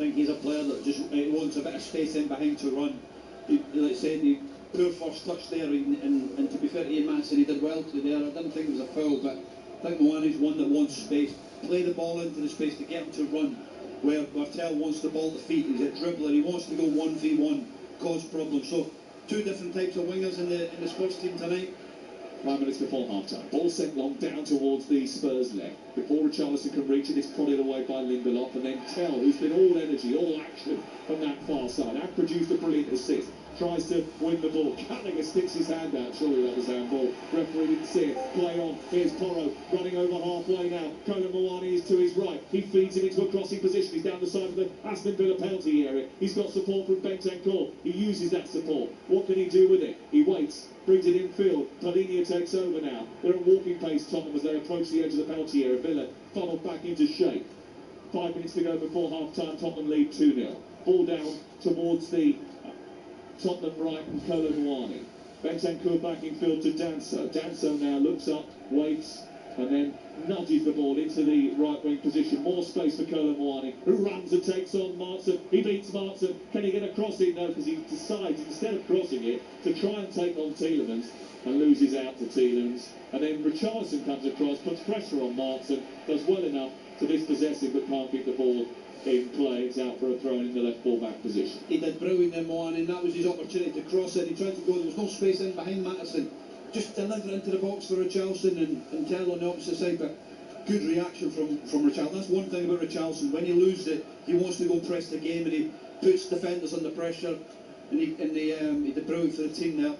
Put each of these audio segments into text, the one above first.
think he's a player that just wants a bit of space in behind to run. Like I said, the poor first touch there, and to be fair to Ian Matson, he did well to there. I didn't think it was a foul, but I think Moane's one that wants space. Play the ball into the space to get him to run, where Bartel wants the ball to feet. He's a dribbler, he wants to go 1v1, cause problems. So, two different types of wingers in the Spurs team tonight. 5 minutes before half-time. Ball sent long down towards the Spurs leg. Before Richarlison can reach it, it's prodded away by Lindelof, and then Tell, who's been all energy, all action from that far side, have produced a brilliant assist. Tries to win the ball. Gallagher sticks his hand out. Surely that was handball. Referee didn't see it. Play on. Here's Porro running over halfway now. Kolo Muani is to his right. He feeds him into a crossing position. He's down the side of the Aston Villa penalty area. He's got support from Bentancur. He uses that support. What can he do with it? He waits. Brings it infield. Palhinha takes over now. They're at walking pace, Tottenham, as they approach the edge of the penalty area. Villa funneled back into shape. 5 minutes to go before half-time. Tottenham lead 2-0. Ball down towards the Tottenham right and Kolo Muani. Bentancur back in field to Danso. Danso now looks up, waits, and then nudges the ball into the right wing position. More space for Kolo Muani, who runs and takes on Martin. He beats Martin. Can he get a cross in? No, because he decides, instead of crossing it, to try and take on Tielemans, and loses out to Tielemans. And then Richarlison comes across, puts pressure on Martin, does well enough to dispossess him, but can't get the ball in play. It's out for a throw in the left ball back position. He did brilliant in Moan, and that was his opportunity to cross it. He tried to go, there was no space in behind Matteson. Just deliver it into the box for Richarlison and Tell on the opposite side, but good reaction from Richarlison. That's one thing about Richarlison. When he loses it, he wants to go press the game, and he puts defenders under pressure, and he did brilliant for the team there.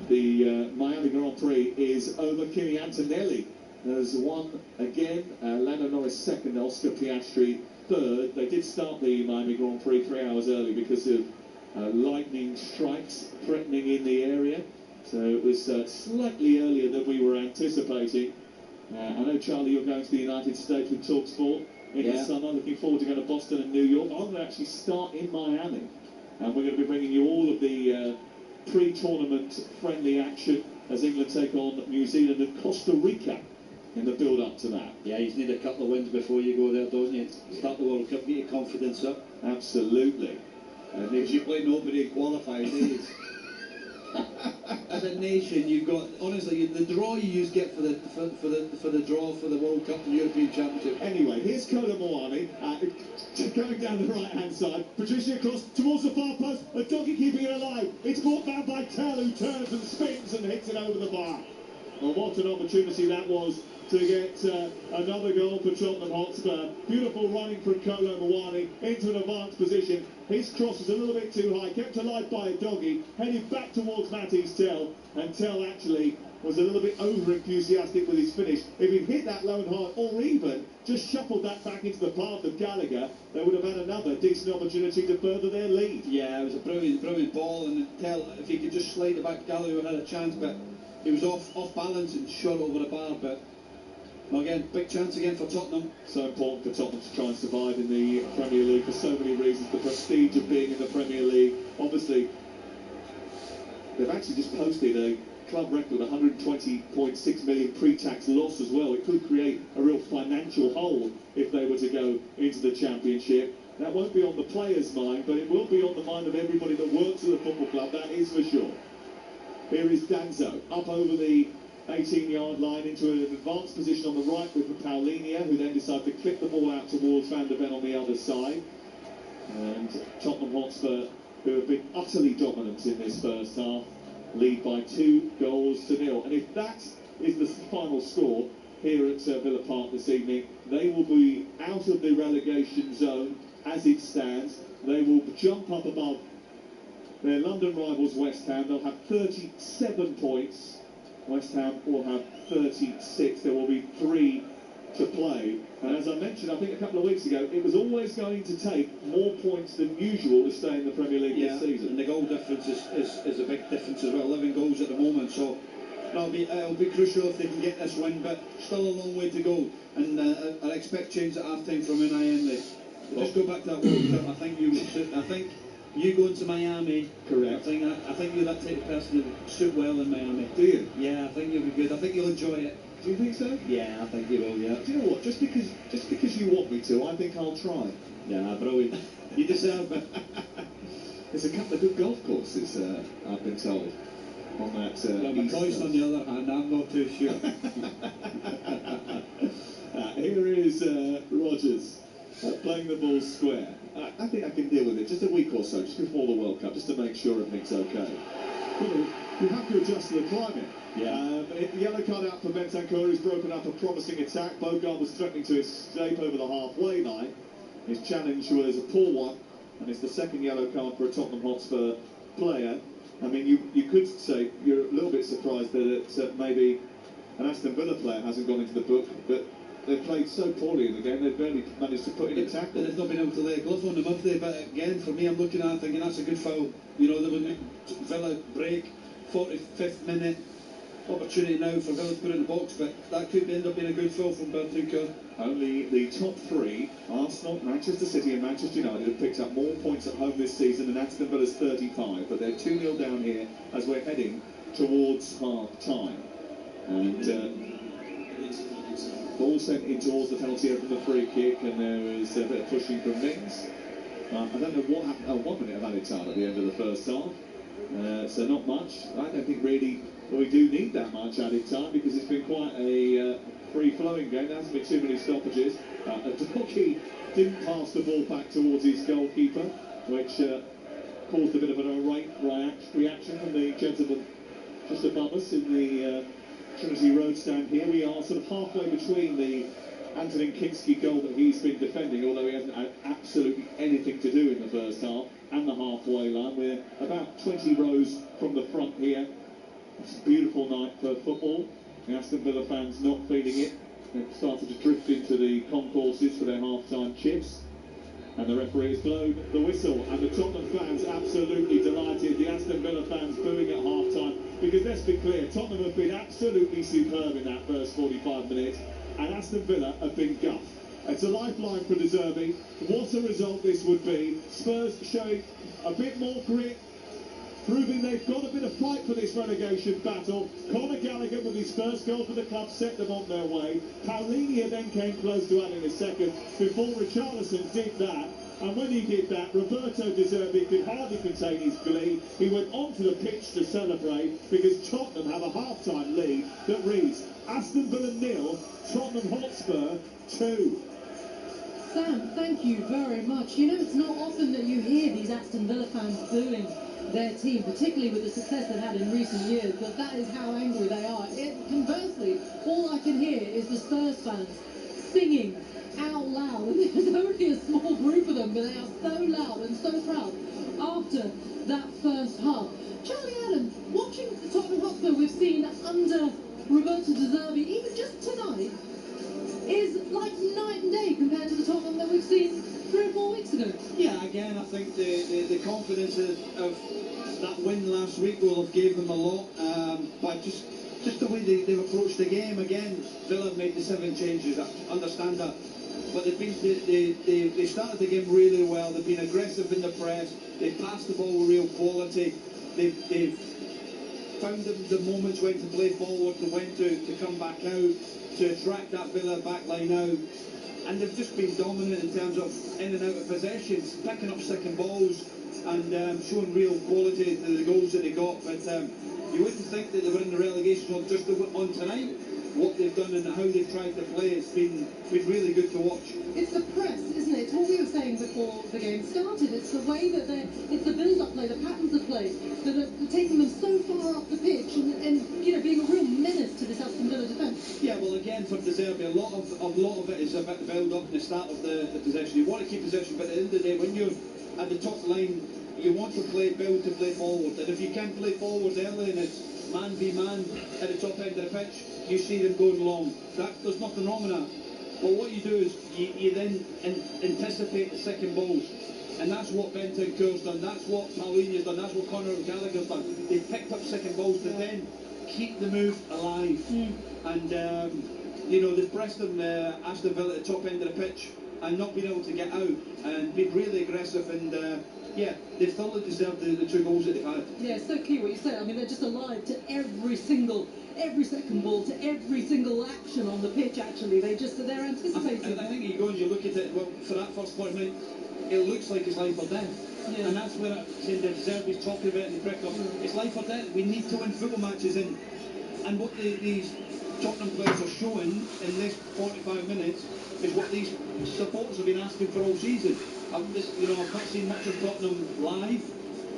The Miami Grand Prix is over. Kimi Antonelli has won again. Lando Norris second, Oscar Piastri third. They did start the Miami Grand Prix 3 hours early because of lightning strikes threatening in the area. So it was slightly earlier than we were anticipating. I know, Charlie, you're going to the United States with TalkSport in the summer. Looking forward to going to Boston and New York. I'm going to actually start in Miami. And we're going to be bringing you all of the pre-tournament friendly action as England take on New Zealand and Costa Rica in the build-up to that. Yeah, you need a couple of wins before you go there, don't you? Start the World Cup, get your confidence up. Absolutely. And if you play nobody in qualified days. As a nation, you've got, honestly, the draw you get for the draw for the World Cup and European Championship. Anyway, here's Kolo Muani going down the right-hand side, producing a cross towards the far post, a doggy keeping it alive. It's brought down by Tell, who turns and spins and hits it over the bar. Well, what an opportunity that was to get another goal for Tottenham Hotspur. Beautiful running from Kolo Muani into an advanced position. His cross was a little bit too high, kept alive by a doggy, headed back towards Matty's Tell, and Tell actually was a little bit over-enthusiastic with his finish. If he'd hit that low and hard, or even just shuffled that back into the path of Gallagher, they would have had another decent opportunity to further their lead. Yeah, it was a brilliant ball, and Tell, if he could just slide it back, Gallagher would have had a chance, but he was off balance and shot over the bar. But well, again, big chance again for Tottenham. So important for Tottenham to try and survive in the Premier League for so many reasons. The prestige of being in the Premier League. Obviously, they've actually just posted a club record 120.6 million pre-tax loss as well. It could create a real financial hole if they were to go into the Championship. That won't be on the players' mind, but it will be on the mind of everybody that works at the football club, that is for sure. Here is Danso, up over the 18-yard line into an advanced position on the right with Palhinha, who then decided to clip the ball out towards Van der Ven on the other side. And Tottenham Hotspur, who have been utterly dominant in this first half, lead by 2-0. And if that is the final score here at Villa Park this evening, they will be out of the relegation zone as it stands. They will jump up above their London rivals West Ham. They'll have 37 points. West Ham will have 36. There will be 3 to play. And as I mentioned, I think a couple of weeks ago, it was always going to take more points than usual to stay in the Premier League this season. And the goal difference is a big difference as well. 11 goals at the moment, so it'll be crucial if they can get this win, but still a long way to go. And I expect change at half-time from Unai. Just go back to that World Cup. I think you going to Miami, correct. I think you're that type of person that would suit well in Miami. Do you? Yeah, I think you'll be good. I think you'll enjoy it. Do you think so? Yeah, I think he will, yeah. Do you know what? Just because you want me to, I think I'll try. Yeah, brilliant. You deserve it. There's a couple of good golf courses, I've been told, on that McCoy's on the other hand, I'm not too sure. Here is Rogers playing the ball square. I think I can deal with it just a week or so, just before the World Cup, just to make sure everything's okay. You have to adjust to the climate. Yeah. The yellow card out for Bentancur, who's broken up a promising attack. Bogart was threatening to escape over the halfway line. His challenge was a poor one, and it's the second yellow card for a Tottenham Hotspur player. I mean, you could say you're a little bit surprised that maybe an Aston Villa player hasn't gone into the book, but they've played so poorly in the game, they've barely managed to put in a tackle. They've not been able to lay a glove on them, have they? But again, for me, I'm looking at it thinking that's a good foul. You know, there was a Villa break, 45th minute, opportunity now for Villa to put it in the box, but that could end up being a good foul from Bentancur. Only the top three, Arsenal, Manchester City and Manchester United, have picked up more points at home this season than Aston Villa's 35, but they're 2-0 down here as we're heading towards half-time. And ball sent in towards the penalty area from the free kick, and there is a bit of pushing from Mings. I don't know what happened. Oh, 1 minute of added time at the end of the first half, so not much. I don't think really we do need that much added time because it's been quite a free-flowing game. There hasn't been too many stoppages. Dorky didn't pass the ball back towards his goalkeeper, which caused a bit of an irate reaction from the gentleman just above us in the Trinity Road stand here. We are sort of halfway between the Antonin Kinski goal that he's been defending, although he hasn't had absolutely anything to do in the first half, and the halfway line. We're about 20 rows from the front here. It's a beautiful night for football. The Aston Villa fans not feeling it. They've started to drift into the concourses for their half-time chips. And the referee has blown the whistle, and the Tottenham fans absolutely delighted. The Aston Villa fans booing at half-time, because let's be clear, Tottenham have been absolutely superb in that first 45 minutes, and Aston Villa have been guffed. It's a lifeline for De Zerbi. What a result this would be. Spurs showing a bit more grit, proving they've got a bit of fight for this relegation battle. Conor Gallagher with his first goal for the club set them on their way. Paulinho then came close to adding a second before Richarlison did that. And when he did that, Roberto De Zerbi could hardly contain his glee. He went onto the pitch to celebrate because Tottenham have a half-time lead that reads Aston Villa 0, Tottenham Hotspur 2. Sam, thank you very much. You know, it's not often that you hear these Aston Villa fans booing their team, particularly with the success they've had in recent years, but that is how angry they are. Conversely, all I can hear is the Spurs fans singing out loud, and there's only a small group of them, but they are so loud and so proud after that first half. Charlie Adams, watching the Tottenham Hotspur we've seen under Roberto De Zerbi, even just tonight, is like night and day compared to the Tottenham that we've seen 3 or 4 weeks ago. Yeah, again, I think the confidence of that win last week will have gave them a lot, but just the way they've approached the game. Again, Villa have made the 7 changes, I understand that, but they started the game really well. They've been aggressive in the press, they've passed the ball with real quality, they've found the moments when to play forward, to when to come back out, to attract that Villa backline out. And they've just been dominant in terms of in and out of possessions, picking up second balls and showing real quality to the goals that they got. But you wouldn't think that they were in the relegation on just on tonight. What they've done and how they've tried to play, it's been really good to watch. It's the press, isn't it? It's what we were saying before the game started. It's the way that it's the build-up play, the patterns of play that are taking them so far up the pitch and you know, being a real menace to this Aston Villa defence. Yeah, well, again, for De Zerbi, a lot of it is about the build-up and the start of the possession. You want to keep possession, but at the end of the day, when you're at the top line, you want to build to play forward. And if you can play forward early and it's man v man at the top end of the pitch, you see them going long. There's nothing wrong with that. But what you do is you then anticipate the second balls. And that's what Bentancur's done, that's what Paulinho's done, that's what Conor Gallagher's done. They've picked up second balls to then keep the move alive. And, you know, they've pressed them, Aston Villa at the top end of the pitch and not been able to get out and been really aggressive and Yeah, they thoroughly deserved the 2 goals that they've had. Yeah, it's so key what you said. I mean, they're just alive to every second ball, to every single action on the pitch, actually. They're anticipating. And I think you go and you look at it, well, for that first point, it looks like it's life or death. Yeah. And that's where I'm saying the Zerbi's talking about in the press conference. It's life or death. We need to win football matches, and what these Tottenham players are showing in this 45 minutes is what these supporters have been asking for all season. I've not seen much of Tottenham live,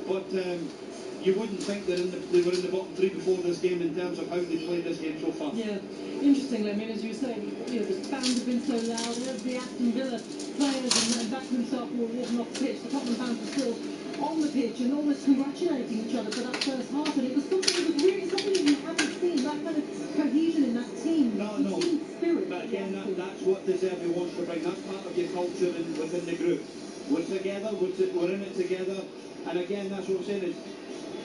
but you wouldn't think they were in the bottom 3 before this game in terms of how they played this game so far. Yeah, interestingly, I mean, as you were saying, the fans have been so loud. There's the Aston Villa players and Backman staff who were walking off the pitch. The Tottenham fans were still on the pitch and almost congratulating each other for that first half. And it was something that you haven't seen, that kind of cohesion in that team. No. Team spirit. But again, that's what the Zerbi wants to bring. That's part of your culture within the group. We're together, we're in it together. And again, that's what I'm saying is,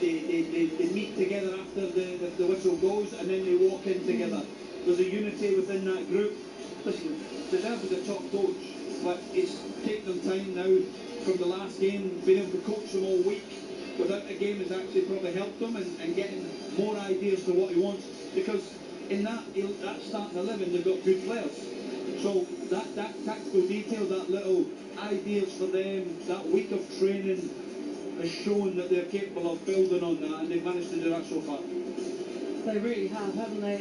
they meet together after the whistle goes, and then they walk in together. There's a unity within that group. Listen, De Zerbi's a top coach, but it's taken them time now from the last game, being able to coach them all week without a game has actually probably helped them and getting more ideas to what he wants. Because in that starting 11, they've got good players. So that tactical detail, that little ideas for them, that week of training has shown that they're capable of building on that, and they've managed to do that so far. They really have, haven't they?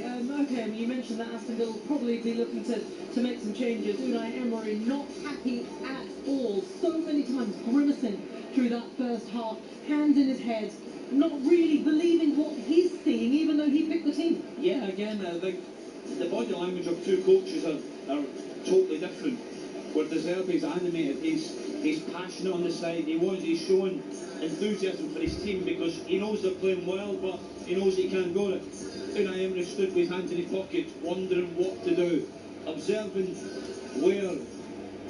Okay, I mean, you mentioned that Aston Villa will probably be looking to make some changes. Unai Emery not happy at all. So many times grimacing through that first half, hands in his head, not really believing what he's seeing, even though he picked the team. Yeah, again, I think the body language of 2 coaches are totally different. Where De Zerbi's animated, he's passionate on the side, he's showing enthusiasm for his team because he knows they're playing well, but he knows he can't go it. Unai Emery stood with his hands in his pockets, wondering what to do, observing where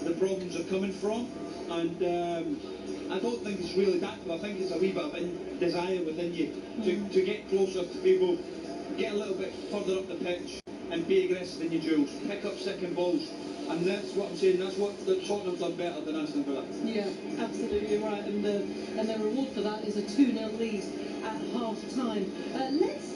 the problems are coming from, and I don't think it's really tactical. I think it's a wee bit of desire within you to get closer to people, get a little bit further up the pitch, and be aggressive in your duels, pick up second balls. And that's what I'm saying, that's what the Tottenham's done better than Aston Villa. Yeah, absolutely right. And the reward for that is a 2-0 lead at half-time. Let's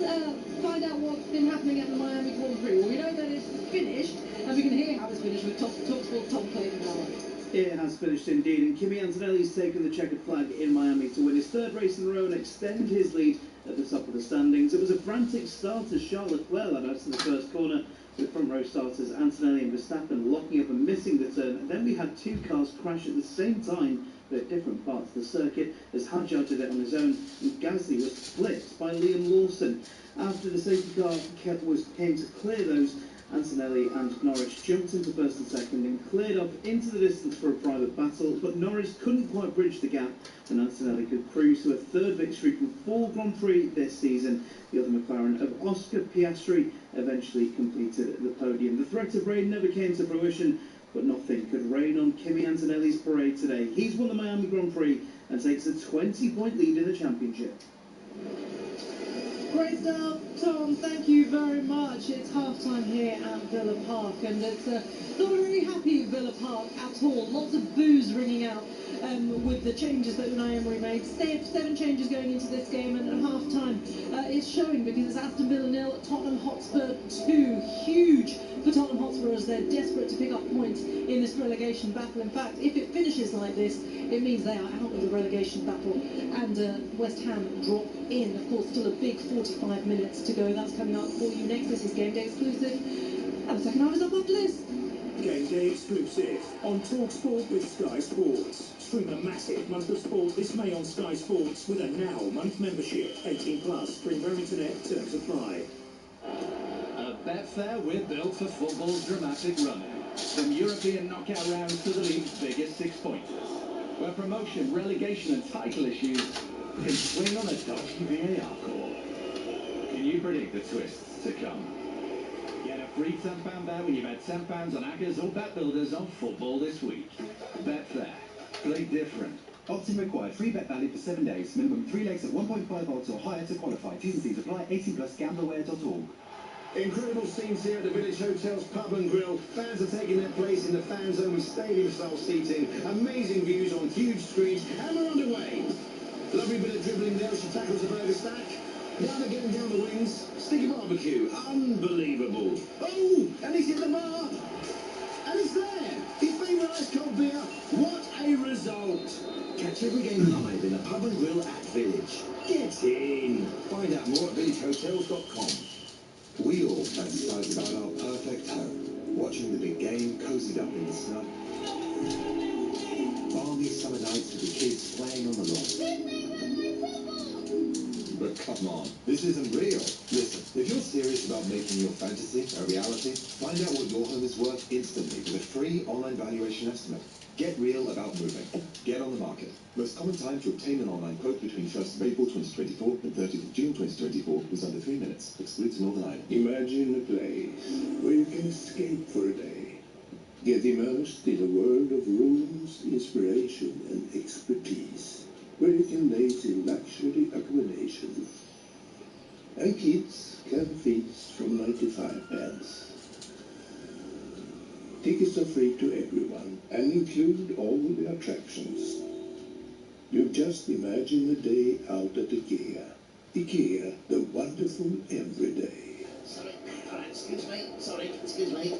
find out what's been happening at the Miami Grand Prix. Well, we know that it's finished, and we can hear how it's finished with TalkSport Tom Clayton now. It has finished indeed, and Kimi Antonelli's taken the checkered flag in Miami to win his 3rd race in a row and extend his lead at the top of the standings. It was a frantic start as Charles Leclerc led us to the first corner, with front row starters Antonelli and Verstappen locking up and missing the turn. Then we had 2 cars crash at the same time at different parts of the circuit, as Hadjar did it on his own, and Gasly was split by Liam Lawson. After the safety car came to clear those, Antonelli and Norris jumped into first and second and cleared off into the distance for a private battle, but Norris couldn't quite bridge the gap, and Antonelli could cruise to a 3rd victory from 4 Grand Prix this season. The other McLaren of Oscar Piastri eventually completed the podium. The threat of rain never came to fruition, but nothing could rain on Kimi Antonelli's parade today. He's won the Miami Grand Prix and takes a 20-point lead in the championship. Great start, Tom. Thank you very much. It's half-time here at Villa Park, and it's not a very happy Villa Park at all. Lots of boos ringing out with the changes that Unai Emery made. 7 changes going into this game, and at half-time it's showing because it's Aston Villa 0, Tottenham Hotspur 2. Huge for Tottenham Hotspur as they're desperate to pick up points in this relegation battle. In fact, if it finishes like this, it means they are out of the relegation battle, and West Ham drop in. Of course, still a big 45 minutes to go. That's coming up for you next. This is Game Day exclusive, and the second half is up after this. Game Day exclusive on TalkSport with Sky Sports. Stream a massive month of sport this May on Sky Sports with a Now month membership. 18 plus. Stream via internet. Terms apply. At Betfair, we're built for football's dramatic run. From European knockout rounds to the league's biggest 6-pointers. Where promotion, relegation and title issues can swing on a dodgy VAR call. Can you predict the twists to come? Get a free £10 bet when you bet £10 on Ackers or Bet Builders on football this week. Betfair. Play different. Opt-in required. Free bet valid for 7 days. Minimum 3 legs at 1.5 odds or higher to qualify. T's and C's apply. 18 plus. Gambleware.org. Incredible scenes here at the Village Hotel's Pub and Grill. Fans are taking their place in the fan zone with stadium-style seating, amazing views on huge screens, and we're underway. Lovely bit of dribbling there as she tackles the burger stack. Down again down the wings. Sticky barbecue. Unbelievable. Oh, and he's hit the bar. And it's there. His favourite ice cold beer. What a result. Catch every game live in the Pub and Grill at Village. Get in. Find out more at villagehotels.com. We all fantasize about our perfect home, watching the big game cozied up in the snow. Balmy summer nights with the kids playing on the lawn. But come on, this isn't real. Listen, if you're serious about making your fantasy a reality, find out what your home is worth instantly with a free online valuation estimate. Get real about moving. Get on the market. Most common time to obtain an online quote between 1st of April 2024 and 30th of June 2024 is under 3 minutes. Excludes Northern Ireland. Imagine a place where you can escape for a day. Get immersed in a world of rooms, inspiration and expertise, where you can laze in luxury accommodation. And kids can feast from 95 pence. Tickets are free to everyone and include all the attractions. You just imagine a day out at IKEA. IKEA, the wonderful everyday. Sorry, excuse me.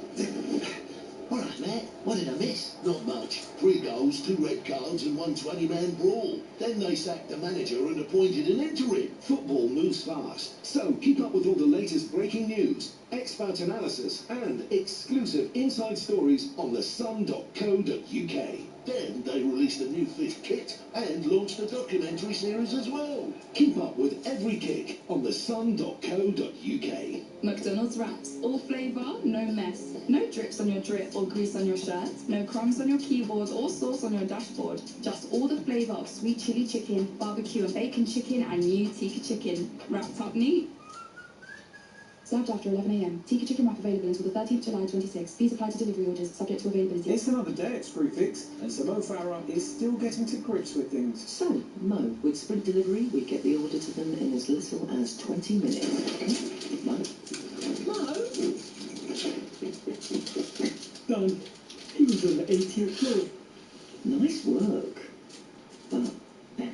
All right, Matt, what did I miss? Not much. 3 goals, 2 red cards and 1 20-man brawl. Then they sacked the manager and appointed an interim. Football moves fast, so keep up with all the latest breaking news, expert analysis and exclusive inside stories on thesun.co.uk. Then they released a new 5th kit and launched a documentary series as well. Keep up with every kick on thesun.co.uk. McDonald's wraps, all flavour, no mess. No drips on your drip or grease on your shirt. No crumbs on your keyboard or sauce on your dashboard. Just all the flavour of sweet chili chicken, barbecue and bacon chicken and new tikka chicken. Wrapped up neat. Served after 11 a.m. Tikka chicken wrap available until the 13th July 26. These apply to delivery orders, subject to availability. It's another day at Screwfix, and Sir Mo Farah is still getting to grips with things. So, Mo, with Sprint Delivery, we get the order to them in as little as 20 minutes. Mo? Done. He was on the 80th floor. Nice work. But, Ben,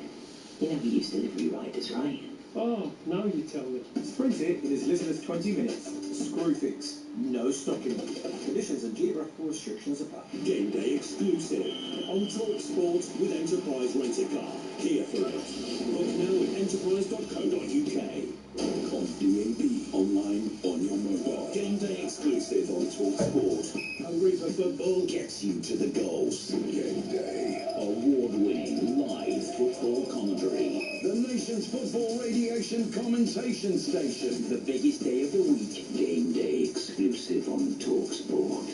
you know we use delivery riders, right? Oh, now you tell me. Sprint it in as little as 20 minutes. Screwfix. No stocking. Conditions and geographical restrictions apply. Game day exclusive on Talk Sport with Enterprise Rent-A-Car. Here for it. Book now at enterprise.co.uk. On DAB, online, on your mobile. Game day exclusive on Talk Sport. Hungry for football gets you to the goals. Game day. Award-winning live football commentary. The nation's football radiation commentation station. The biggest day of the week. Game day exclusive on Talk Sport.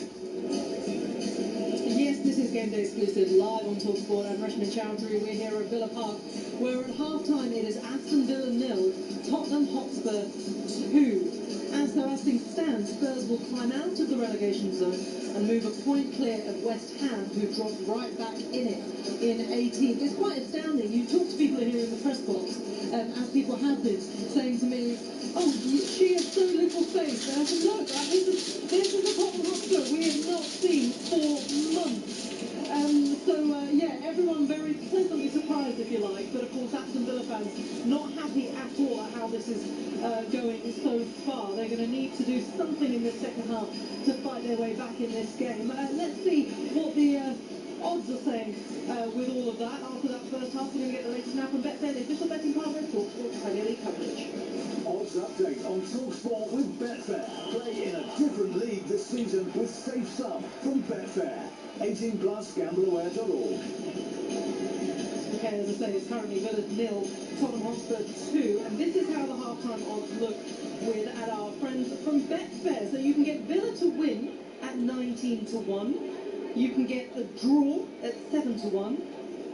Yes, this is Game Day exclusive live on TalkSport. I'm Rashmi Chowdhury. We're here at Villa Park, where at half-time it is Aston Villa 0, Tottenham Hotspur 2. As things stand, Spurs will climb out of the relegation zone and move a point clear of West Ham, who dropped right back in it in 18th. It's quite astounding. You talk to people here in the press box, as people have been, saying to me, oh, she has so little faith. And I said, look, this is the Tottenham Hotspur we have not seen for months. Everyone very pleasantly surprised, if you like. But of course, Aston Villa fans not happy at all at how this is going so far. They're going to need to do something in the second half to fight their way back in this game. Let's see what the odds are saying with all of that. After that first half, we're going to get the latest now from BetFair, the official betting partner of TalkSport Premier League coverage. Odds update on TalkSport with Betfair. Play in a different league this season with Safe Sum from Betfair. 18 plus, gambleaware.org. Okay, as I say, it's currently Villa 0, Tottenham Hotspur 2, and this is how the half-time odds look at our friends from Betfair. So you can get Villa to win at 19-1, you can get a draw at 7-1,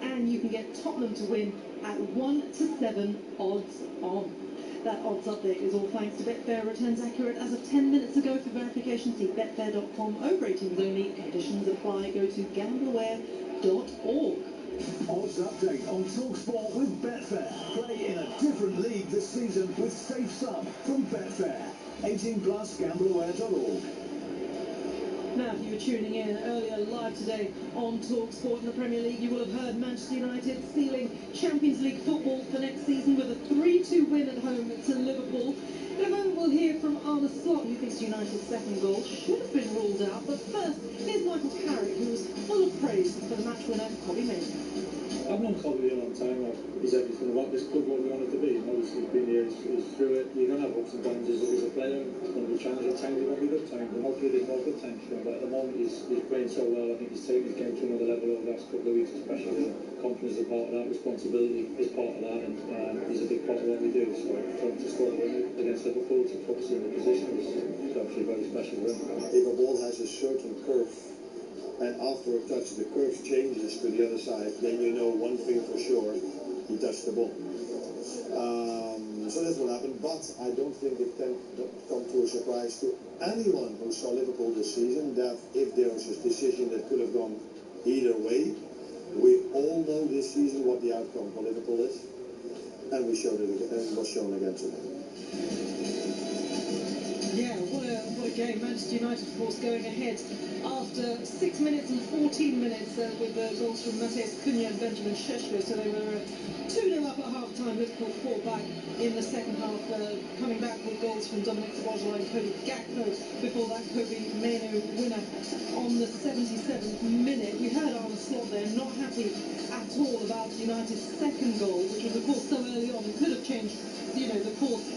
and you can get Tottenham to win at 1-7 odds on. That odds update is all thanks to Betfair. Returns accurate as of 10 minutes ago. For verification, see betfair.com. Over 18s only. Conditions apply. Go to gambleaware.org. Odds update on TalkSport with Betfair. Play in a different league this season with Safe Sum from Betfair. 18 plus, gambleaware.org. Now, if you were tuning in earlier live today on Talk Sport in the Premier League, you will have heard Manchester United sealing Champions League football for next season with a 3-2 win at home to Liverpool. In a moment, we'll hear from Arne Slot, who thinks United's second goal should have been ruled out. But first, here's Michael Carrick, who was full of praise for the match winner, Kobbie Mainoo. I've known Kobbie a long time. He's everything about this club, what we want it to be. Obviously, he's been here, he's through it. You're going to have ups and downs as a player. It's going to be challenging at times, it's going to be good times. And hopefully there's more good times for him. But at the moment, he's playing so well. I think he's taken his game to another level over the last couple of weeks, especially. Confidence is part of that, responsibility is part of that, and he's a big part of what we do. So for him to score the win against Liverpool, to put us in the position is obviously very special for him. If a ball has a certain curve, and after a touch the curve changes to the other side, then you know one thing for sure, he touched the ball. So that's what happened, but I don't think it can come to a surprise to anyone who saw Liverpool this season that if there was a decision that could have gone either way, we all know this season what the outcome for Liverpool is, and we showed it again, and it was shown again today. Yeah, what a game. Manchester United, of course, going ahead after 6 minutes and 14 minutes with goals from Matheus Cunha and Benjamin Šeško. So they were 2-0 up at half-time. Liverpool fought back in the second half, coming back with goals from Dominic Szoboszlai and Cody Gakpo. Before that, Kobbie Mainoo winner on the 77th minute. We heard Arne Slot there, not happy at all about United's second goal, which was, of course, so early on and could have changed, the course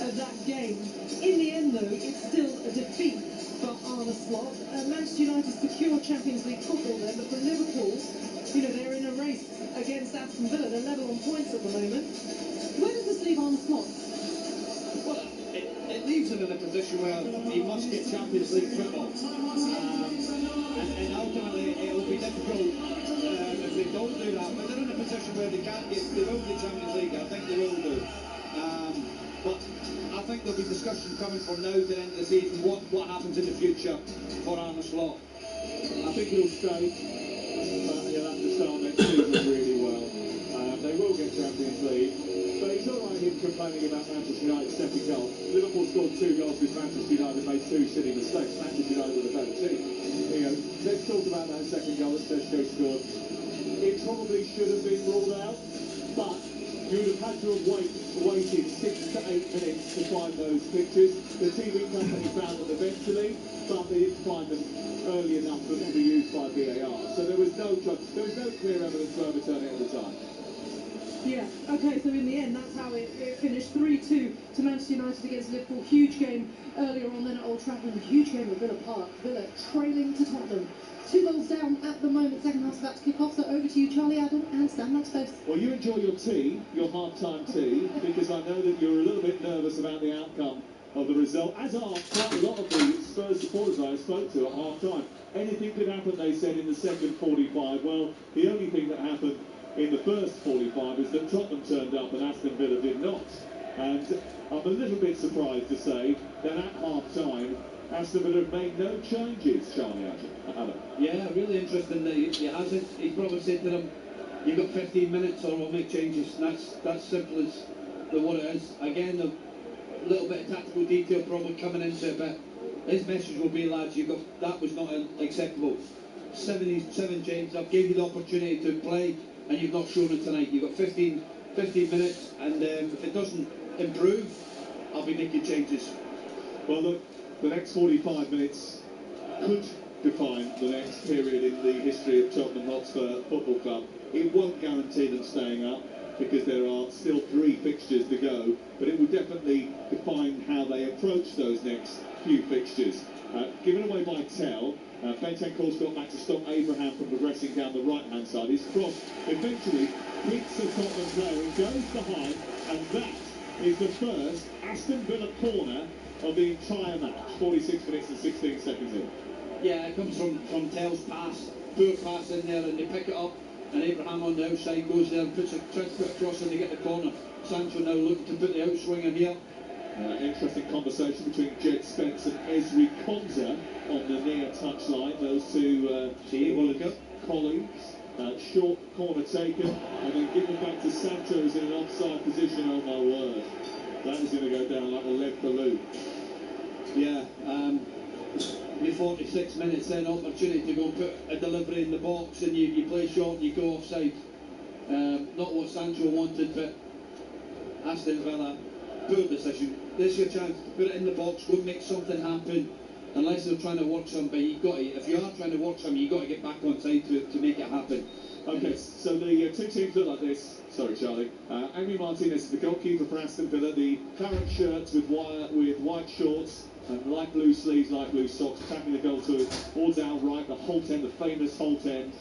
of that game. In the end, though, it's still a defeat for Arne Slot. Manchester United secure Champions League football then, but for Liverpool, they're in a race against Aston Villa. They're level on points at the moment. Where does this leave Arne Slot? Well, it leaves him in a position where he must get Champions League football. And ultimately, it'll be difficult if they don't do that. But they're in a position where they will get Champions League. I think they will do. But I think there'll be discussion coming from now to the end of the season, what happens in the future for Arne Slot. I think he'll stay, but he'll have to start next season really well. They will get Champions League, but it's all right him complaining about Manchester United's second goal. Liverpool scored 2 goals because Manchester United made 2 silly mistakes. Manchester United were the better team. Let's talk about that second goal that Šeško scored. It probably should have been ruled out, but you would have had to have waited 6 to 8 minutes to find those pictures. The TV company found them eventually, but they didn't find them early enough for them to be used by VAR. So there was no clear evidence for overturning at the time. Yeah, okay, so in the end, that's how it finished. 3-2 to Manchester United against Liverpool. Huge game earlier on then at Old Trafford. Huge game at Villa Park. Villa trailing to Tottenham. 2 goals down at the moment. Second half's about to kick off. So over to you, Charlie, Adam, and Stan. That's both. Well, you enjoy your tea, your half-time tea, because I know that you're a little bit nervous about the outcome of the result, as are quite a lot of the Spurs supporters I spoke to at half-time. Anything could happen, they said, in the second 45. Well, the only thing that happened in the first 45 is that Tottenham turned up and Aston Villa did not. And I'm a little bit surprised to say that at half-time, Aston Villa have made no changes, Charlie Adam. Yeah, really interesting that he hasn't. He probably said to them, you've got 15 minutes or we'll make changes. And that's simple as what it is. Again, a little bit of tactical detail probably coming into it, but his message will be, lads, that was not acceptable. 7 changes, I've gave you the opportunity to play and you've not shown it tonight. You've got 15 minutes, and if it doesn't improve, I'll be making changes. Well, look, the next 45 minutes could define the next period in the history of Tottenham Hotspur Football Club. It won't guarantee them staying up because there are still 3 fixtures to go, but it will definitely define how they approach those next few fixtures. Given away by Tell, Bentancur's got back to stop Abraham from progressing down the right-hand side. His cross eventually hits a Tottenham player and goes behind, and that is the first Aston Villa corner of the entire match. 46 minutes and 16 seconds in. Yeah, it comes from Tell's pass. Poor pass in there, and they pick it up, and Abraham on the outside goes there and tries to put a cross in to get the corner. Sancho now looking to put the outswing in here. Interesting conversation between Jed Spence and Ezri Konsa on the near touchline. Those two colleagues. Short corner taken and then given back to Sancho, who's in an offside position. Oh my word, that is going to go down like a lead balloon. Yeah, you're 46 minutes in, opportunity to go put a delivery in the box, and you play short and you go offside. Not what Sancho wanted, but Aston Villa, poor decision. There's your chance to put it in the box, go and make something happen. Unless they're trying to work something, you've got to, if you are trying to work something, you've got to get back on side to make it happen. Okay, so the two teams look like this. Sorry, Charlie. Amy Martinez is the goalkeeper for Aston Villa. The claret shirts with white shorts and light blue sleeves, light blue socks, tapping the goal towards our right, the Holt end, the famous Holt end.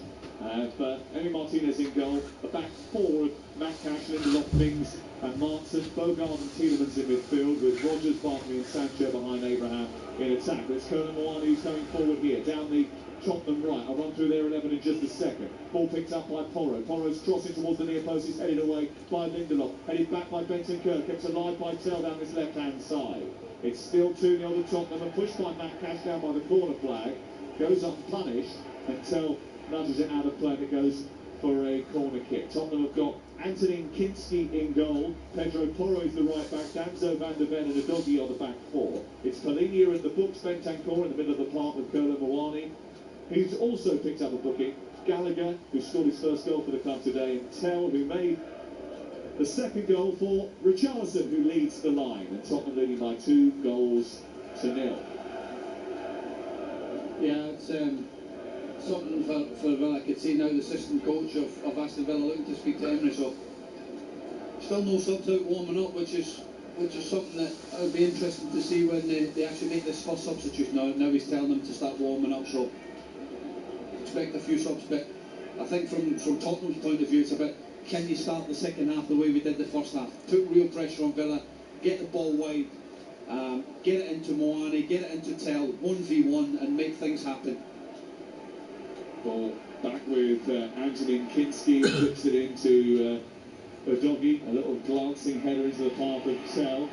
But Amy Martinez in goal. The back four of Matt Cash, Lindelof, Mings and Martin. Bogard and Tielemans in midfield with Rogers, Barkley and Sancho behind Abraham in attack. It's Colin Moani who's coming forward here, down the Tottenham right. I'll run through their 11 in just a second. Ball picked up by Porro. Porro's crossing towards the near post. He's headed away by Lindelof. Headed back by Benson Kerr. Kept alive by Tell down this left-hand side. It's still 2-0 to Tottenham. And pushed by Matt Cash down by the corner flag. Goes unpunished until nudges it out of play and it goes for a corner kick. Tottenham have got Anthony Kinski in goal. Pedro Porro is the right back. Danzo van der Ven and Udogie on the back four. It's Polinia in the books. Bentancur in the middle of the park with Kola Moani. He's also picked up a booking. Gallagher, who scored his first goal for the club today, and Tell, who made the second goal for Richarlison, who leads the line. And Tottenham leading by 2-0. Yeah, it's something for Villa. I could see now the assistant coach of Aston Villa looking to speak to Emery, so still no subs out warming up, which is something that would be interesting to see when they actually make this first substitution. Now he's telling them to start warming up, so expect a few subs, but I think from Tottenham's point of view, it's about, can you start the second half the way we did the first half? Put real pressure on Villa, get the ball wide, get it into Moani, get it into Tell, 1v1 and make things happen. Ball back with Anthony Kinski, puts it into Udogie, a little glancing header into the path of Tell.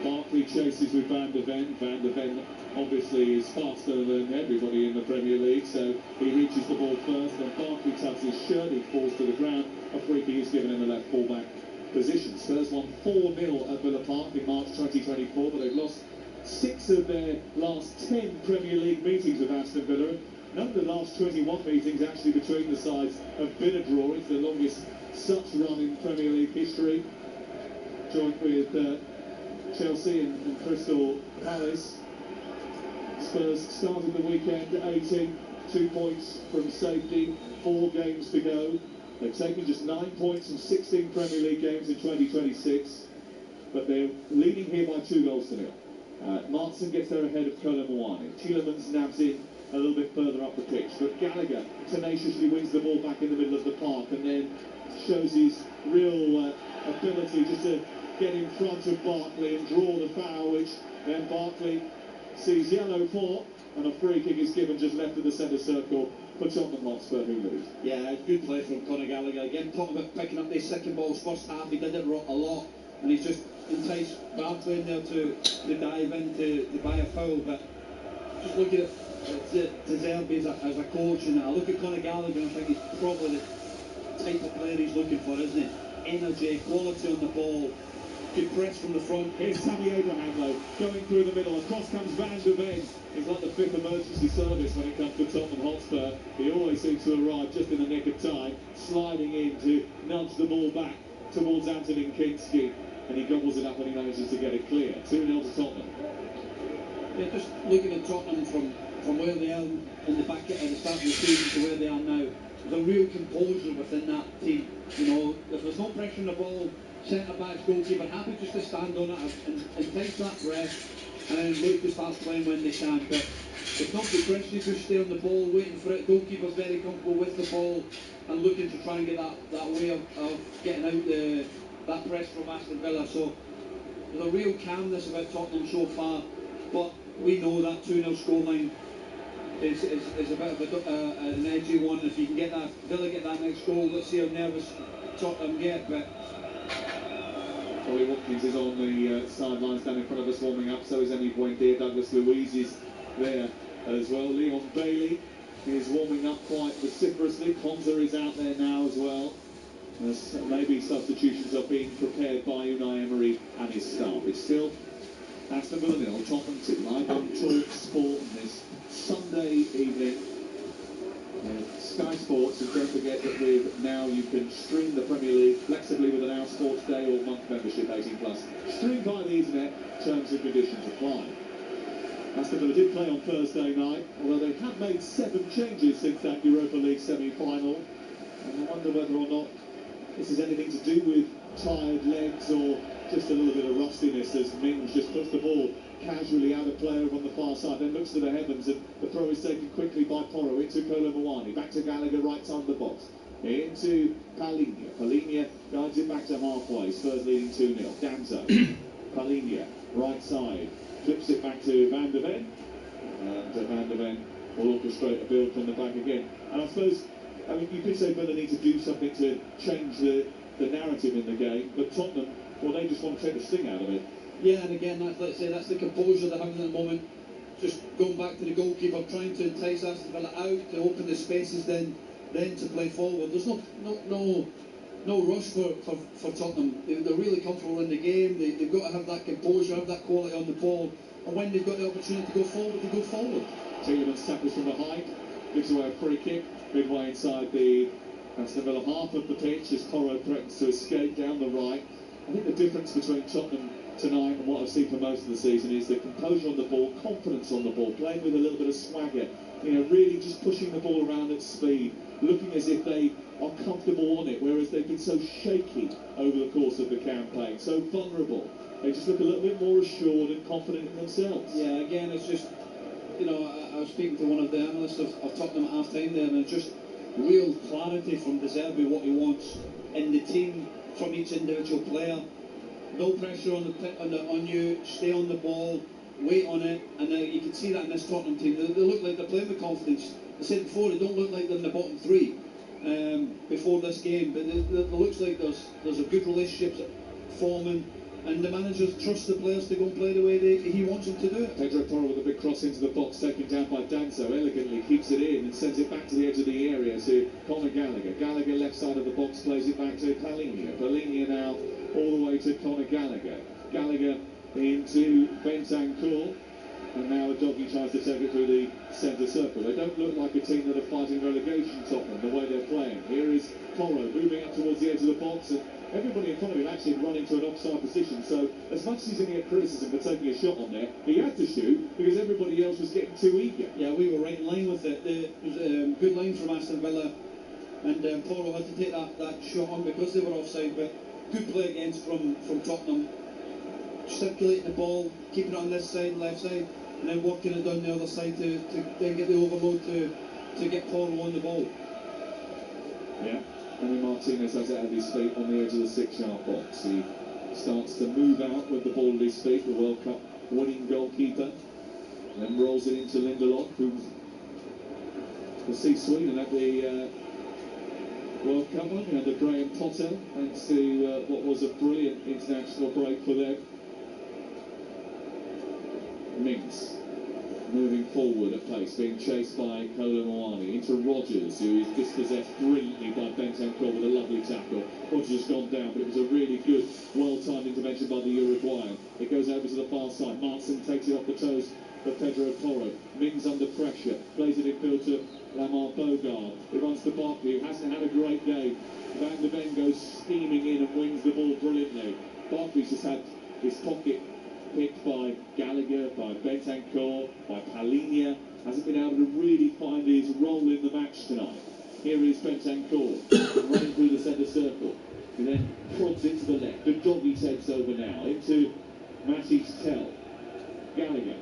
Barkley chases with Van der Ven. Van der Ven obviously is faster than everybody in the Premier League, so he reaches the ball first, then Barkley tugs his shirt, he falls to the ground. A free kick is given in the left full-back position. Spurs won 4-0 at Villa Park in March 2024, but they've lost 6 of their last 10 Premier League meetings with Aston Villa. None of the last 21 meetings actually between the sides have been a draw. It's the longest such run in Premier League history, joint with Chelsea and Crystal Palace. Spurs started the weekend 18, 2 points from safety, 4 games to go. They've taken just 9 points from 16 Premier League games in 2026, but they're leading here by 2-0. Martin gets there ahead of Kola Moani. Tielemans nabs in a little bit further up the pitch, but Gallagher tenaciously wins the ball back in the middle of the park and then shows his real ability just to get in front of Barkley and draw the foul, which then Barkley sees yellow for, and a free kick is given just left of the centre circle for Tottenham Hotspur, who lose. Yeah, good play from Conor Gallagher. Again, talking about picking up these second balls first half, he did it a lot, and he's just enticed Barkley in there to dive in to buy a foul, but just look at De Zerbi as a coach, and I look at Conor Gallagher and I think he's probably the type of player he's looking for, isn't he? Energy, quality on the ball, good press from the front. Here's Tammy Abraham though, going through the middle, across comes Van der Ven. He's like the 5th emergency service when it comes to Tottenham Hotspur. He always seems to arrive just in the nick of time, sliding in to nudge the ball back towards Anthony Kinski, and he gobbles it up and he manages to get it clear. 2-0 to Tottenham. Yeah, just looking at Tottenham from where they are in the back at the start of the season to where they are now, there's a real composure within that team. You know, if there's no pressure on the ball, centre-back, goalkeeper, happy just to stand on it and entice that press, and then look to start playing when they can. But if not the pressure, you just stay on the ball, waiting for it. Goalkeeper's very comfortable with the ball and looking to try and get that way of getting out that press from Aston Villa. So there's a real calmness about Tottenham so far, but we know that 2-0 scoreline is a bit of an edgy one. If you can get that, Villa get that next goal, let's see how nervous Tottenham get. But Ollie Watkins is on the sidelines down in front of us warming up, so is Emi Buendia. Douglas Luiz is there as well. Leon Bailey is warming up quite vociferously. Konza is out there now as well. As maybe substitutions are being prepared by Unai Emery and his staff. It's still Aston Villa 0, Tottenham 2, live on Talk Sport this Sunday evening. Sky Sports, and don't forget that with now you can stream the Premier League flexibly with an Now Sports Day or month membership 18+. Stream via the internet, terms and conditions apply. Aston Villa did play on Thursday night, although they have made 7 changes since that Europa League semi-final. And I wonder whether or not this is anything to do with tired legs or just a little bit of rustiness as Mings just puts the ball casually out of play over on the far side, then looks to the heavens, and the throw is taken quickly by Porro into Kolo Muani, back to Gallagher right side of the box, into Palhinha. Palhinha guides it back to halfway, Spurs leading 2-0. Danzo, Palhinha, right side, flips it back to Van der Ven, and Van der Ven will orchestrate a build from the back again. And I suppose, I mean, you could say Villa need to do something to change the narrative in the game, but Tottenham, well, they just want to take the sting out of it. Yeah, and again, let's say that's the composure they're having at the moment. Just going back to the goalkeeper, trying to entice Aston Villa out, to open the spaces, then to play forward. There's no rush for Tottenham. They're really comfortable in the game. They've got to have that composure, have that quality on the ball, and when they've got the opportunity to go forward, they go forward. Tielemans tackles from behind, gives away a free kick, midway inside the Aston Villa half of the pitch as Porro threatens to escape down the right. I think the difference between Tottenham tonight and what I've seen for most of the season is the composure on the ball, confidence on the ball, playing with a little bit of swagger, you know, really just pushing the ball around at speed, looking as if they are comfortable on it, whereas they've been so shaky over the course of the campaign, so vulnerable. They just look a little bit more assured and confident in themselves. Yeah, again, it's just, you know, I was speaking to one of the analysts of Tottenham at half-time there, and it's just real clarity from De Zerbi what he wants in the team from each individual player. No pressure on you, stay on the ball, wait on it, and you can see that in this Tottenham team. They look like they're playing with confidence. I said before, they don't look like they're in the bottom 3 before this game, but it looks like there's a good relationship forming, and the manager trusts the players to go and play the way he wants them to do it. Pedro Porro with a big cross into the box, taken down by Danzo, elegantly keeps it in and sends it back to the edge of the area to Conor Gallagher. Gallagher left side of the box, plays it back to Palhinha. Palhinha now all the way to Conor Gallagher. Gallagher into Bentancur, and now Doggy tries to take it through the centre circle. They don't look like a team that are fighting relegation, Tottenham, the way they're playing. Here is Porro moving up towards the edge of the box, and everybody in front of him actually run into an offside position. So as much as he's going to get criticism for taking a shot on there, he had to shoot because everybody else was getting too eager. Yeah, we were right in line with it. It was a good line from Aston Villa, and Porro had to take that shot on because they were offside, but good play against from Tottenham, circulating the ball, keeping it on this side, left side, and then working it down the other side to then get the overload to get Porro on the ball. Yeah, and Martinez has it at his feet on the edge of the 6-yard box. He starts to move out with the ball at his feet, the World Cup winning goalkeeper, and then rolls it into Lindelof, who will see Sweden at the World Cup under Graham Potter, thanks to what was a brilliant international break for them. Mings moving forward at pace, being chased by Kolo Muani into Rodgers, who is dispossessed brilliantly by Bentancur with a lovely tackle. Rodgers has gone down, but it was a really good, well-timed intervention by the Uruguayan. It goes over to the far side. Martin takes it off the toes of Pedro Porro. Mings under pressure, plays it in field to Lamar Bogard. It runs to Barkley, who hasn't had a great game. Van der Ven goes scheming in and wings the ball brilliantly. Barkley's just had his pocket picked by Gallagher, by Bentancur, by Palhinha. Hasn't been able to really find his role in the match tonight. Here is Bentancur running through the centre circle. He then prods it to the left. The Doggy takes over now into Matic Tell. Gallagher.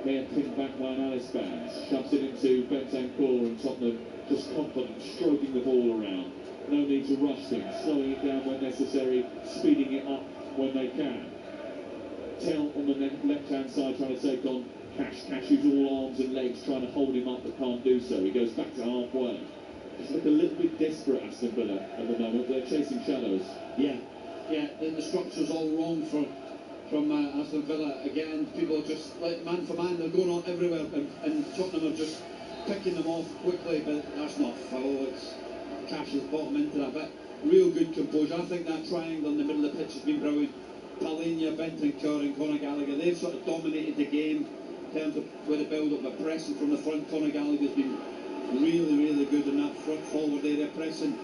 Here pinned back by an Alice Bands. Shoves it into Bentancur, and Tottenham just confident, stroking the ball around. No need to rush things, slowing it down when necessary, speeding it up when they can. Tell on the left-hand side trying to take on Cash. Cash is all arms and legs trying to hold him up but can't do so. He goes back to halfway. Just look a little bit desperate, Aston Villa, at the moment. They're chasing shadows. Yeah, the structure's all wrong from Aston Villa. Again, people are just like man for man, they're going on everywhere, and Tottenham are just picking them off quickly, but that's not foul. It's Cash has bottom into that, but real good composure. I think that triangle in the middle of the pitch has been brilliant. Palhinha, Bentancur and Conor Gallagher, they've sort of dominated the game in terms of with the build-up, but pressing from the front. Conor Gallagher's been really, really good in that front forward area, pressing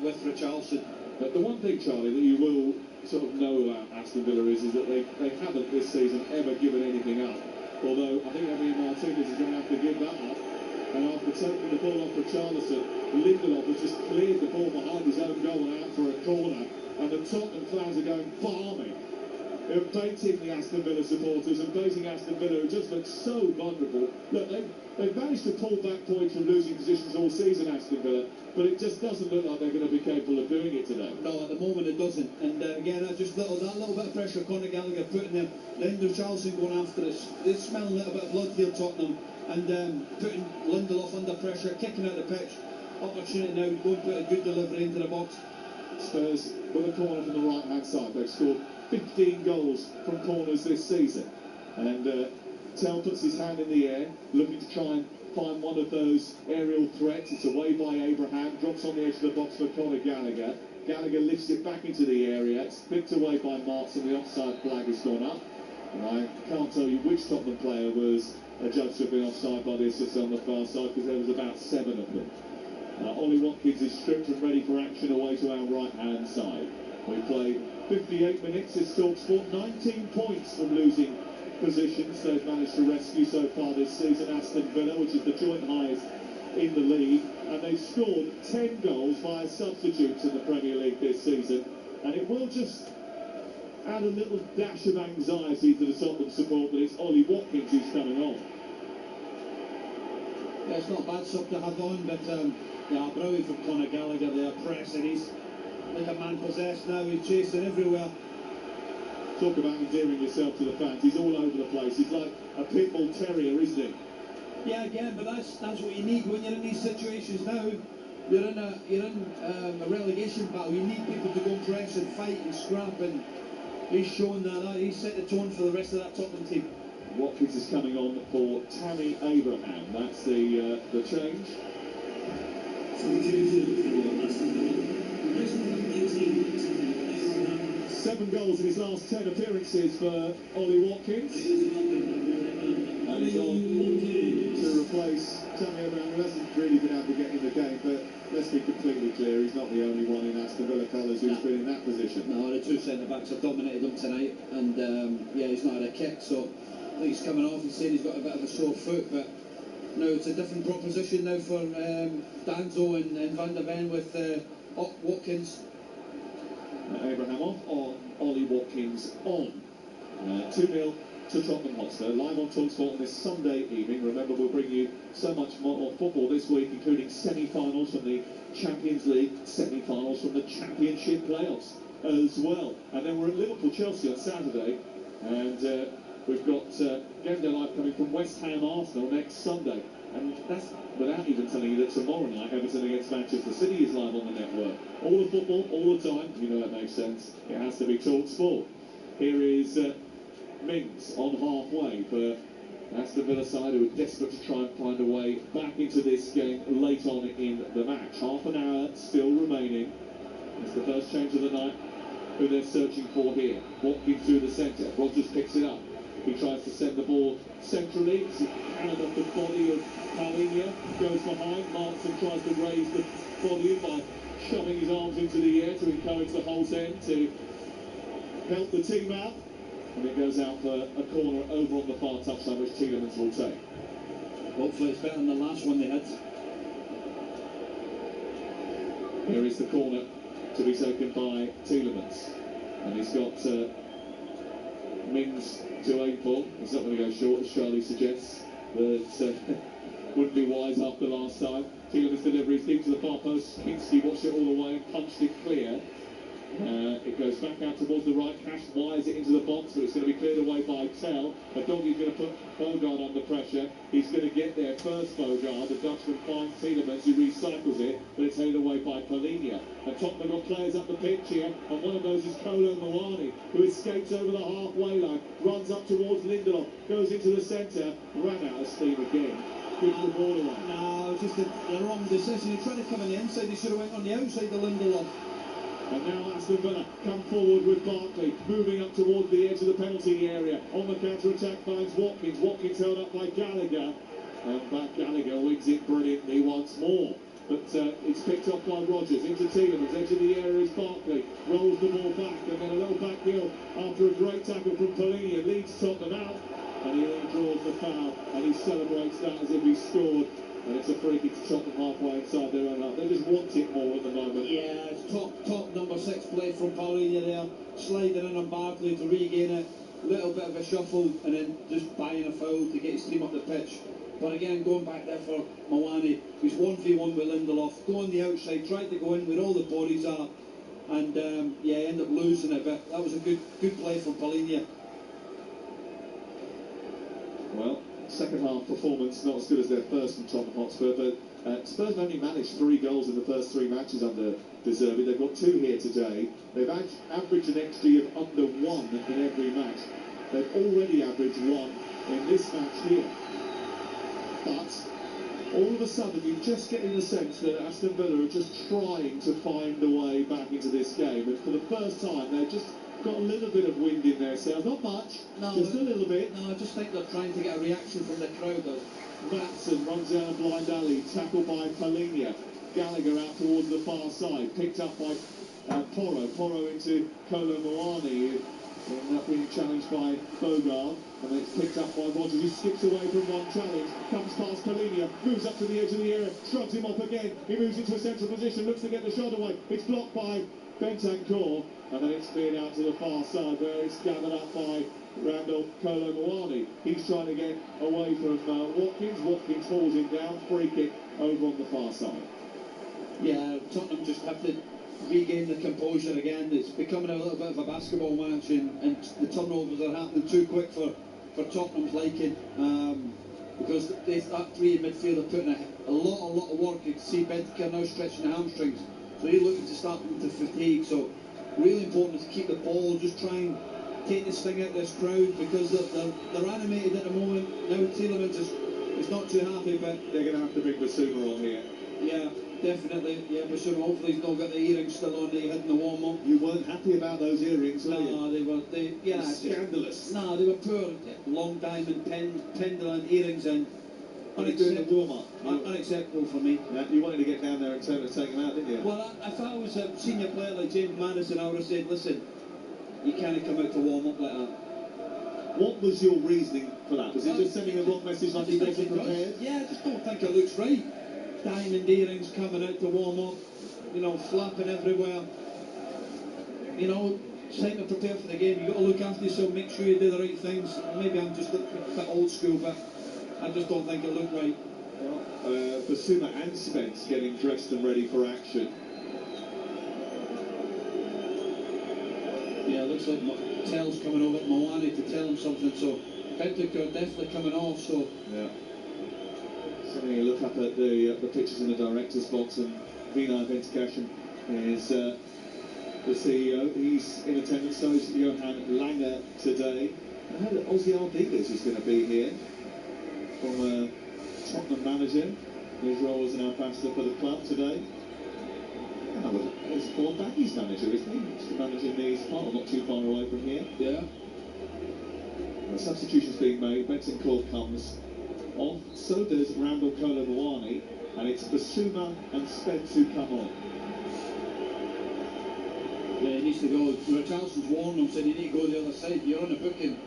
with Richarlison. But the one thing, Charlie, that you will sort of know about Aston Villa is that they haven't this season ever given anything up. Although I think Emily Martinez is going to have to give that up. And after taking the ball off Richarlison, Lindelof has just cleared the ball behind his own goal and out for a corner. And the Tottenham fans are going balmy. They're baiting the Aston Villa supporters and baiting Aston Villa, who just look so vulnerable. Look, they've managed to pull back points from losing positions all season, Aston Villa, but it just doesn't look like they're going to be capable of doing it today. No, at the moment it doesn't. And again, that little bit of pressure Conor Gallagher putting there. Then Richarlison going after us. They're smelling a little bit of blood here, Tottenham, and putting Lindelof under pressure, kicking out the pitch. Opportunity now, go and put a good delivery into the box. Spurs with a corner from the right-hand side. They've scored 15 goals from corners this season. And Tell puts his hand in the air, looking to try and find one of those aerial threats. It's away by Abraham, drops on the edge of the box for Conor Gallagher. Gallagher lifts it back into the area. It's flicked away by Marks, and the offside flag has gone up. And I can't tell you which Tottenham player was judged to have been offside by the assist on the far side, because there was about 7 of them. Ollie Watkins is stripped and ready for action away to our right-hand side. We played 58 minutes. It's TalkSport, 19 points from losing positions they've managed to rescue so far this season. Aston Villa, which is the joint highest in the league, and they've scored 10 goals via substitutes in the Premier League this season, and it will just add a little dash of anxiety to the Tottenham support that it's Ollie Watkins who's coming on. Yeah, it's not a bad sub to have on, but yeah, brilliant from Conor Gallagher there, pressing. He's like a man possessed now, he's chasing everywhere. Talk about endearing yourself to the fans. He's all over the place. He's like a pit bull terrier, isn't he? Yeah, again, but that's what you need when you're in these situations now. You're in a relegation battle. You need people to go and press and fight and scrap, and he's shown that. He's set the tone for the rest of that Tottenham team. Watkins is coming on for Tammy Abraham. That's the change. 7 goals in his last 10 appearances for Ollie Watkins. And he's on to replace Tammy Abraham, who hasn't really been able to get in the game, but let's be completely clear, he's not the only one in Aston Villa colours who's been in that position. No, the 2 centre-backs have dominated him tonight, and yeah, he's not had a kick, so I think he's coming off. He's saying he's got a bit of a sore foot, but no, it's a different proposition now for Danzo and Van der Ven with Watkins. Abraham off on, Ollie Watkins on. 2-0 to Tottenham Hotspur, live on TalkSport on this Sunday evening. Remember, we'll bring you so much more football this week, including semi-finals from the Champions League, semi-finals from the Championship playoffs as well. And then we're at Liverpool-Chelsea on Saturday, and we've got game day live coming from West Ham Arsenal next Sunday. And that's without even telling you that tomorrow night Everton against Manchester City is live on the network. All the football, all the time. You know that makes sense. It has to be TalkSport. Here is Mings on halfway for Aston Villa side, who are desperate to try and find a way back into this game late on in the match. Half an hour still remaining. It's the first change of the night who they're searching for here. Watkins through the centre. Rodgers picks it up. He tries to send the ball centrally. It's a cannon off the body of Palhinha. Goes behind. Martin tries to raise the body by shoving his arms into the air to encourage the whole end to help the team out. And it goes out for a corner over on the far touchline, which Tielemans will take. Hopefully it's better than the last one they had. Here is the corner to be taken by Tielemans. And he's got Mings to aim for. He's not going to go short, as Charlie suggests. But wouldn't be wise after last time. Tielemans' delivery is deep to the far post. Kinski watched it all the way and punched it clear. It goes back out towards the right. Cash wires it into the box, but it's going to be cleared away by Tell. Adoghi's going to put Bogard under pressure. He's going to get there first, Bogard. The Dutchman finds Tielemans, who recycles it, but it's headed away by Palhinha. And Tottenham got players up the pitch here, and one of those is Kolo Muani, who escapes over the halfway line, runs up towards Lindelof, goes into the centre, ran out of steam again. Gives the ball away. No, it's just the wrong decision. He tried to come on the inside, he should have went on the outside of Lindelof. And now Aston Villa come forward with Barkley, moving up towards the edge of the penalty area. On the counter-attack finds Watkins. Watkins held up by Gallagher. And back Gallagher wins it brilliantly once more. But it's picked off by Rodgers into Tielemans. Edge of the area is Barkley. Rolls the ball back and then a little back heel after a great tackle from Polini. Leads Tottenham out. And he then draws the foul and he celebrates that as if he scored. And it's a free kick to Tottenham halfway inside their own half. They just want it more at the moment. Yeah, it's top number 6 play from Paulinho there. Sliding in on Barkley to regain it. Little bit of a shuffle and then just buying a foul to get his team up the pitch. But again, going back there for Mawani, he's 1v1 with Lindelof. Go on the outside, tried to go in where all the bodies are. And yeah, end up losing it. But that was a good play from Paulinho. Well, second half performance not as good as their first from Tottenham Hotspur, but Spurs have only managed 3 goals in the first 3 matches under De Zerbi. They've got 2 here today. They've averaged an XG of under 1 in every match. They've already averaged 1 in this match here. But all of a sudden, you're just getting the sense that Aston Villa are just trying to find a way back into this game. And for the first time, they've just got a little bit of wind in their sails. Not much, just a little bit. No, I just think they're trying to get a reaction from the crowd. Matson runs down a blind alley, tackled by Paulinho. Gallagher out towards the far side, picked up by Porro into Kolo Muani. Ended up being challenged by Bogard, and then it's picked up by Rodgers, who skips away from one challenge, comes past Paulinho, moves up to the edge of the area, shrugs him off again, he moves into a central position, looks to get the shot away, it's blocked by Bentancur, and then it's cleared out to the far side where it's gathered up by Randall Kolo Muani. He's trying to get away from Watkins. Watkins falls him down, free kick over on the far side. Yeah, Tottenham just have to regain the composure again. It's becoming a little bit of a basketball match, and the turnovers are happening too quick for Tottenham's liking, because that 3 in midfield are putting a lot of work. You can see Bentancur now stretching the hamstrings, so he's looking to start into fatigue. So really important to keep the ball, just try and take this thing out of this crowd, because they're animated at the moment. Now Tielemans is not too happy, but they're going to have to bring Basuma on here. Yeah, definitely. Yeah, Basuma, hopefully he's not got the earrings still on that he had in the warm-up. You weren't happy about those earrings, were you? No, yeah, scandalous. No, they were poor. Long diamond pendant earrings and unacceptable for me. Yeah, you wanted to get down there and take them out, didn't you? Well, if I was a senior player like James Maddison, I would have said, listen, you can't come out to warm up like that. What was your reasoning for that? Was it just sending a wrong message like he wasn't prepared? Yeah, I just don't think it looks right. Diamond earrings coming out to warm up, flapping everywhere. It's time to prepare for the game. You've got to look after yourself, make sure you do the right things. Maybe I'm just a bit old school, but I just don't think it looked right. Basuma and Spence getting dressed and ready for action. Yeah, it looks like Tell's coming over to Mawani to tell him something, so Bentancur definitely coming off, so... Yeah. Having a look up at the pictures in the director's box, and Vinay Ventukashan is the CEO. He's in attendance, so is Johan Langer today. I heard that Ozzy Ardiles is going to be here, from Tottenham manager. His role as an ambassador for the club today. It's Paul Baggy's manager, isn't he? He's managing the Sparta, not too far away from here. Yeah. The substitution's being made. Bentancur comes off. So does Randall Kolo Muani, and it's Basuma and Spence who come on. Yeah, he needs to go. Richardson's warned him, said you need to go the other side. You're on a booking.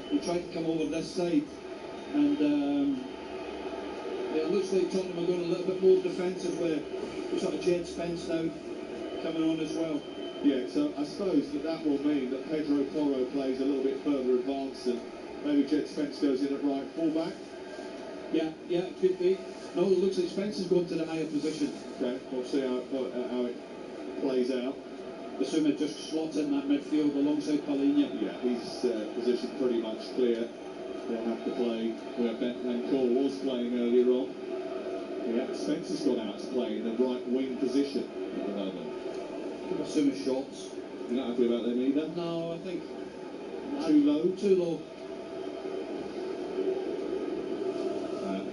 He tried to come over this side, and yeah, it looks like Tottenham are going a little bit more defensive with sort of Jed Spence now coming on as well. Yeah, so I suppose that will mean that Pedro Porro plays a little bit further advanced, and maybe Jed Spence goes in at right fullback. Yeah, it could be. No, it looks like Spence is going to the higher position. Okay, we'll see how it plays out. Basuma just slots in that midfield alongside Paulinho. Yeah, his position pretty much clear. They'll have to play where Bentancur was playing earlier on. Yeah, Spence has gone out to play in the right wing position at the moment. Basuma's shots. You're not happy about them either? No, I think... Too low? Too low.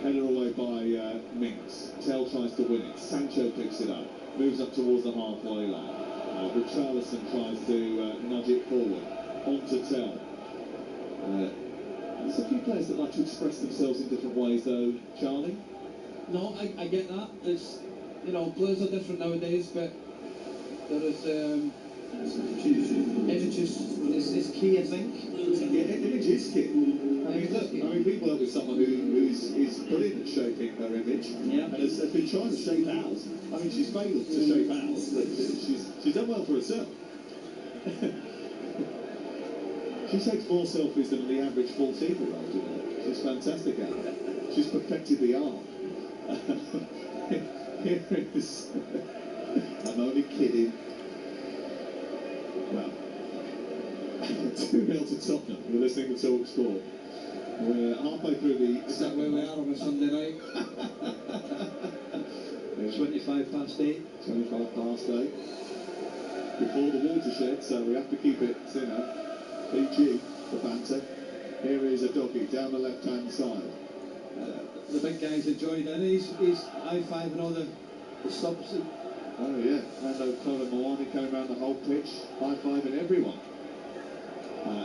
Header away by Minks. Tell tries to win it. Sancho picks it up. Moves up towards the halfway line. now. Richarlison tries to nudge it forward. On to Tell. There's a few players that like to express themselves in different ways, though, Charlie. No, I get that. It's, you know, players are different nowadays, but there is images is key, I think. Yeah, image is key. We've worked with someone who's brilliant at shaping her image, and has been trying to shape ours. I mean, she's failed to shape ours, but she's done well for herself. She takes more selfies than the average 14-year-old, you know. She's fantastic at it. She's perfected the art. Here is... I'm only kidding. Well, 2-0 to Tottenham. You're listening to Talk Sport. We're halfway through the... Is that where we are on a Sunday night? 25 past 8. 25 past 8. Before the watershed, so we have to keep it, you know, PG, the banter. Here is a doggy down the left-hand side. The big guys enjoyed it. He's high-fiving all the subs. Oh, yeah. And Colin Moani came around the whole pitch, high-fiving everyone.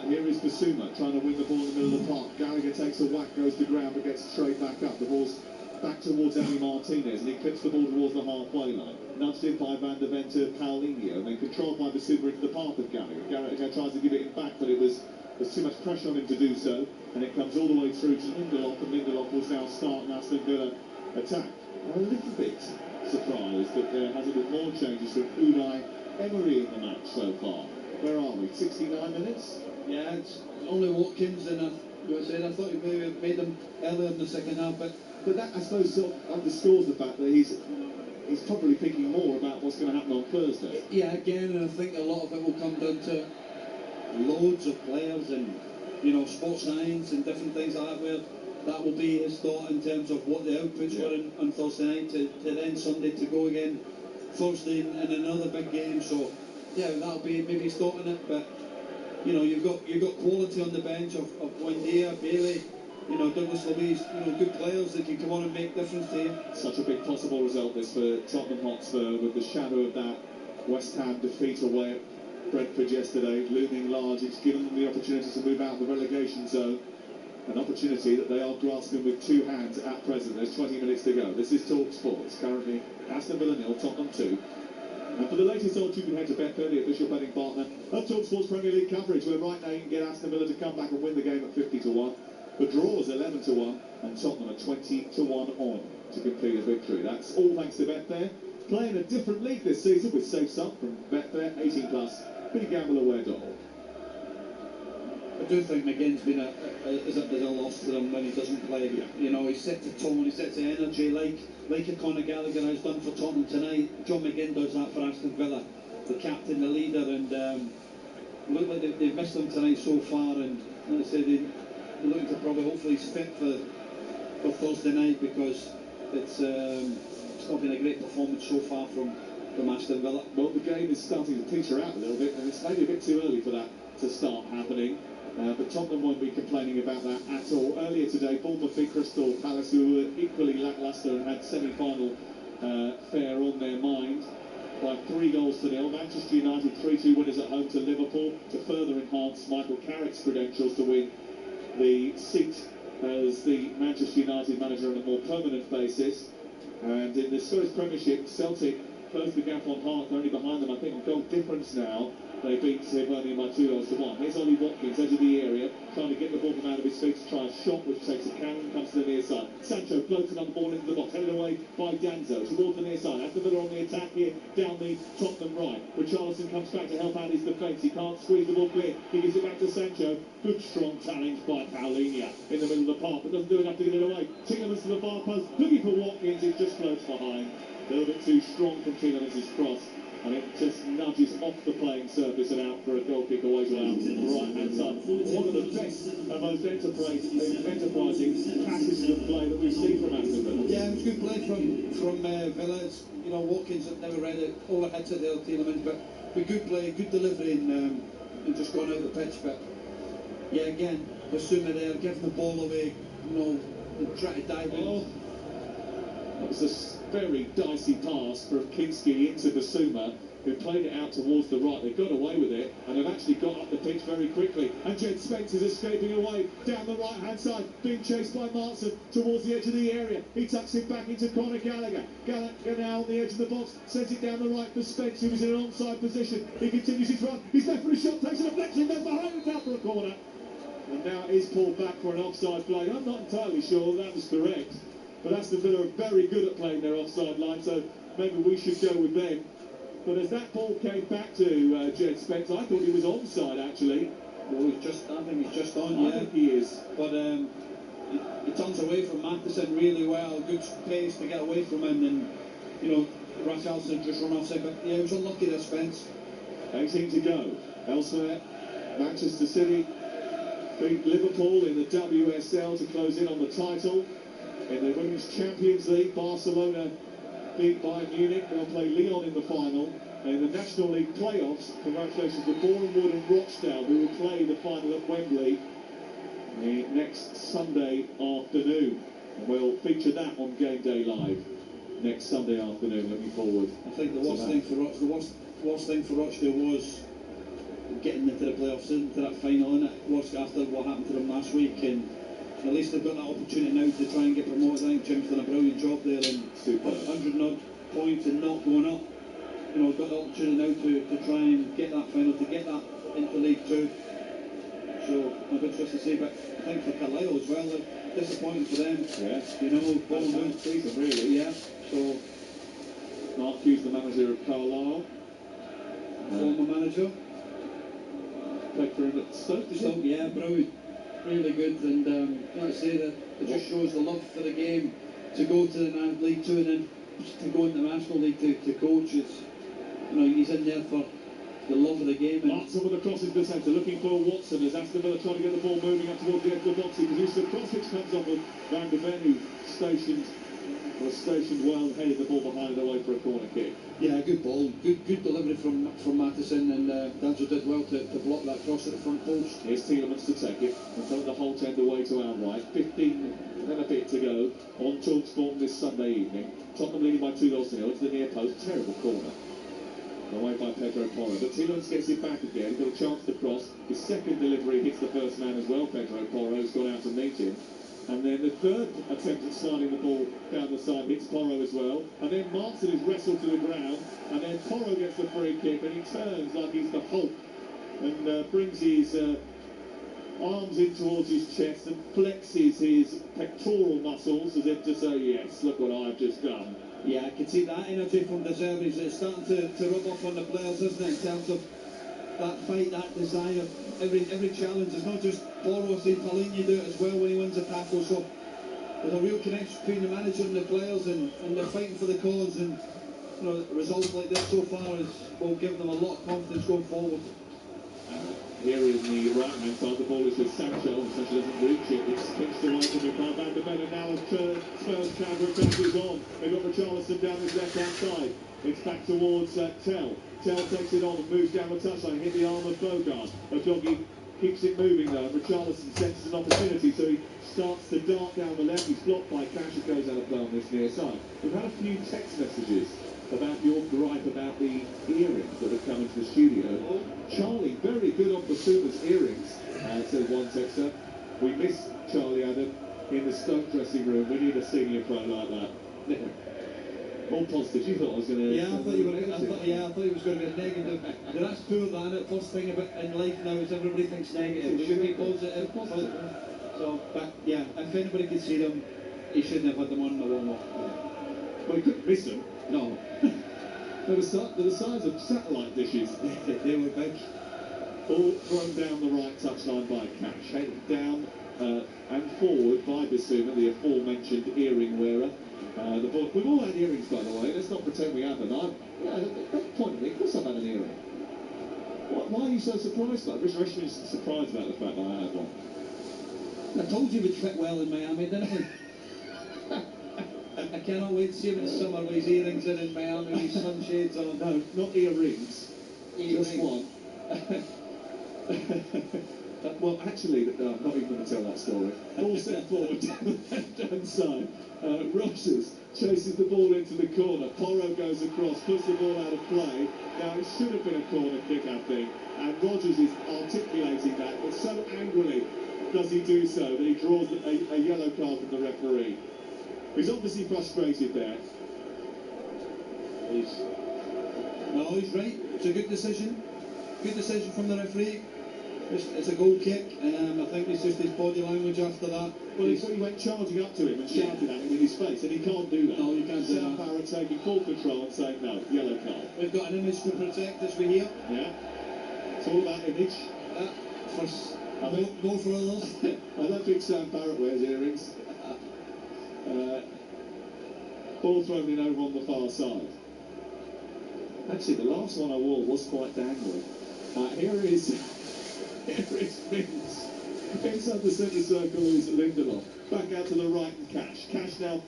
Here is Basuma trying to win the ball in the middle of the park. Gallagher takes a whack, goes to ground, but gets straight back up. The ball's back towards Eli Martinez, and he clips the ball towards the halfway line. Nudged in by Van der Ven to Paulinho, and then controlled by Basuma into the path of Gallagher. Gallagher tries to give it back, but there's too much pressure on him to do so, and it comes all the way through to Lindelof, and Lindelof will now start an Aston Villa attack. I'm a little bit surprised that there hasn't been more changes from Unai Emery in the match so far. Where are we? 69 minutes? Yeah, it's only Watkins, and I thought he maybe made them earlier in the second half, but that, I suppose, sort of underscores the fact that he's probably thinking more about what's going to happen on Thursday. Yeah, again, and I think a lot of it will come down to loads of players and, you know, sports science and different things like that, where that will be his thought in terms of what the outputs were on Thursday night to then Sunday to go again Thursday in another big game. So yeah, that'll be maybe his thought in it. But you know, you've got quality on the bench of Buendia, Bailey, you know, Douglas Luiz, you know, good players that can come on and make difference to you. Such a big possible result this for Tottenham Hotspur, with the shadow of that West Ham defeat away at Brentford yesterday looming large. It's given them the opportunity to move out of the relegation zone, an opportunity that they are grasping with two hands at present. There's 20 minutes to go. This is Talk Sports, currently Aston Villa 0, Tottenham 2. And for the latest odds, you can head to Betfair, the official betting partner of Talk Sports Premier League coverage, where right now you can get Aston Villa to come back and win the game at 50 to 1. The draw is 11 to 1, and Tottenham are 20 to 1 on to complete a victory. That's all thanks to Betfair. Playing a different league this season with Safe Sub from Betfair, 18+. BeGambleAware.org. I do think McGinn's been a loss to them when he doesn't play. Yeah. You know, he sets the tone, he sets the energy like a Conor Gallagher has done for Tottenham tonight. John McGinn does that for Aston Villa, the captain, the leader, and look like they've missed him tonight so far. And like I say, they're looking to probably hopefully he's fit for Thursday night, because it's not been a great performance so far from Aston Villa. Well, the game is starting to peter out a little bit, and it's maybe a bit too early for that to start happening. But Tottenham won't be complaining about that at all. Earlier today, Bournemouth beat Crystal Palace, who were equally lacklustre and had semi-final fare on their mind, by 3-0. Manchester United 3-2 winners at home to Liverpool, to further enhance Michael Carrick's credentials to win the seat as the Manchester United manager on a more permanent basis. And in the Scottish Premiership, Celtic closed the gap on Hearts, only behind them, I think, on goal difference now. They beat Hibernian by 2-0 to 1. Here's Ollie Watkins, edge of the area, trying to get the ball from out of his feet to try a shot, which takes a cannon, comes to the near side. Sancho floats another ball into the box, headed away by Danzo towards the near side. Aston Villa on the attack here, down the Tottenham right. Richarlison comes back to help out his defence. He can't squeeze the ball clear. He gives it back to Sancho. Good strong challenge by Paulinho in the middle of the park, but doesn't do enough to get it away. Tielemans to the far post, looking for Watkins. It just floats behind. A little bit too strong from Tielemans' cross, and it just nudges off the playing surface and out for a goal kick away to our right-hand side. One of the best and most enterprising passes of play that we've seen from Aston Villa. Yeah, it was good play from Villa. It's, you know, Watkins had never read it, overheads it there, Tielemans, but good play, good delivery, and just gone out the pitch. But yeah, again, Basuma there, giving the ball away, you know, and trying to dive in. That was a very dicey pass from Kinski into Basuma, who played it out towards the right. They got away with it, and they've actually got up the pitch very quickly. And Jed Spence is escaping away down the right-hand side, being chased by Martin towards the edge of the area. He tucks it back into Conor Gallagher. Gallagher now on the edge of the box, sends it down the right for Spence, who was in an onside position. He continues his run. He's left for a shot, takes a deflection, goes behind the top for a corner. And now it is pulled back for an offside flag. I'm not entirely sure that was correct, but Aston Villa are very good at playing their offside line, so maybe we should go with them. But as that ball came back to Jed Spence, I thought he was onside actually. Well, I think he's just on, yeah. I think he is. But he turns away from Matheson really well. Good pace to get away from him, and you know, Richarlison just run offside. But yeah, he was unlucky there, Spence. 18 to go. Elsewhere, Manchester City beat Liverpool in the WSL to close in on the title. In the Women's Champions League, Barcelona beat Bayern Munich. They'll play Lyon in the final. In the National League playoffs, congratulations to Bournemouth and Rochdale, who will play the final at Wembley next Sunday afternoon. And we'll feature that on Game Day Live next Sunday afternoon. Looking forward. I think the worst thing for Rochdale was getting into the playoffs, into that final, and it was after what happened to them last week. And at least they've got that opportunity now to try and get promoted. I think Jim's done a brilliant job there, and 100 odd points and not going up. You know, got the opportunity now to try and get that final, to get that into League Two. So I'm a bit interested to see, but I think for Carlisle as well, like, disappointing for them. Yeah. You know, Bournemouth season really. Yeah. So Mark Hughes, the manager of Carlisle, former manager. Played for him at Stoke, did Stoke, yeah, brilliant. Really good, and like I say, that it just shows the love for the game to go to the League Two and then to go into the National League to coach. It's, you know, he's in there for the love of the game. And Martin with the crosses to the centre, looking for Watson as Aston Villa trying to get the ball moving up towards the edge of the box. He produces the cross which comes off of Van de Ven, who stationed well and headed the ball behind it away for a corner kick. Yeah, good ball, good delivery from Matheson, and Danzo did well to block that cross at the front post. Here's Tielemans to take it, and from the Holt end away to our right. 15 and a bit to go on TalkSport this Sunday evening. Tottenham leading by 2-0 to the near post. Terrible corner. Away by Pedro Porro, but Tielemans gets it back again. Got a chance to cross. His second delivery hits the first man as well. Pedro Porro's gone out to meet him. And then the third attempt at sliding the ball down the side hits Porro as well. And then Martin is wrestled to the ground. And then Porro gets the free kick and he turns like he's the Hulk and brings his arms in towards his chest and flexes his pectoral muscles as if to say, yes, look what I've just done. Yeah, I can see that energy from De Zerbi. It's starting to rub off on the players, isn't it, in terms of that fight, that desire, every challenge. It's not just Porro, see Paulinho do it as well when he wins a tackle. So there's a real connection between the manager and the players, and they're fighting for the cause. And you know, results like this so far will give them a lot of confidence going forward. Here in the right-hand side, the ball is with Sancho, and Sancho doesn't reach it. It's pinched away from him by Van de Ven, and now Spurs counter-attack is on. They've got Richarlison down his left-hand side. It's back towards Tell. Tell takes it on and moves down the touchline, hit the arm of Bogard. Doggy keeps it moving though, and Richarlison senses an opportunity, so he starts to dart down the left. He's blocked by Cash, it goes out of play on this near side. We've had a few text messages about your gripe about the earrings that have come into the studio. Charlie, very good on Basuma's earrings, says one texter. We miss Charlie Adam in the Stoke dressing room. We need a senior pro like that. All positive. You thought I was going to... Yeah, I thought he was going to be a negative. That's poor, that, isn't it? First thing about in life now is everybody thinks negative. We should be positive. So, but yeah, if anybody could see them, he shouldn't have had them on the warm-up. Well, he couldn't miss them. No. They were the size of satellite dishes. They were big. All thrown down the right touchline by Cash. Headed down and forward by Basuma, the aforementioned earring wearer. We've all had earrings, by the way. Let's not pretend we haven't. Don't point at me. Of course I've had an earring. Why are you so surprised about it? Rich is surprised about the fact that I had one. I told you it would fit well in Miami, didn't I? I cannot wait to see him in the summer with his earrings in Miami with his sunshades on. No, not earrings. Just one. Well, actually, I'm not even going to tell that story. Ball set forward down the left-hand side. Rogers chases the ball into the corner. Porro goes across, puts the ball out of play. Now, it should have been a corner kick, I think. And Rodgers is articulating that, but so angrily does he do so that he draws a yellow card from the referee. He's obviously frustrated there. No, he's right. It's a good decision. Good decision from the referee. It's a goal kick. I think it's just his body language after that. Well, he went charging up to him and shouted at him in his face, and he can't do that. No, you can't do that. Sam Barrett taking full control and saying no, yellow card. We've got an image to protect as we hear. Yeah. It's all about image. More for others. I don't think Sam Barrett wears earrings. Ball thrown in over on the far side. Actually, the last one I wore was quite dangling. Here is Mings. Inside the centre circle is Lindelof. Back out to the right and Cash. Cash now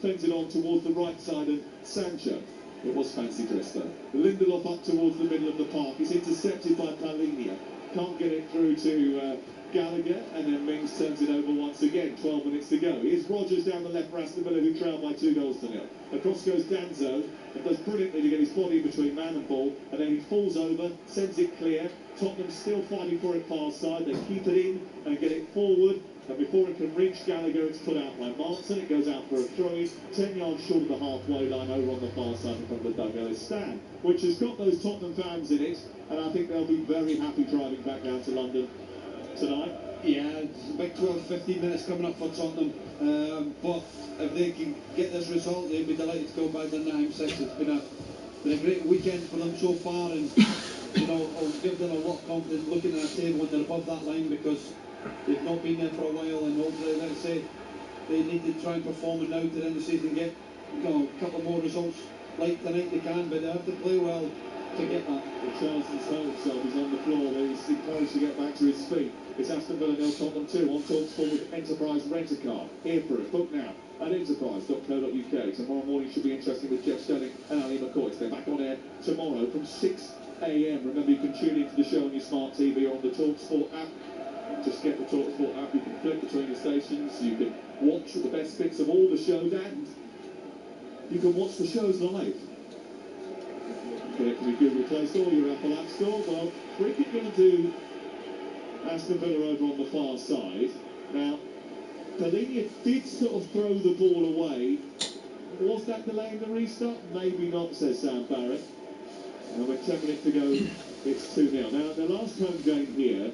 fends it on towards the right side of Sancho. It was fancy dress though. Lindelof up towards the middle of the park. He's intercepted by Palhinha. Can't get it through to Gallagher, and then Mings turns it over once again. 12 minutes to go. Here's Rodgers down the left for Aston Villa, who trail by 2-0. Across goes Danzo, and does brilliantly to get his body between man and ball, and then he falls over, sends it clear. Tottenham still fighting for it far side. They keep it in and get it forward, and before it can reach Gallagher, it's put out by Martin. It goes out for a throw-in, 10 yards short of the halfway line over on the far side in front of the Doug Ellis stand, which has got those Tottenham fans in it, and I think they'll be very happy driving back down to London tonight. Yeah, it's a big 12-15 minutes coming up for Tottenham. But if they can get this result, they'll be delighted to go back down to M6. It's been a great weekend for them so far, and I'll give them a lot of confidence looking at the table when they're above that line, because they've not been there for a while, and hopefully, like I say, they need to try and perform, and now to end the season get a couple more results like tonight. They can, but they have to play well to get that. Charleston's hurt himself. He's on the floor. He's encouraged to get back to his feet. It's Aston Villa 0, Tottenham 2 on TalkSport with Enterprise Rent-A-Car. Here for it. Book now at enterprise.co.uk. Tomorrow morning should be interesting with Jeff Sterling and Ali McCoy. They're back on air tomorrow from 6 a.m. Remember, you can tune into the show on your smart TV or on the TalkSport app. Just get the TalkSport app. You can flip between the stations. You can watch the best bits of all the shows, and you can watch the shows live. Connect with your Google Play Store, your Apple App Store. Well, we're going to do Aston Villa over on the far side. Now, Palhinha did sort of throw the ball away. Was that delaying the restart? Maybe not, says Sam Barrett. And with 10 minutes to go, it's 2-0. Now, the last home game here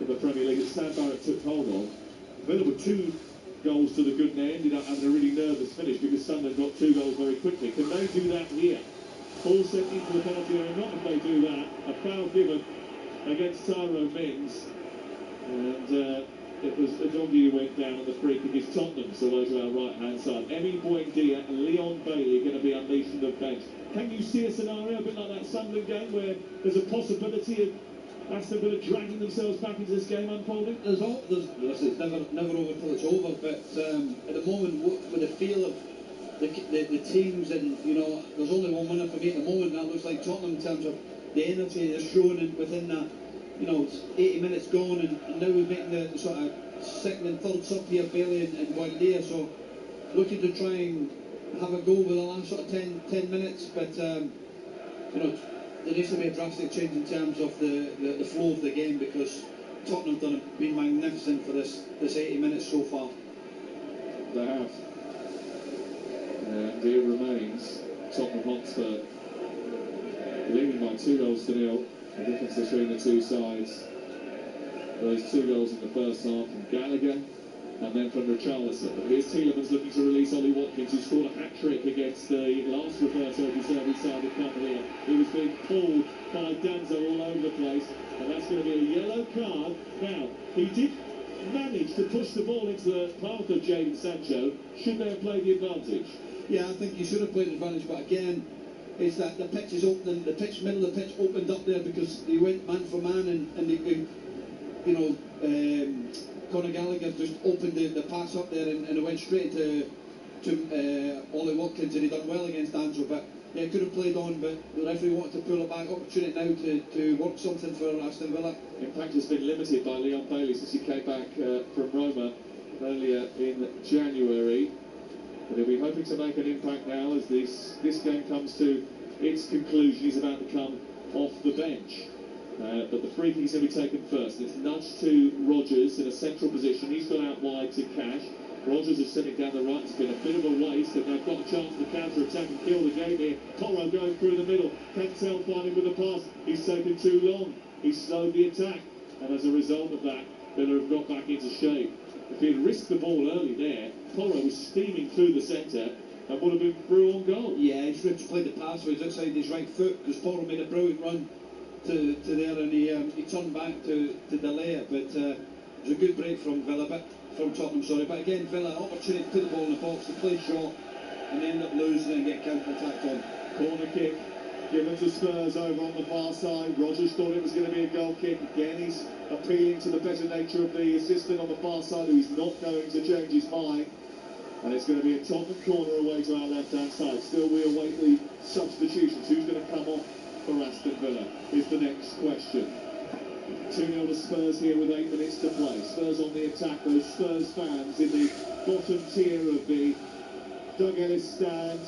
in the Premier League that Sam Barrett took hold of, Villa were 2 goals to the good, and they ended up having a really nervous finish because Sunderland got 2 goals very quickly. Can they do that here? Ball sent into the penalty area. Not if they do that. A foul given against Tyrone Mings, and it was a doggy who went down on the free kick. Is Tottenham's away to our right hand side. Emi Buendia and Leon Bailey are going to be unleashed from the bench. Can you see a scenario a bit like that Sunderland game where there's a possibility of Aston Villa dragging themselves back into this game unfolding? It's never over till it's over, but at the moment, with the feel of the teams, and there's only one winner for me at the moment, and that looks like Tottenham in terms of the energy they're showing within that. It's 80 minutes gone, and now we're making the sort of second and third sub here, Bailey and Buendia, so looking to try and have a go with the last sort of 10 minutes, but there needs to be a drastic change in terms of the flow of the game, because Tottenham have been magnificent for this 80 minutes so far. They have. And here remains Tottenham Hotspur leading by 2-0. The difference between the two sides. Those 2 goals in the first half from Gallagher, and then from Richarlison. But here's Tielemans looking to release Ollie Watkins, who scored a hat-trick against the last Roberto De Zerbi side of Cavalier. He was being pulled by Danzo all over the place, and that's going to be a yellow card. Now, he did manage to push the ball into the path of Jadon Sancho. Should they have played the advantage? Yeah, I think you should have played the advantage, but again, it's that the pitch is open, the middle of the pitch opened up there because they went man for man, and they, Conor Gallagher just opened the pass up there, and it went straight to Ollie Watkins, and he done well against Danzo, but yeah, could have played on, but the referee wanted to pull it back. Opportunity now to work something for Aston Villa. Impact has been limited by Leon Bailey since he came back from Roma earlier in January. But he'll be hoping to make an impact now as this game comes to its conclusion. He's about to come off the bench. But the free kick is going to be taken first. It's nudged to Rogers in a central position. He's gone out wide to Cash. Rogers has sent it down the right. It's been a bit of a waste, and they've got a chance to counter-attack and kill the game here. Porro going through the middle. Cantel finding with the pass. He's taken too long. He's slowed the attack. And as a result of that, Villa have got back into shape. If he had risked the ball early there, Porro was steaming through the centre and would have been through on goal. Yeah, he's tried to play the pass with his outside his right foot, because Porro made a brilliant run to there, and he turned back to delay it. But it was a good break from Tottenham, sorry. But again, Villa, opportunity to put the ball in the box, to play short, and end up losing and get counter-attacked on. Corner kick given to Spurs over on the far side. Rogers thought it was going to be a goal kick. Again, he's appealing to the better nature of the assistant on the far side, who is not going to change his mind. And it's going to be a Tottenham corner away to our left-hand side. Still, we await the substitutions. Who's going to come off for Aston Villa is the next question. 2-0 to Spurs here with 8 minutes to play. Spurs on the attack. Those Spurs fans in the bottom tier of the Doug Ellis stand,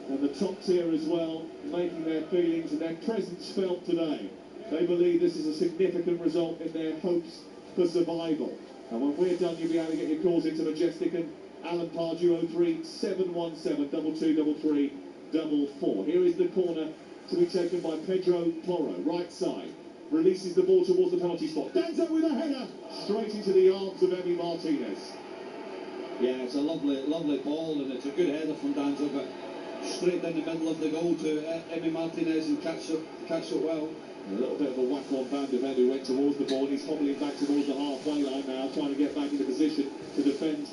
and the top tier as well, making their feelings and their presence felt today. They believe this is a significant result in their hopes for survival. And when we're done, you'll be able to get your calls into Majestic and Alan Pardew 03 717 2233 44. Here is the corner to be taken by Pedro Porro, right side. Releases the ball towards the penalty spot. Danzo with a header straight into the arms of Emi Martinez. Yeah, it's a lovely ball, and it's a good header from Danzo, but straight down the middle of the goal to Emi Martinez, and catch it well. A little bit of a whack on Van de Ven, who went towards the ball. He's hobbling back towards the halfway line now, trying to get back into position to defend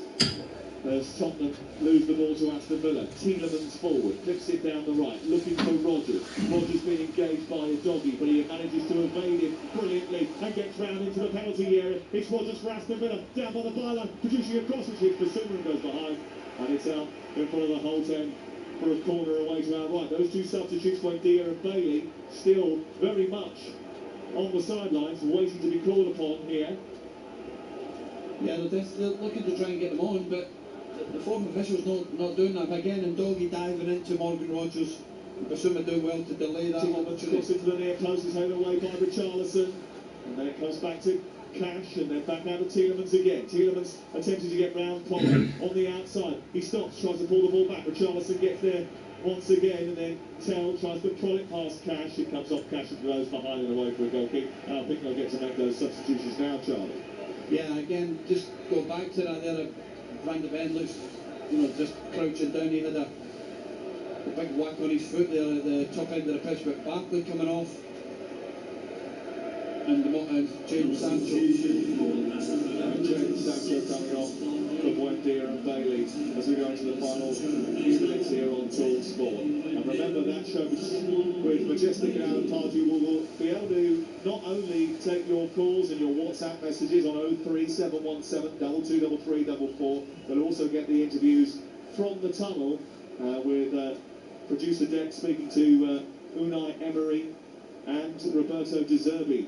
as Tottenham lose the ball to Aston Villa. Tielemans forward, flips it down the right, looking for Rogers. Rogers being engaged by a doggy, but he manages to evade him brilliantly and gets round into the penalty area. It's Rogers for Aston Villa, down by the byline, producing a cross which hits Basuma and goes behind. And it's out in front of the whole 10 for a corner away to our right. Those two substitutes, Buendia and Bailey, still very much on the sidelines, waiting to be called upon here. Yeah, they're looking to try and get them on, but the former officials not doing that. Again, and Doggy diving into Morgan Rogers. Basuma do well to delay that opportunity. Cross into the near post is headed away by Richarlison, and then it comes back to Cash, and then back now to Tielemans again. Tielemans attempting to get round Porro on the outside. He stops, tries to pull the ball back. Richarlison gets there once again, and then Tell tries to pull it past Cash. It comes off Cash and goes behind and away for a goal kick. I think they'll get to make those substitutions now, Charlie. Yeah, again, just go back to that there. Van de Ven looks, just crouching down. He had a big whack on his foot there at the top end of the pitch, but Barkley coming off. And James Sancho. James Sancho coming off for Buendia and Bailey as we go into the final few minutes here on Talk Sport. And remember, that show with Majestic and Alan Pardew will be able to not only take your calls and your WhatsApp messages on 03717 223344, but also get the interviews from the tunnel with producer Deck speaking to Unai Emery and Roberto De Zerbi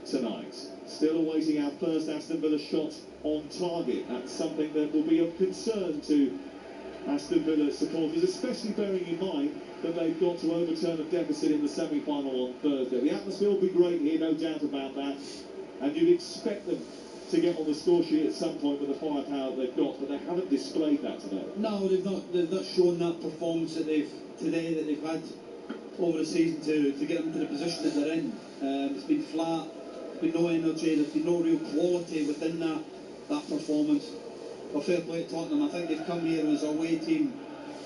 tonight. Still awaiting our first Aston Villa shot on target. That's something that will be of concern to Aston Villa supporters, especially bearing in mind that they've got to overturn a deficit in the semi-final on Thursday. The atmosphere will be great here, no doubt about that, and you'd expect them to get on the score sheet at some point with the firepower they've got, but they haven't displayed that today. No, they've not shown that performance that they've had over the season to get them to the position that they're in. It's been flat. There's been no energy, there's been no real quality within that performance. Well, fair play to Tottenham. I think they've come here as a away team.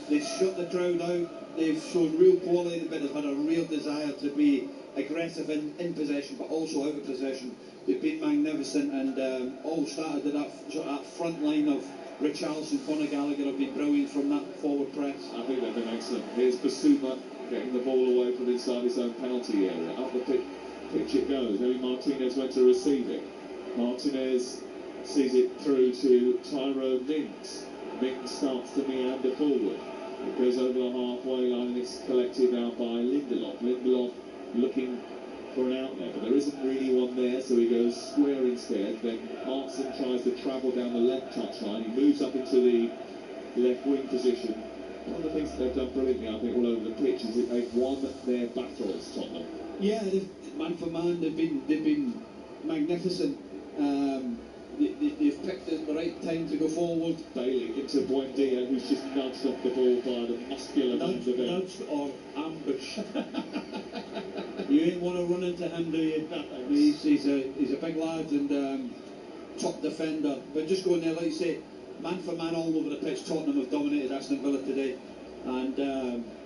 They've shut the crowd out, they've shown real quality, but they've had a real desire to be aggressive in possession, but also out of possession. They've been magnificent, and all started at that front line of Richarlison, Conor Gallagher have been brilliant from that forward press. I think they've been excellent. Here's Basuma getting the ball away from inside his own penalty area. Up the pitch it goes. Maybe Martinez went to receive it. Martinez sees it through to Tyrone Mings. Mings starts to meander forward. It goes over the halfway line and it's collected now by Lindelof. Lindelof looking for an outlet, but there isn't really one there, so he goes square instead. Then Artson tries to travel down the left touchline. He moves up into the left wing position. One of the things that they've done brilliantly, I think, all over the pitch is that they've won their battles, Tottenham. Yeah, man for man, they've been magnificent. They've picked the right time to go forward. Bailey into Buendia, who's just nudged off the ball by the muscular nudged or ambushed. You ain't want to run into him, do you? He's a big lad and top defender. But just going there, like you say, man for man all over the pitch. Tottenham have dominated Aston Villa today, and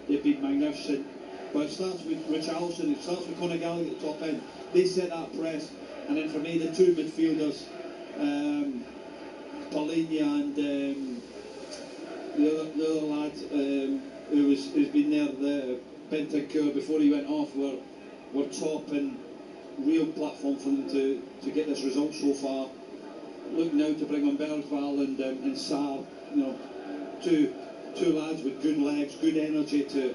they've been magnificent. But it starts with Richarlison, it starts with Conor Gallagher at the top end. They set that press, and then for me, the two midfielders, Paulinho and the other lad who's been there, the Bentancur, before he went off, were top and real platform for them to get this result so far. Look now to bring on Bergval and Sarr, you know, two lads with good legs, good energy to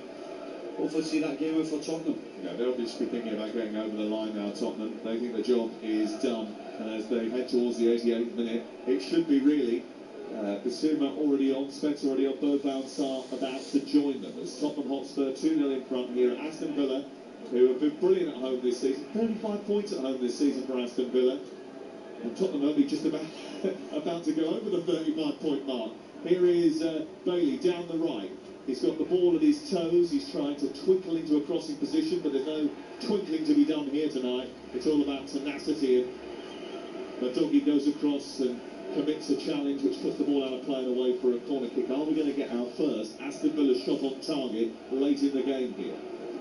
hopefully see that game out for Tottenham. Yeah, they'll be thinking about getting over the line now, Tottenham. They think the job is done. And as they head towards the 88th minute, it should be really. Bissouma already on, Spence already on, Bergval and Sarr about to join them. As Tottenham Hotspur 2-0 in front here at Aston Villa, who have been brilliant at home this season. 35 points at home this season for Aston Villa. And Tottenham only just about to go over the 35-point mark. Here is Bailey down the right. He's got the ball at his toes. He's trying to twinkle into a crossing position, but there's no twinkling to be done here tonight. It's all about tenacity. And the doggy goes across and commits a challenge, which puts the ball out of play and away for a corner kick. Are we going to get our first Aston Villa shot on target late in the game here?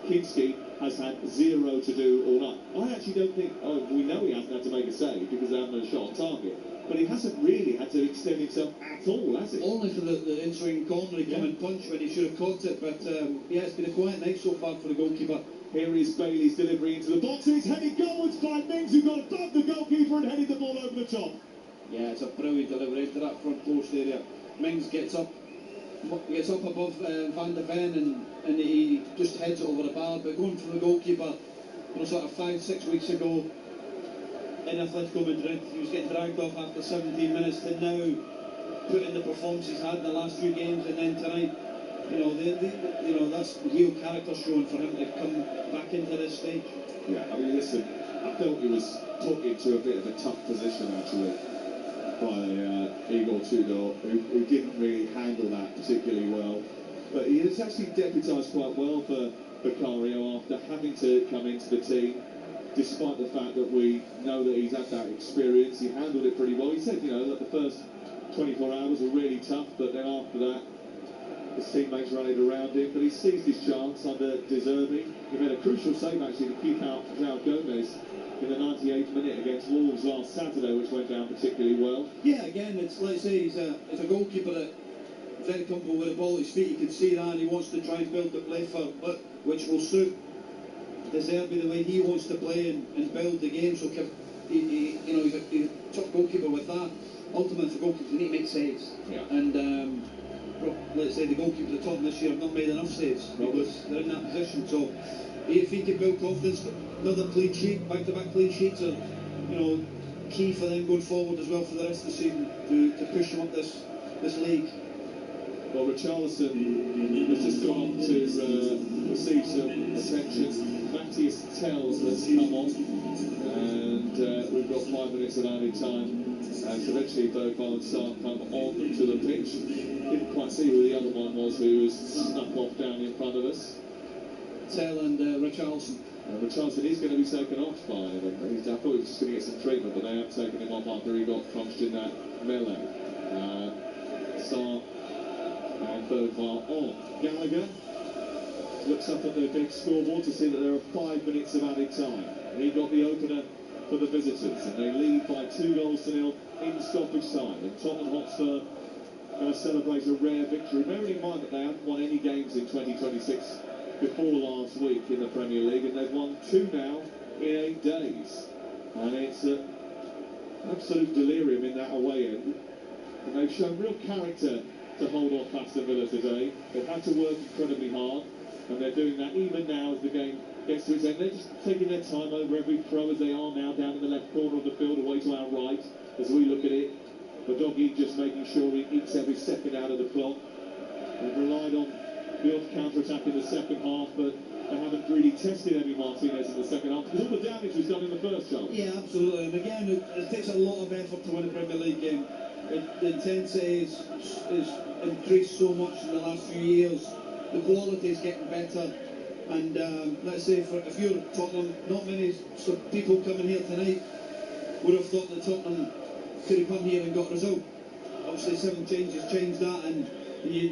Kinski has had zero to do all night. I actually don't think, we know he hasn't had to make a save because they haven't had a shot on target, but he hasn't really had to extend himself at all, has he? Only for the in-swing corner, he come and punch when he should have caught it, but yeah, it's been a quiet night so far for the goalkeeper. Here is Bailey's delivery into the box. It's headed goalwards by Mings, who got above the goalkeeper and headed the ball over the top. Yeah, it's a brilliant delivery into that front post area. Mings gets up above Van de Ven and he just heads it over the bar, but going from the goalkeeper, you know, sort of 5-6 weeks ago in Atletico Madrid, he was getting dragged off after 17 minutes to now put in the performance he's had in the last few games, and then tonight, you know, that's real character showing for him to come back into this stage. Yeah, I mean, listen, I thought he was put into a bit of a tough position actually by Igor Tudor, who didn't really handle that particularly well. But he has actually deputised quite well for Vicario after having to come into the team, despite the fact that we know that he's had that experience. He handled it pretty well. He said, you know, that the first 24 hours were really tough, but then after that, his teammates rallied around him. But he seized his chance under deserving. He made a crucial save actually to keep out João Gomez in the 98th minute against Wolves last Saturday, which went down particularly well. Yeah, again, it's like I say, he's a goalkeeper that very comfortable with the ball at his feet. You can see that, and he wants to try and build the play for which will suit De Zerbi the way he wants to play and build the game. So he's a top goalkeeper with that. Ultimately, for goalkeepers, you need to make saves. Yeah. And let's say the goalkeepers at Tottenham this year have not made enough saves because they're in that position. So if he can build confidence, another clean sheet, back-to-back clean sheets are, you know, key for them going forward as well for the rest of the season to push them up this league. Well, Richarlison has just gone off to receive some attention. Matthias Tells has come on, and we've got 5 minutes of added time. And eventually Bergval and Sarr come on to the pitch. Didn't quite see who the other one was who was snuck off down in front of us. Tell and Richarlison. Richarlison is going to be taken off by them. I thought he was just going to get some treatment, but they have taken him off after he got crunched in that melee. Sarr and Bergval on. Gallagher looks up at the big scoreboard to see that there are 5 minutes of added time. He got the opener for the visitors, and they lead by 2-0 in stoppage time. And Tottenham Hotspur going to celebrate a rare victory, bearing in mind that they haven't won any games in 2026 before last week in the Premier League, and they've won 2 now in 8 days. And it's absolute delirium in that away end. And they've shown real character to hold off Aston Villa today. They've had to work incredibly hard, and they're doing that even now as the game gets to its end. They're just taking their time over every throw as they are now down in the left corner of the field away to our right as we look at it. but Doggy just making sure he eats every second out of the clock. They've relied on the odd counter-attack in the second half, but they haven't really tested Emi Martinez in the second half because all the damage was done in the first half. Yeah, absolutely. And again, it takes a lot of effort to win a Premier League game. The intensity is increased so much in the last few years. The quality is getting better. And let's say, if you're Tottenham, not many people coming here tonight would have thought that Tottenham could have come here and got a result. Obviously, 7 changes changed that, and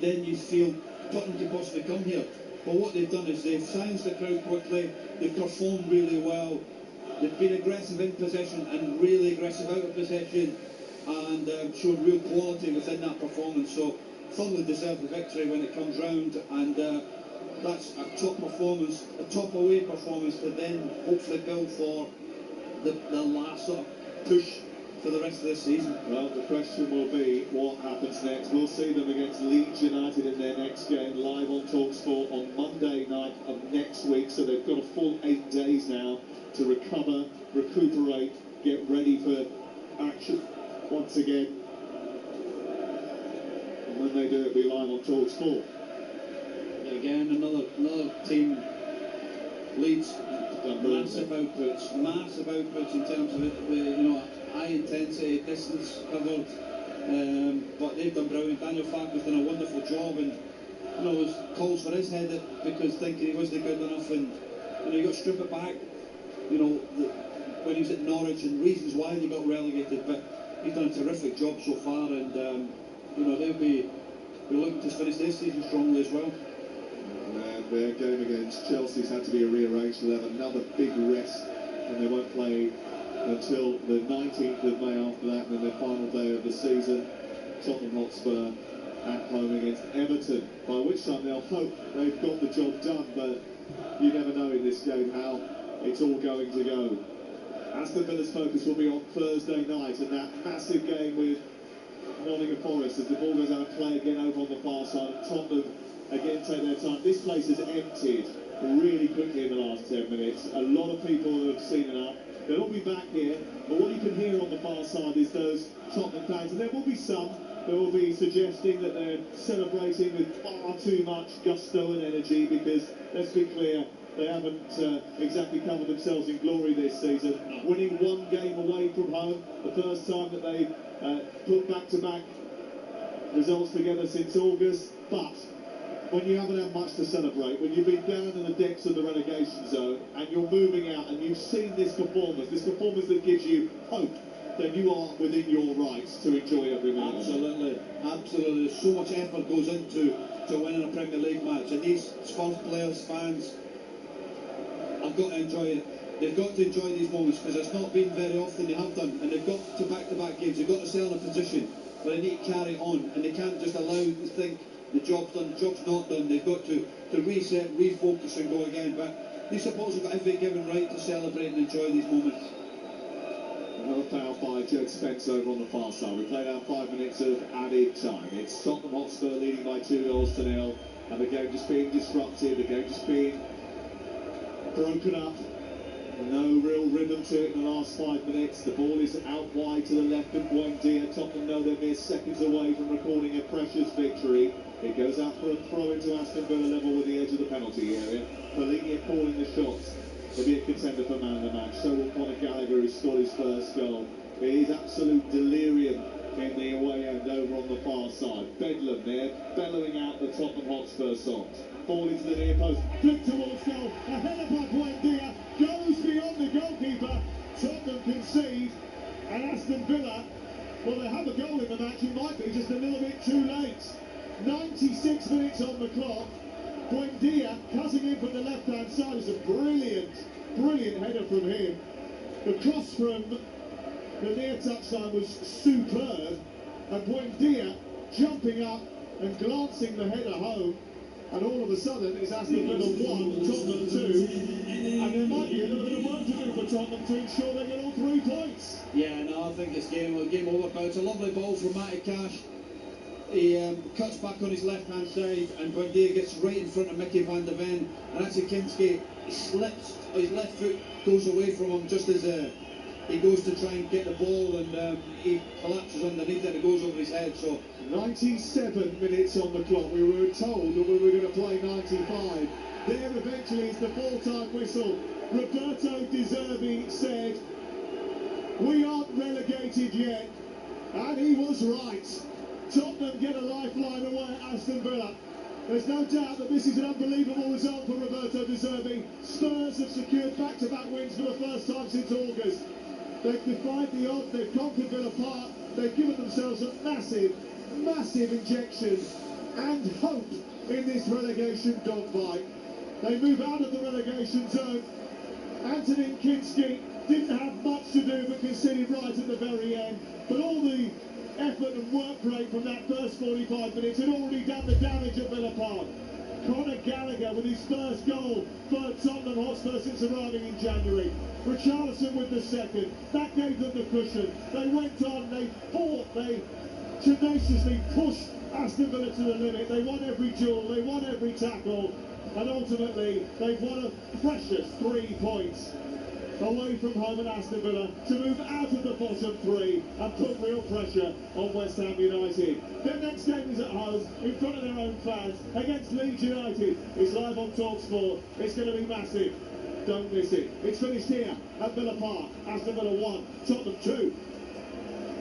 then you feel Tottenham could possibly come here. But what they've done is they've silenced the crowd quickly, they've performed really well, they've been aggressive in possession and really aggressive out of possession, and showed real quality within that performance. So thoroughly deserved the victory when it comes round, and that's a top performance, a top away performance to then hopefully build for the last sort of push for the rest of this season. Well, the question will be what happens next. We'll see them against Leeds United in their next game live on TalkSport on Monday night of next week. So they've got a full 8 days now to recover, recuperate, get ready for action once again. And when they do, it'll be live on TalkSport. Again, another team, Leeds, massive outputs in terms of it, high intensity, distance covered, but they've done brilliant. Daniel Farke's done a wonderful job, and was calls for his head because thinking he wasn't good enough, and you got to strip it back. When he was at Norwich and reasons why they got relegated, but he's done a terrific job so far, and they'll be looking to finish their season strongly as well. And their game against Chelsea's had to be rearranged. They'll have another big rest, and they won't play until the 19th of May after that, and then their final day of the season. Tottenham Hotspur at home against Everton, by which time they'll hope they've got the job done, but you never know in this game how it's all going to go. Aston Villa's focus will be on Thursday night, and that massive game with Nottingham Forest as the ball goes out of play again over on the far side. Tottenham again take their time. This place has emptied really quickly in the last 10 minutes. A lot of people have seen enough. They'll all be back here, but what you can hear on the far side is those Tottenham fans, and there will be some that will be suggesting that they're celebrating with far too much gusto and energy, because, let's be clear, they haven't exactly covered themselves in glory this season. Winning 1 game away from home, the first time that they put back-to-back results together since August, but when you haven't had much to celebrate, when you've been down in the depths of the relegation zone and you're moving out and you've seen this performance that gives you hope, then you are within your rights to enjoy every minute. Absolutely. There's so much effort goes into winning a Premier League match, and these Spurs players, fans, have got to enjoy it. They've got to enjoy these moments, because it's not been very often they have done, and they've got to back-to-back games. They've got to sell in a position where they need to carry on, and they can't just allow to think the job's done, the job's not done. They've got to reset, refocus and go again. But these supporters have got every given right to celebrate and enjoy these moments. Another foul by Jed Spence over on the far side. We played out 5 minutes of added time. It's Tottenham Hotspur leading by 2-0, and the game just being disrupted, the game just being broken up. No real rhythm to it in the last 5 minutes. The ball is out wide to the left of Buendia. Tottenham know they're mere seconds away from recording a precious victory. It goes out for a throw into Aston Villa level with the edge of the penalty area. Pellegrini calling the shots. He'll be a contender for man of the match. So will Conor Gallagher, who scored his first goal. It is absolute delirium in the away end over on the far side. Bedlam there, bellowing out the Tottenham Hotspur songs. Ball into the near post, flick towards goal, a header by Buendia, goes beyond the goalkeeper. Tottenham concede, and Aston Villa, well, they have a goal in the match. It might be just a little bit too late. 96 minutes on the clock. Buendia cutting in from the left-hand side. Is a brilliant header from him. The cross from the near touchline was superb, and Buendia jumping up and glancing the header home, and all of a sudden it's Aston Villa 1, Tottenham 2, and there might be a little bit of work to do for Tottenham to ensure they get all 3 points. Yeah, no, I think it's game over. But it's a lovely ball from Matty Cash. He cuts back on his left-hand side, and Buendia gets right in front of Mickey van de Ven, and actually Kinski slips, his left foot goes away from him just as he goes to try and get the ball, and he collapses underneath it and it goes over his head. So 97 minutes on the clock. We were told that we were going to play 95. There eventually is the full-time whistle. Roberto De Zerbi said, "We aren't relegated yet," and he was right. Tottenham get a lifeline away at Aston Villa. There's no doubt that this is an unbelievable result for Roberto De Zerbi. Spurs have secured back-to-back wins for the first time since August. They've defied the odds, they've conquered Villa Park, they've given themselves a massive, massive injection and hope in this relegation dogfight. They move out of the relegation zone. Antonin Kinski didn't have much to do but conceded right at the very end. But all the effort and work rate from that first 45 minutes had already done the damage at Villa Park. Conor Gallagher with his first goal for Tottenham Hotspur since arriving in January. Richarlison with the second. That gave them the cushion. They went on, they fought, they tenaciously pushed Aston Villa to the limit. They won every duel, they won every tackle, and ultimately they've won a precious 3 points away from home at Aston Villa to move out of the bottom 3 and put real pressure on West Ham United. Their next game is at home in front of their own fans against Leeds United. It's live on TalkSport. It's going to be massive. Don't miss it. It's finished here at Villa Park. Aston Villa 1, Tottenham 2.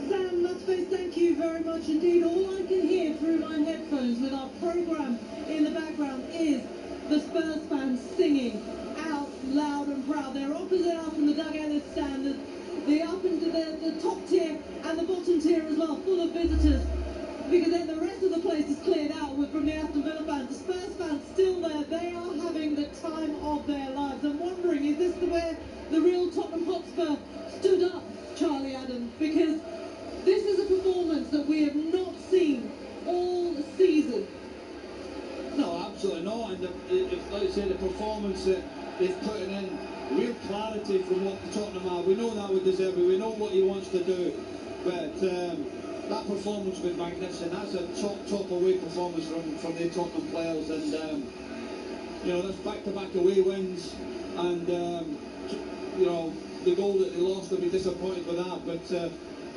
Sam Matface, thank you very much indeed. All I can hear through my headphones with our programme in the background is the Spurs fans singing out loud and proud. They're opposite us in the dugout stand, the up into the top tier and the bottom tier as well, full of visitors, because then the rest of the place is cleared out from the Aston Villa fans. The Spurs fans still there. They are having the time of their lives. I'm wondering, is this where the real Tottenham Hotspur stood up, Charlie Adam? Because this is a performance that we have not seen all season. No, absolutely not. And if, like I say, the performance that they've put in real clarity from what the Tottenham are. We know that with De Zerbi. We know what he wants to do. But that performance has been magnificent. That's a top away performance from the Tottenham players. And, you know, that's back-to-back away wins. And, you know, the goal that they lost, they'll be disappointed with that. But,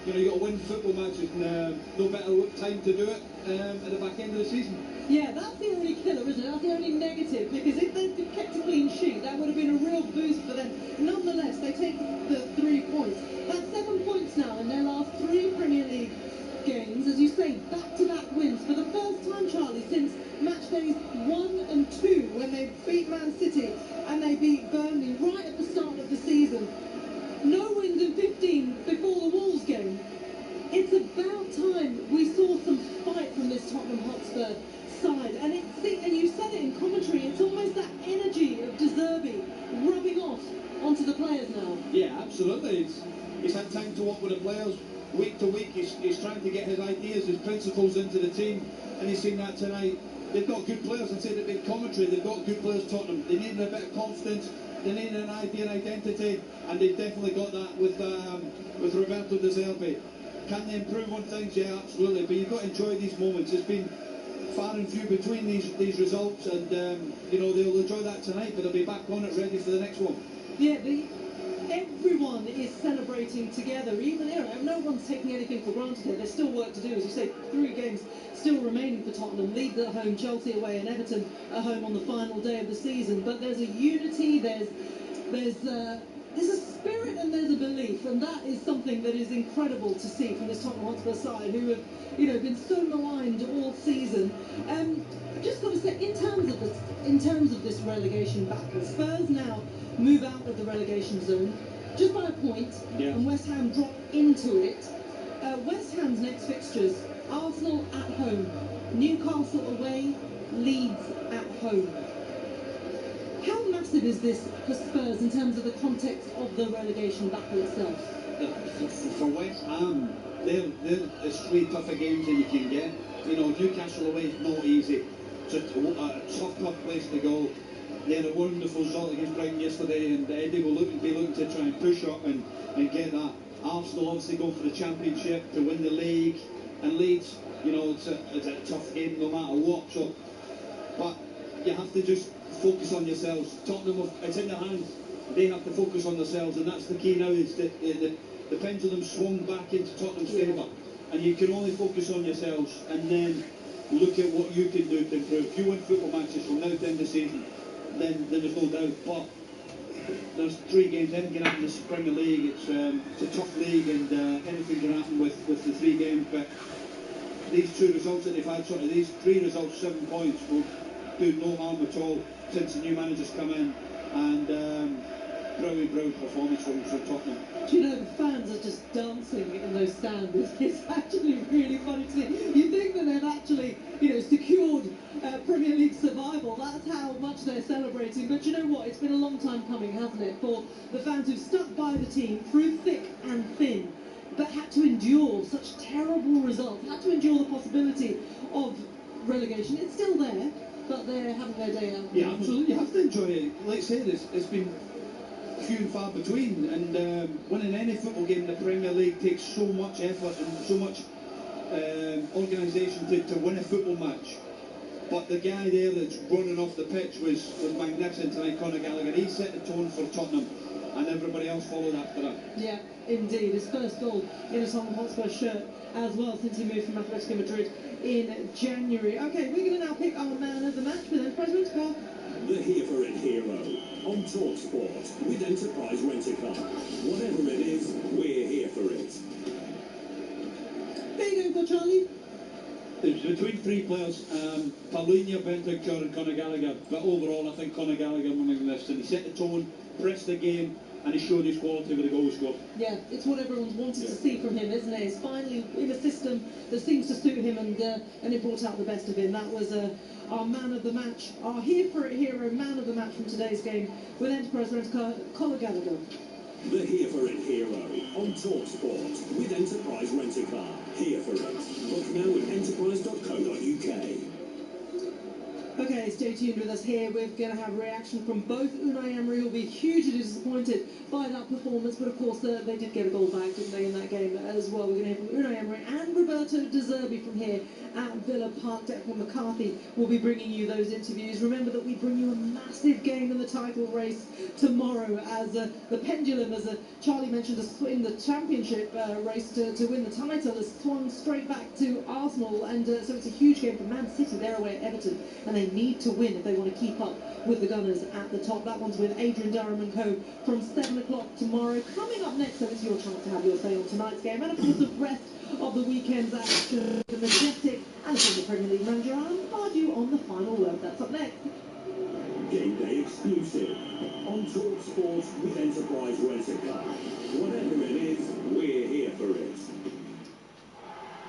you know, you've got to win football matches, and no better time to do it at the back end of the season. Yeah, that's the only killer, isn't it? That's the only negative, because if they'd kept a clean sheet, that would have been a real boost for them. Nonetheless, they take the 3 points. That's 7 points now in their last 3 Premier League games. As you say, back-to-back wins for the first time, Charlie, since match days 1 and 2, when they beat Man City and they beat Burnley right at the start of the season. No wins in 15 before the Wolves game. It's about time we saw some fight from this Tottenham Hotspur side. And you said it in commentary, it's almost that energy of De Zerbi rubbing off onto the players now. Yeah, absolutely. He's had time to work with the players week to week. He's trying to get his ideas, his principles into the team, and he's seen that tonight. They've got good players. I said it in commentary, they've got good players, Tottenham. They need a bit of confidence. They need an idea and identity, and they've definitely got that with Roberto De Zerbi. Can they improve on things? Yeah, absolutely. But you've got to enjoy these moments. It's been far and few between these results, and you know, they'll enjoy that tonight, but they'll be back on it, ready for the next one. Yeah, everyone is celebrating together. Even no one's taking anything for granted here. There's still work to do, as you say. 3 games still remaining for Tottenham. Leeds at home, Chelsea away, and Everton at home on the final day of the season. But there's a unity. There's a spirit and there's a belief, and that is something that is incredible to see from this Tottenham Hotspur side, who have, you know, been so maligned all season. I've just got to say, in terms of this relegation battle, Spurs now move out of the relegation zone just by a point, and West Ham drop into it. West Ham's next fixtures: Arsenal at home, Newcastle away, Leeds at home. How massive is this for Spurs in terms of the context of the relegation battle itself? For West Ham, there's 3 tougher games that you can get. You know, Newcastle away is not easy. It's a tough place to go. They had a wonderful result against Brighton yesterday, and Eddie will be looking to try and push up and get that. Arsenal obviously going for the championship to win the league, and Leeds, you know, it's a tough game no matter what. So, but you have to just focus on yourselves. Tottenham, it's in their hands. they have to focus on themselves, and that's the key now. Is that the pendulum swung back into Tottenham's favour, and you can only focus on yourselves and then look at what you can do to improve. If you win football matches from now to the end of the season, then there's no doubt. But there's 3 games. Anything can happen in the Premier League. It's a tough league, and anything can happen with the 3 games. But these 2 results that they've had, these 3 results, 7 points, will do no harm at all since the new manager's come in. And brilliant performance from Tottenham. Do you know, the fans are just dancing in those stands. It's actually really funny to see. You think that they've actually, secured Premier League survival. That's how much they're celebrating. But you know what? It's been a long time coming, hasn't it, for the fans who've stuck by the team through thick and thin, but had to endure such terrible results, had to endure the possibility of relegation. It's still there, but they're having their day out. Yeah, absolutely. You have to enjoy it. Like I said, it's been few and far between, and winning any football game in the Premier League takes so much effort and so much organisation to win a football match. But the guy there that's running off the pitch was magnificent tonight, Conor Gallagher. He set the tone for Tottenham, and everybody else followed after that. Yeah, indeed. His first goal in a Tottenham Hotspur shirt as well since he moved from Atletico Madrid in January. Okay, we're going to now pick our man of the match with Enterprise Rent-A-Car. The Here for It hero on TalkSport with Enterprise Rent-A-Car. Whatever it is, we're here for it. There you go, Charlie. It was between 3 players, Paulinho, Bentancur and Conor Gallagher, but overall I think Conor Gallagher won this, and he set the tone, pressed the game, and he showed his quality with the goal he scored. Yeah, it's what everyone's wanted to see from him, isn't it? He's finally in a system that seems to suit him, and it brought out the best of him. That was our man of the match, our Here for It hero man of the match from today's game with Enterprise Rent-A-Car, Conor Gallagher. The Here for It hero on TalkSport with Enterprise Rent-A-Car. Here for It. Book now at enterprise.co.uk. Okay, stay tuned with us here. We're going to have a reaction from both Unai Emery, who'll be hugely disappointed by that performance, but of course they did get a goal back, didn't they, in that game as well. We're going to hear from Unai Emery and Roberto De Zerbi from here at Villa Park. Declan McCarthy will be bringing you those interviews. Remember that we bring you a massive game in the title race tomorrow as the pendulum, as Charlie mentioned, in the championship race to win the title, has swung straight back to Arsenal, and so it's a huge game for Man City. They're away at Everton, and they need to win if they want to keep up with the Gunners at the top. That one's with Adrian Durham and co from 7 o'clock tomorrow. Coming up next, so it's your chance to have your say on tonight's game, and of course the rest of the weekend's action. The majestic and former Premier League manager Alan Pardew on the final word. That's up next. Game day exclusive on TalkSport with Enterprise Rent-A-Car. Whatever it is, we're here for it.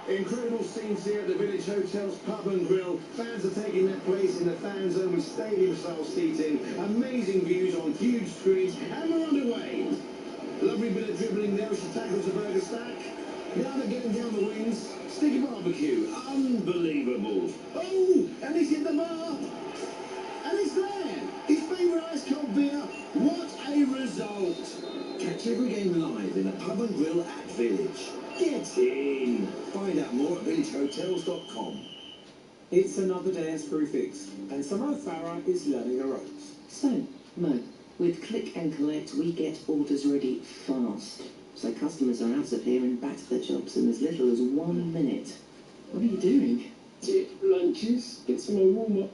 Incredible scenes here at the Village Hotel's Pub and Grill. Fans are taking their place in the fan zone with stadium-style seating. Amazing views on huge screens, and we're underway. Lovely bit of dribbling there as she tackles the burger stack. Now they're getting down the wings. Sticky barbecue. Unbelievable. Oh, and he's hit the bar. And he's there. His favourite ice cold beer. What a result. Catch every game live in the Pub and Grill at Village. Get in. Find out more at villagehotels.com. It's another day at Screwfix, and Simone Farah is learning the ropes. So, Mo, with Click and Collect, we get orders ready fast. So customers are out of here and back to their jobs in as little as 1 minute. What are you doing? Take lunches, get some more warm-up.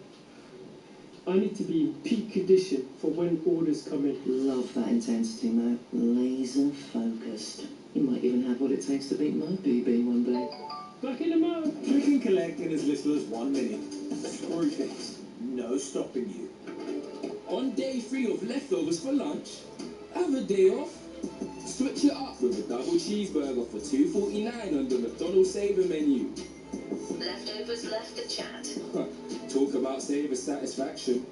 I need to be in peak condition for when orders come in. Love that intensity, Mo. Laser focused. You might even have what it takes to beat my BB one day. Back in a moment. Click and Collect in as little as 1 minute. Screwfix. No stopping you. On day 3 of leftovers for lunch, have a day off. Switch it up with a double cheeseburger for $2.49 on the McDonald's Saver menu. Leftovers left the chat. Talk about saver satisfaction.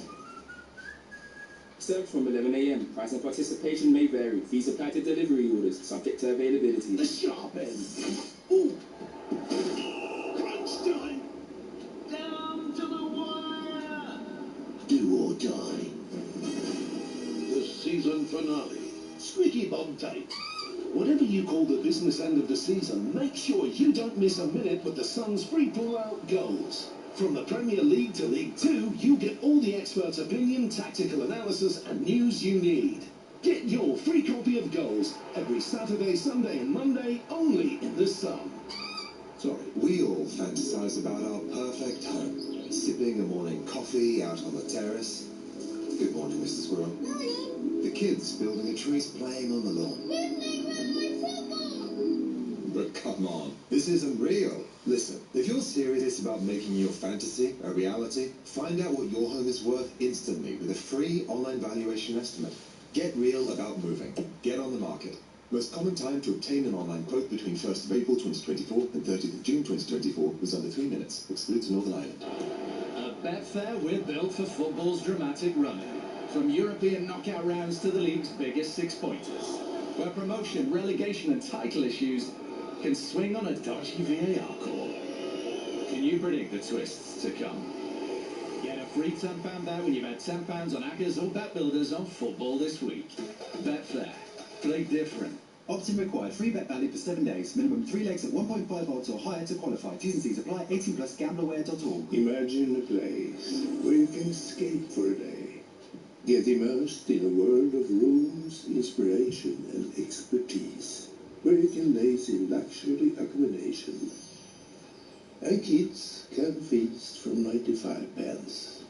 Served from 11 a.m. Price and participation may vary. Fees apply to delivery orders, subject to availability. The sharp end. Ooh. Crunch time. Down to the wire. Do or die. The season finale. Squeaky bomb tape. Whatever you call the business end of the season, make sure you don't miss a minute with the Sun's free pull-out goals. From the Premier League to League Two, you get all the expert opinion, tactical analysis and news you need. Get your free copy of Goals every Saturday, Sunday and Monday only in The Sun. Sorry, we all fantasize about our perfect home, sipping a morning coffee out on the terrace. Good morning, Mr. Squirrel. Morning. The kids building a tree, playing on the lawn. But come on, this isn't real. Listen, if you're serious about making your fantasy a reality, find out what your home is worth instantly with a free online valuation estimate. Get real about moving. Get on the market. Most common time to obtain an online quote between 1st of April 2024 and 30th of June 2024 was under 3 minutes. Excludes Northern Ireland. At Betfair, we're built for football's dramatic running. From European knockout rounds to the league's biggest six-pointers, where promotion, relegation and title issues can swing on a dodgy VAR call. Can you predict the twists to come? Get a free £10 bet when you bet £10 on Ackers or Bet Builders on football this week. Betfair. Play different. Opt-in required. Free bet valid for 7 days. Minimum 3 legs at 1.5 odds or higher to qualify. T's and C's apply. 18 plus gamblerware.org. Imagine a place where you can escape for a day. Get immersed in a world of rooms, inspiration and expertise. Where you can laze in luxury accommodation. And kids can feast from 95 pence.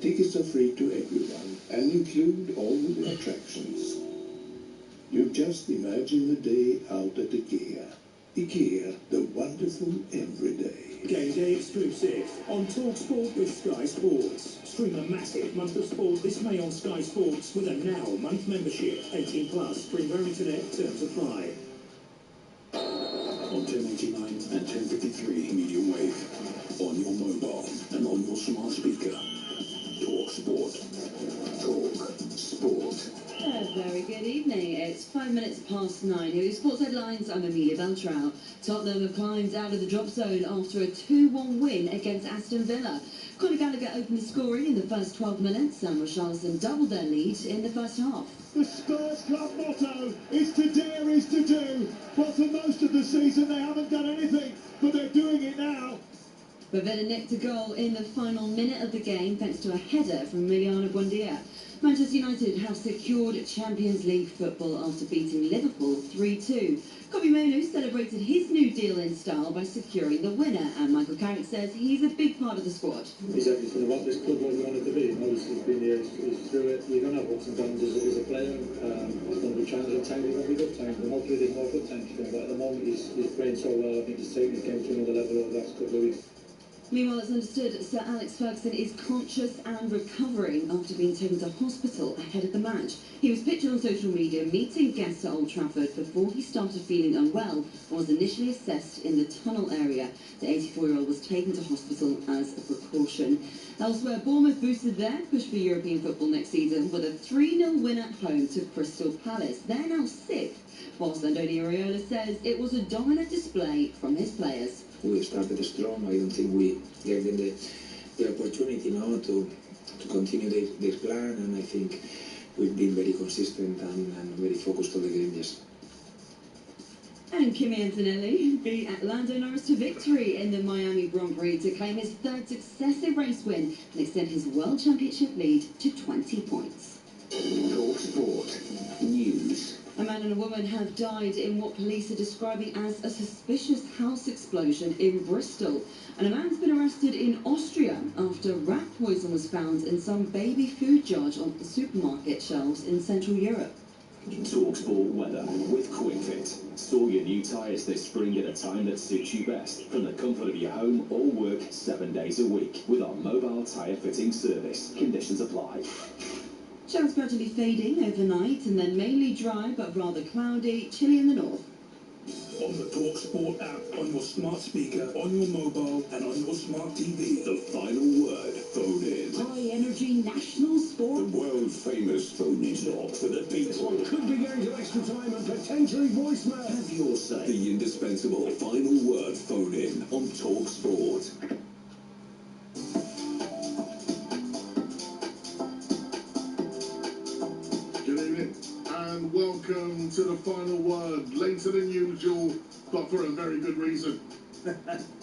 Tickets are free to everyone and include all the attractions. You just imagine a day out at IKEA. IKEA, the wonderful everyday. Game day exclusive on TalkSport with Sky Sports. Stream a massive month of sport this May on Sky Sports with a Now month membership. 18 plus. Free roam internet. Terms apply. On 1089 and 1053 medium wave. On your mobile and on your smart speaker. Talk Sport. Talk Sport. A very good evening. It's 5 minutes past 9. Here are your sports headlines. I'm Amelia Beltrao. Tottenham have climbed out of the drop zone after a 2-1 win against Aston Villa. Conor Gallagher opened the scoring in the first 12 minutes and Richarlison doubled their lead in the first half. The Spurs club motto is to dare is to do. But for most of the season they haven't done anything, but they're doing it now. But Villa nicked a goal in the final minute of the game thanks to a header from Emiliano Buendia. Manchester United have secured Champions League football after beating Liverpool 3-2. Kobe Mainoo celebrated his new deal in style by securing the winner, and Michael Carrick says he's a big part of the squad. He's everything about this club, what we want it to be. Obviously, he's been here, he's through it. You're going to have ups and downs as a player. It's going to be challenging times, there's going to be good times, and hopefully there's more good times for him. But at the moment, he's playing so well. I think he's taking his game to another level over the last couple of weeks. Meanwhile, it's understood Sir Alex Ferguson is conscious and recovering after being taken to hospital ahead of the match. He was pictured on social media meeting guests at Old Trafford before he started feeling unwell and was initially assessed in the tunnel area. The 84-year-old was taken to hospital as a precaution. Elsewhere, Bournemouth boosted their push for European football next season with a 3-0 win at home to Crystal Palace. They're now 6th, whilst Andoni Iraola says it was a dominant display from his players. We started strong. I don't think we gave them the opportunity now to continue this plan, and I think we've been very consistent and very focused on the game, yes. And Kimi Antonelli beat Lando Norris to victory in the Miami Grand Prix to claim his 3rd successive race win and extend his World Championship lead to 20 points. Talk Sport News. A man and a woman have died in what police are describing as a suspicious house explosion in Bristol. And a man's been arrested in Austria after rat poison was found in some baby food jars on the supermarket shelves in Central Europe. Talk Sport weather with QuickFit. Store your new tyres this spring at a time that suits you best, from the comfort of your home or work 7 days a week, with our mobile tyre fitting service. Conditions apply. Showers gradually fading overnight and then mainly dry but rather cloudy, chilly in the north. On the Talk Sport app, on your smart speaker, on your mobile and on your smart TV. The final word, phone in. High energy national sport. The world famous phone in. Stop for the beat. One could be going to extra time and potentially voicemail. Have your say. The indispensable final word, phone in on Talk Sport. And welcome to the final word, later than usual, but for a very good reason.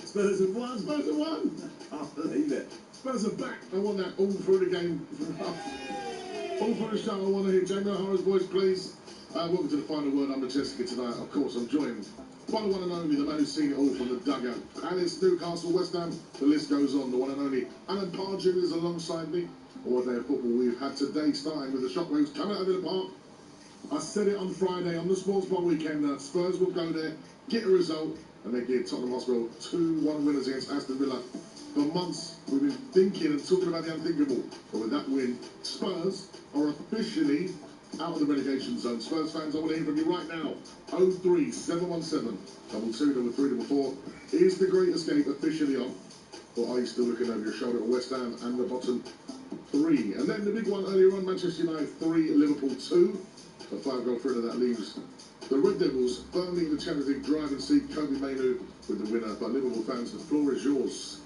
Spurs have won. Spurs have won. Can't believe it. Spurs are back. I want that all through the game. All for the show, I want to hear Jamie O'Hara's voice, please. Welcome to the final word. I'm Jessica tonight. Of course, I'm joined by the one and only, the man who's seen it all from the dugout. Palace, Newcastle, West Ham, the list goes on. The one and only Alan Pardew is alongside me. What a day of football we've had today, starting with the shockwaves coming out of the park. I said it on Friday on the Sports Bar weekend that Spurs will go there, get a result, and they give Tottenham Hotspur 2-1 winners against Aston Villa. For months, we've been thinking and talking about the unthinkable. But with that win, Spurs are officially out of the relegation zone. Spurs fans, I want to hear from you right now. 03717 222 Is the Great Escape officially on? Or are you still looking over your shoulder at West Ham and the bottom 3? And then the big one earlier on, Manchester United 3, Liverpool 2. A 5-goal thriller that leaves the Red Devils firmly in the Champions League driving seat. Kobe Mainoo with the winner. But Liverpool fans, the floor is yours.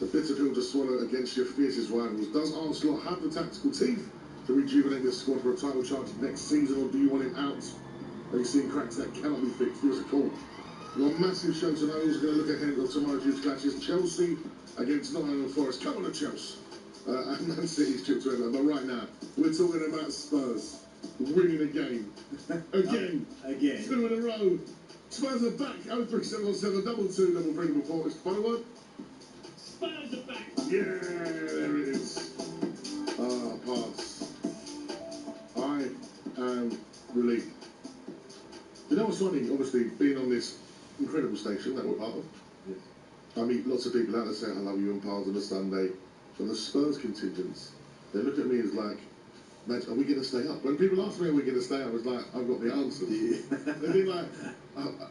The bitter pill to swallow against your fiercest rivals. Does Arne Slot have the tactical teeth to rejuvenate this squad for a title chance next season, or do you want him out? Are you seeing cracks that cannot be fixed? Give us a call. We've got a massive show tonight. We're going to look ahead of tomorrow's huge clashes. Chelsea against Nottingham Forest. Come on to Chelsea. And Man City's chipped to it. But right now, we're talking about Spurs winning a game. Again. 2 in a row. Spurs are back. 03717 222 It's the final word. Spurs are back. Yeah, there it is. Pass. I am relieved. You know what's funny? Obviously, being on this incredible station that we're part of. Yes. I meet lots of people out there saying, I love you on Pals on a Sunday. But the Spurs contingents, they look at me as like, mate, are we going to stay up? When people ask me, are we going to stay up, it's like, I've got the answers. They've been like,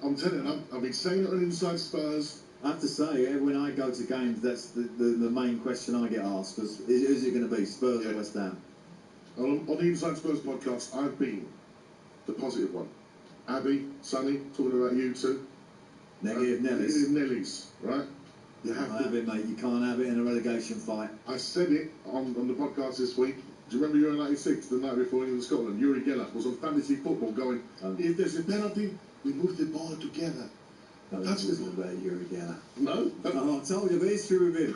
I'm telling them, I've been saying it on Inside Spurs. I have to say, when I go to games, that's the main question I get asked. Is it going to be Spurs or West Ham? On the Inside Spurs podcast, I've been the positive one. Abby, Sonny, talking about you two. Negative Nellies. Negative Nellies, right? You have to it, mate. You can't have it in a relegation fight. I said it on the podcast this week. Do you remember Euro 96, the night before England Scotland? Yuri Geller was on fantasy football going, if there's a penalty, we move the ball together. That's about Yuri Geller. No? Oh, I told you the history with him.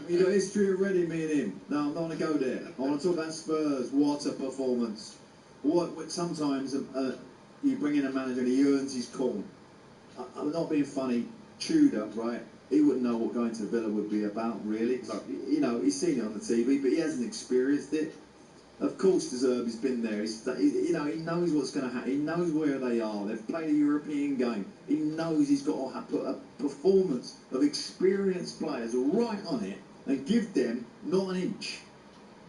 You got history already, me and him. No, I'm not going to go there. I want to talk about Spurs. What a performance. What sometimes you bring in a manager and he earns his corn. I'm not being funny. Tudor, right? He wouldn't know what going to Villa would be about, really. No. You know, he's seen it on the TV, but he hasn't experienced it. Of course, De Zerbi's been there. He knows what's going to happen. He knows where they are. They've played a European game. He knows he's got to put a performance of experienced players right on it and give them not an inch.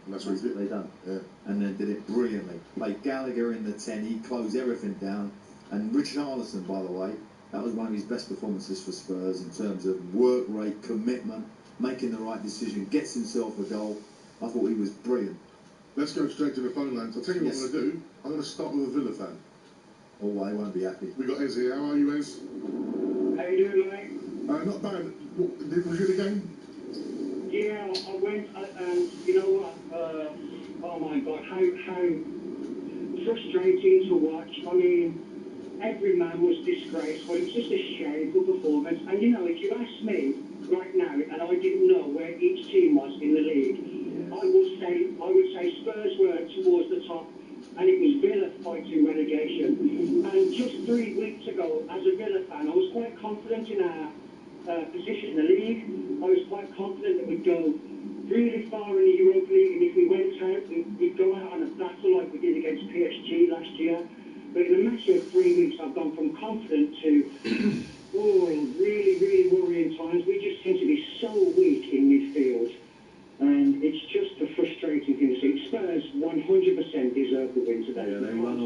And that's what they done. Yeah. And then did it brilliantly. Played Gallagher in the 10. He closed everything down. And Richarlison, by the way, that was one of his best performances for Spurs in terms of work rate, commitment, making the right decision, gets himself a goal. I thought he was brilliant. Let's go straight to the phone lines. I'll tell you what I'm going to do. I'm going to start with a Villa fan. Oh, they won't be happy. We got Ez here. How are you, Ez? How you doing, mate? Not bad. Was you the game? Yeah, I went, and you know what? Oh my God, how frustrating to watch. I mean, every man was disgraceful. It was just a shameful performance. And you know, if you ask me right now, and I didn't know where each team was in the league, I would say Spurs were towards the top, and it was Villa fighting relegation. And just 3 weeks ago, as a Villa fan, I was quite confident in our position in the league. I was quite confident that we'd go really far in the Europa League, and if we went out, we'd go out on a battle like we did against PSG last year. But in a matter of 3 weeks, I've gone from confident to, really, really worrying times. We just seem to be so weak in midfield. And it's just a frustrating thing to see. Spurs 100% deserve the win today. Yeah, they run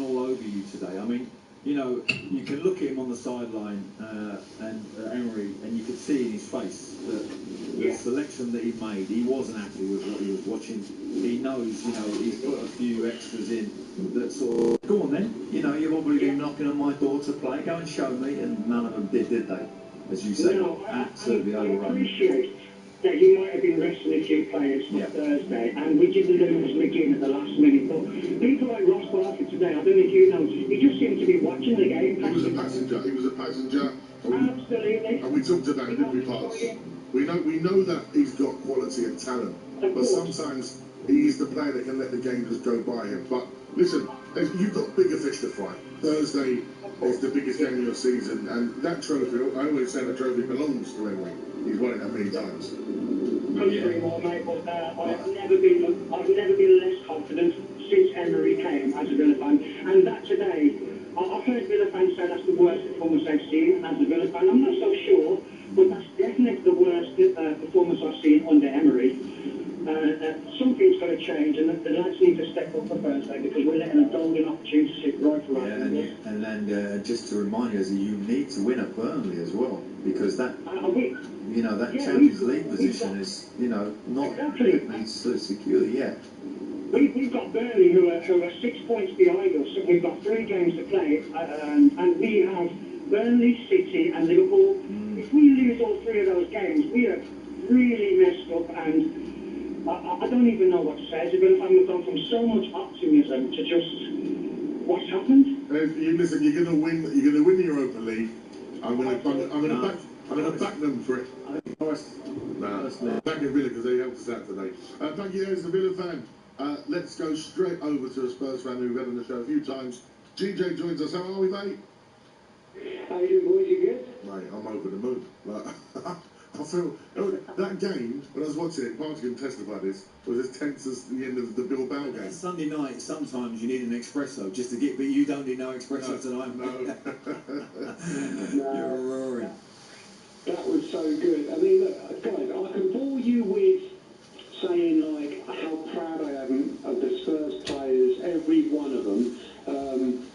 all over you today. I mean, you know, you can look at him on the sideline and Emery, and you could see in his face that the selection that he made, he wasn't happy with what he was watching. He knows, you know, he's put a few extras in that sort of, go on then, you know, you've probably been knocking on my door to play, go and show me, and none of them did they? As you say, absolutely overrun. I appreciate that you might have been resting a few players for Thursday, and we didn't lose McGinn at the last minute. But people like Ross Barkley today, I don't know if you noticed, he just seemed to be watching the game. He was a passenger. Absolutely. And we talked about it, didn't we, Parks? We know that he's got quality and talent, but sometimes He's the player that can let the game just go by him. But listen, you've got bigger fish to fry. Thursday is the biggest game of your season, and that trophy, I always say that trophy belongs to Emery. He's won it that many times. Couldn't agree more, mate, but I've never been less confident since Emery came as a Villa fan. And that today, I've heard Villa fans say that's the worst performance they've seen as a Villa fan. I'm not so sure, but that's definitely the worst performance I've seen under Emery. Something's got to change, and the lads need to step up for Thursday because we're letting a golden opportunity sit right for us. Yeah, and just to remind you, you need to win at Burnley as well, because that that Champions League position is not exactly so secure yet. We've got Burnley who are 6 points behind us, and we've got 3 games to play, and we have Burnley, City, and Liverpool. If we lose all 3 of those games, we are really messed up, and I don't even know what to say. We've gone from so much optimism to just what's happened. Listen, you're going to win. You're going to win the Europa League. I'm going to back them for it. Thank you, Villa, because they helped us out today. Thank you, as a Villa fan. Let's go straight over to a Spurs fan who we've had on the show a few times. GJ joins us. How are we, mate? How you doing, boys? You good? Mate, I'm over the moon. I feel that game, when I was watching it, Party can testify this, was as tense as the end of the Bilbao game. Sunday night, sometimes you need an espresso just to get, but you don't need no espresso tonight. No. You're roaring. That was so good. I mean, look, guys, I can bore you with saying, like, how proud I am of the Spurs players, every one of them.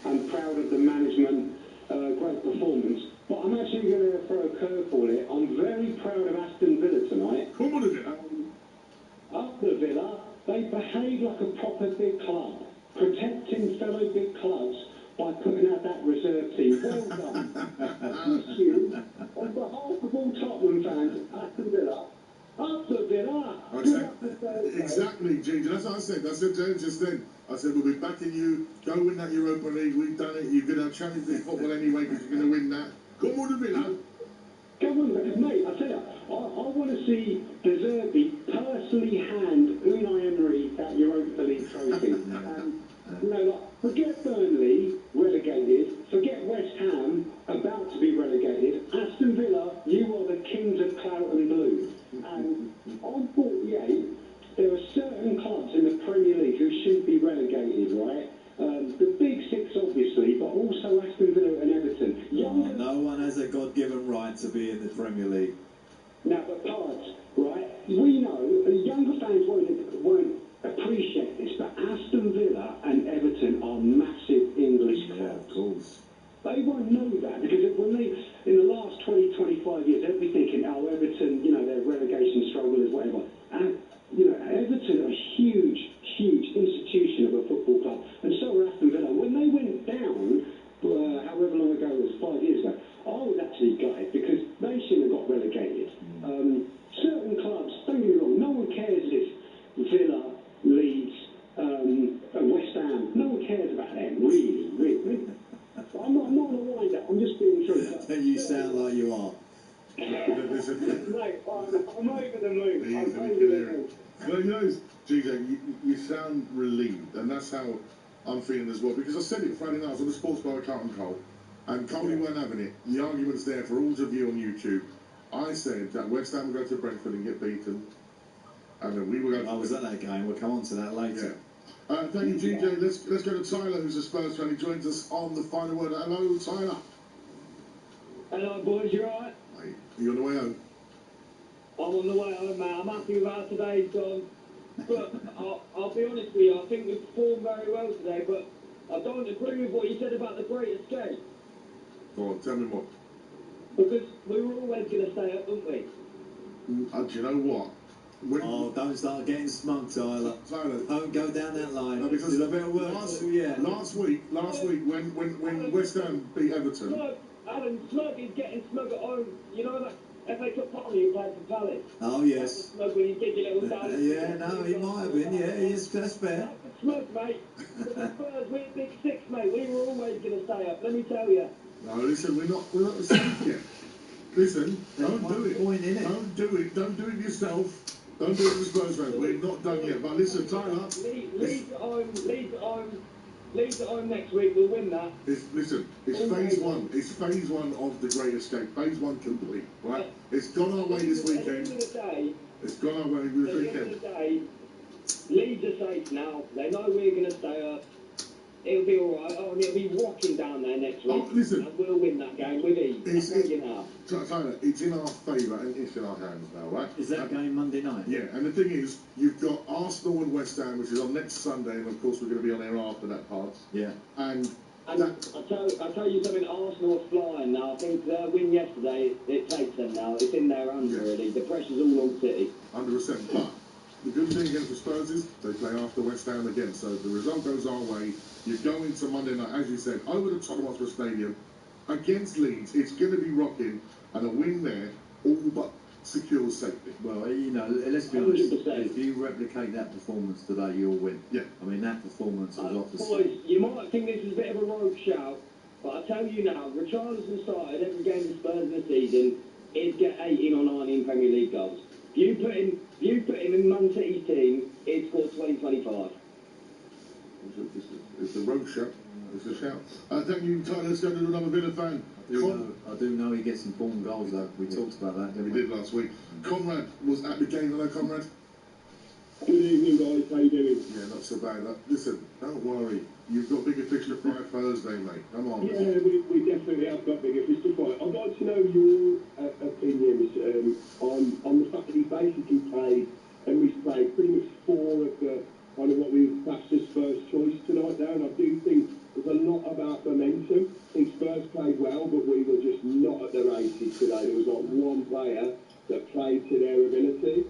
I'm proud of the management, great performance. But I'm actually going to throw a curveball here. I'm very proud of Aston Villa tonight. Come on, Villa. Up the Villa, they behave like a proper big club, protecting fellow big clubs by putting out that reserve team. Well done. Thank you. On behalf of all Tottenham fans, Aston Villa, up the Villa. Exactly, Ginger. That's what I said. I said to him just then. I said, we'll be backing you. Go win that Europa League. We've done it. You're going to have Champions League football anyway because you're going to win that. Come on, Villa. Come on, because, mate, I tell you, I want to see De Zerbi personally hand Unai Emery that Europa League trophy. Forget Burnley relegated, forget West Ham about to be relegated. Aston Villa, you are the kings of claret and blue. And on 48, there are certain clubs in the Premier League who shouldn't be relegated, right? The big 6, obviously, but also Aston Villa and Everton. No one has a God-given right to be in the Premier League. Now, but parts, right? We know, younger fans won't appreciate this, but Aston Villa and Everton are massive English clubs. Yeah, of course. They won't know that, because when they, in the last 20, 25 years, they'll be thinking, oh, Everton, they're relegation strugglers, whatever. And, Everton are a huge, huge institution of a football club. And so are Aston Villa. When they went down, however long ago it was, 5 years ago, I was actually gutted because they shouldn't have got relegated. Certain clubs, don't get me wrong, no one cares if Villa, Leeds, West Ham, no one cares about them, really. I'm not on a wind-up, I'm just being true. You sound like you are. Mate, I'm over the moon. Well, GJ, you sound relieved, and that's how I'm feeling as well, because I said it Friday night, I was on the sports bar with Carlton Cole, and Coley weren't having it. The argument's there for all to view on YouTube. I said that West Ham would go to Brentford and get beaten, and then we were going to... I was at that game, we'll come on to that later. Yeah. Thank you, GJ. Let's go to Tyler, who's a Spurs fan. He joins us on the final word. Hello, Tyler. Hello, boys, you alright? Mate, are you on the way home? I'm on the way home, mate. I'm happy with how today's gone. But I'll be honest with you, I think we performed very well today, but I don't agree with what you said about the Great Escape. Go on, tell me more. Because we were always going to stay up, weren't we? Do you know what? Don't start getting smug, Tyler. Don't go down that line. No, because a bit of work. Last week, when West Ham beat Everton... Alan, Smug is getting smug at home. You know that FA Cup final you played for Palace? Oh, yes. Smug when you did your little dance. Yeah, no, he might have been. Yeah, that's fair. Smug, mate. But the Spurs, we're Big 6, mate. We were always going to stay up, let me tell you. No, listen, we're not the same yet. Listen, don't do it. Don't do it yourself. Don't do it to the Spurs fans. We're not done yet. But listen, Tyler. Leeds at home next week. We'll win that. It's phase one. It's phase one of the Great Escape. Phase one complete, right? It's gone our way this weekend. It's gone our way this weekend. At the end of the day, Leeds are safe now. They know we're going to stay up. It'll be all right. Oh, it'll be rocking down there next week. Oh, listen. And we'll win that game with ease. Tyler, it's in our favour and it's in our hands now, right? Is that game Monday night? Yeah, and the thing is, you've got Arsenal and West Ham, which is on next Sunday, and of course we're going to be on air after that part. Yeah. And I'll tell you something, Arsenal are flying now. I think their win yesterday, it takes them now. It's in their hands, really. The pressure's all on City. 100%. But the good thing against the Spurs is they play after West Ham again, so the result goes our way. You go into Monday night, as you said, over the Tottenham Hotspur Stadium against Leeds. It's going to be rocking, and a win there all but secures safety. Well, you know, let's be honest. If you replicate that performance today, you'll win. Yeah. I mean, that performance was off the Boys, you might think this is a bit of a rogue shout, but I tell you now, Richarlison started every game of Spurs this season, he'd get 18 or 19 Premier League goals. If you put him in Man City's team, he'd score 20-25. It's a rogue shout. It's a shout. Thank you, Tyler. Let's go to another Villa fan. I do know he gets important goals, though. We talked about that, didn't we? We did last week. Conrad was at the game. Hello, Conrad. Good evening, guys. How you doing? Yeah, not so bad. Listen, don't worry. You've got bigger fish to fry Thursday, mate. Come on. Yeah, we definitely have got bigger fish to fry. I'd like to know your opinions on the fact that he basically played, and we've played pretty much 4 of the kind of what we would class as Spurs' choice tonight now, and I do think there's a lot about momentum. I think Spurs played well, but we were just not at the races today. There was not one player that played to their ability.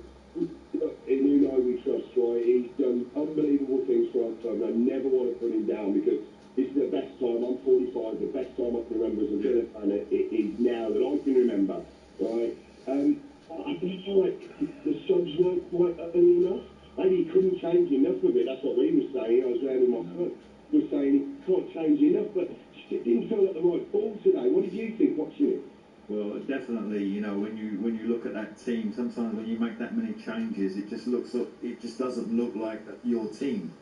In Nuno we trust, right? He's done unbelievable things for our club. I never want to put him down because this is the best time. I'm 45. The best time I can remember as a Villa fan it is now that I can remember, right? I feel like the subs weren't quite early enough. Maybe he couldn't change enough of it. That's what we were saying. I was there with my son. We were saying he can't change enough, but it didn't feel like the right ball today. What did you think watching it? Well, definitely. You know, when you look at that team, sometimes when you make that many changes, it just doesn't look like your team.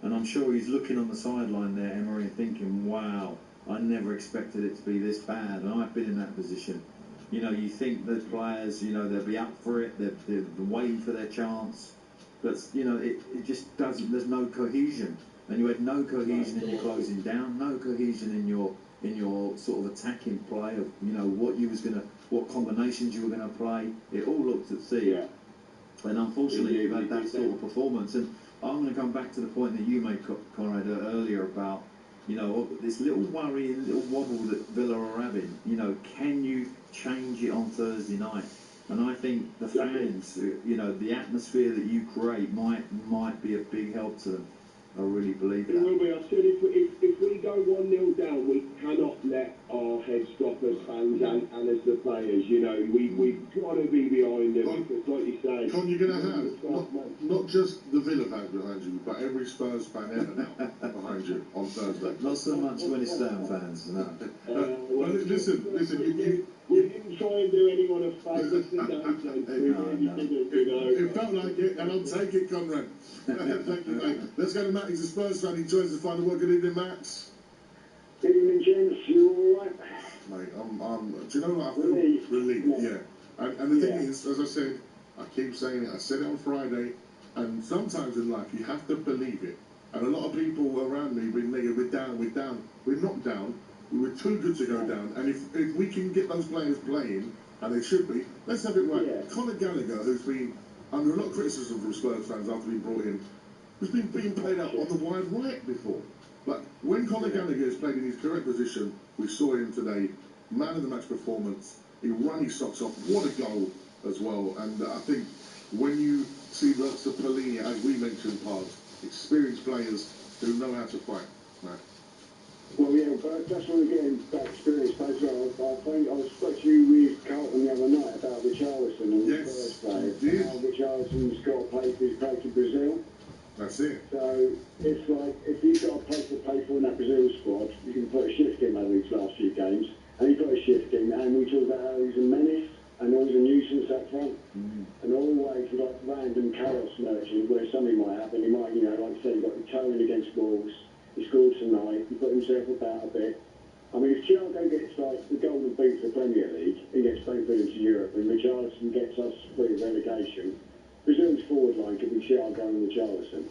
And I'm sure he's looking on the sideline there, Emery, thinking, "Wow, I never expected it to be this bad." And I've been in that position. You know, you think the players, you know, they'll be up for it. They're waiting for their chance. But, you know, it just doesn't, there's no cohesion. And you had no cohesion in your closing down, no cohesion in your sort of attacking play of, you know, what combinations you were going to play. It all looked at sea. Yeah. And unfortunately, you've had that sort of performance. And I'm going to come back to the point that you made, Conrad, earlier about, you know, this little worry, little wobble that Villa are having. You know, can you change it on Thursday night? And I think the fans, you know, the atmosphere that you create might be a big help to them. I really believe that. It will be. I said if we go 1-0 down, we cannot let our heads drop as fans and as the players. You know, we've got to be behind them because, like you say, Con, you're going to have not just the Villa fans behind you, but every Spurs fan ever now behind you on Thursday. Not so much when it's Stan fans, no. Well, listen, we didn't try and do anyone a favour today, It felt like it, and I'll take it, Conrad. Thank you, mate. Let's go to Matt. He's a Spurs fan. He joins the final word. Good evening, Max. Good evening, gents. You all right? Mate, do you know what? I feel relieved, yeah. And the thing is, as I said, I keep saying it. I said it on Friday, and sometimes in life you have to believe it. And a lot of people around me been negative. We're down. We're not down. We were too good to go down. And if we can get those players playing, and they should be, let's have it right. Yeah. Conor Gallagher, who's been under a lot of criticism from Spurs fans after being brought in, has been being played out on the wide right before. But when Conor Gallagher is played in his correct position, we saw him today, man of the match performance. He ran his socks off. What a goal as well. And I think when you see lots of Polini, as we mentioned, experienced players who know how to fight, man. Well, yeah, but that's what we're getting that experience as well. I spoke to you with Carlton the other night about Richarlison on Thursday. How Richarlison's got a place he's played in Brazil. That's it. So it's like if you've got a place to play for in that Brazil squad, you can put a shift in over these last few games. And he put a shift in, and we talk about how he's a menace and always a nuisance up front. And always like random tonight. He put himself about a bit. I mean, if Thiago gets like the golden boot for the Premier League and gets both into Europe, and Richarlison gets us through relegation, Brazil's forward line could be Thiago and Richarlison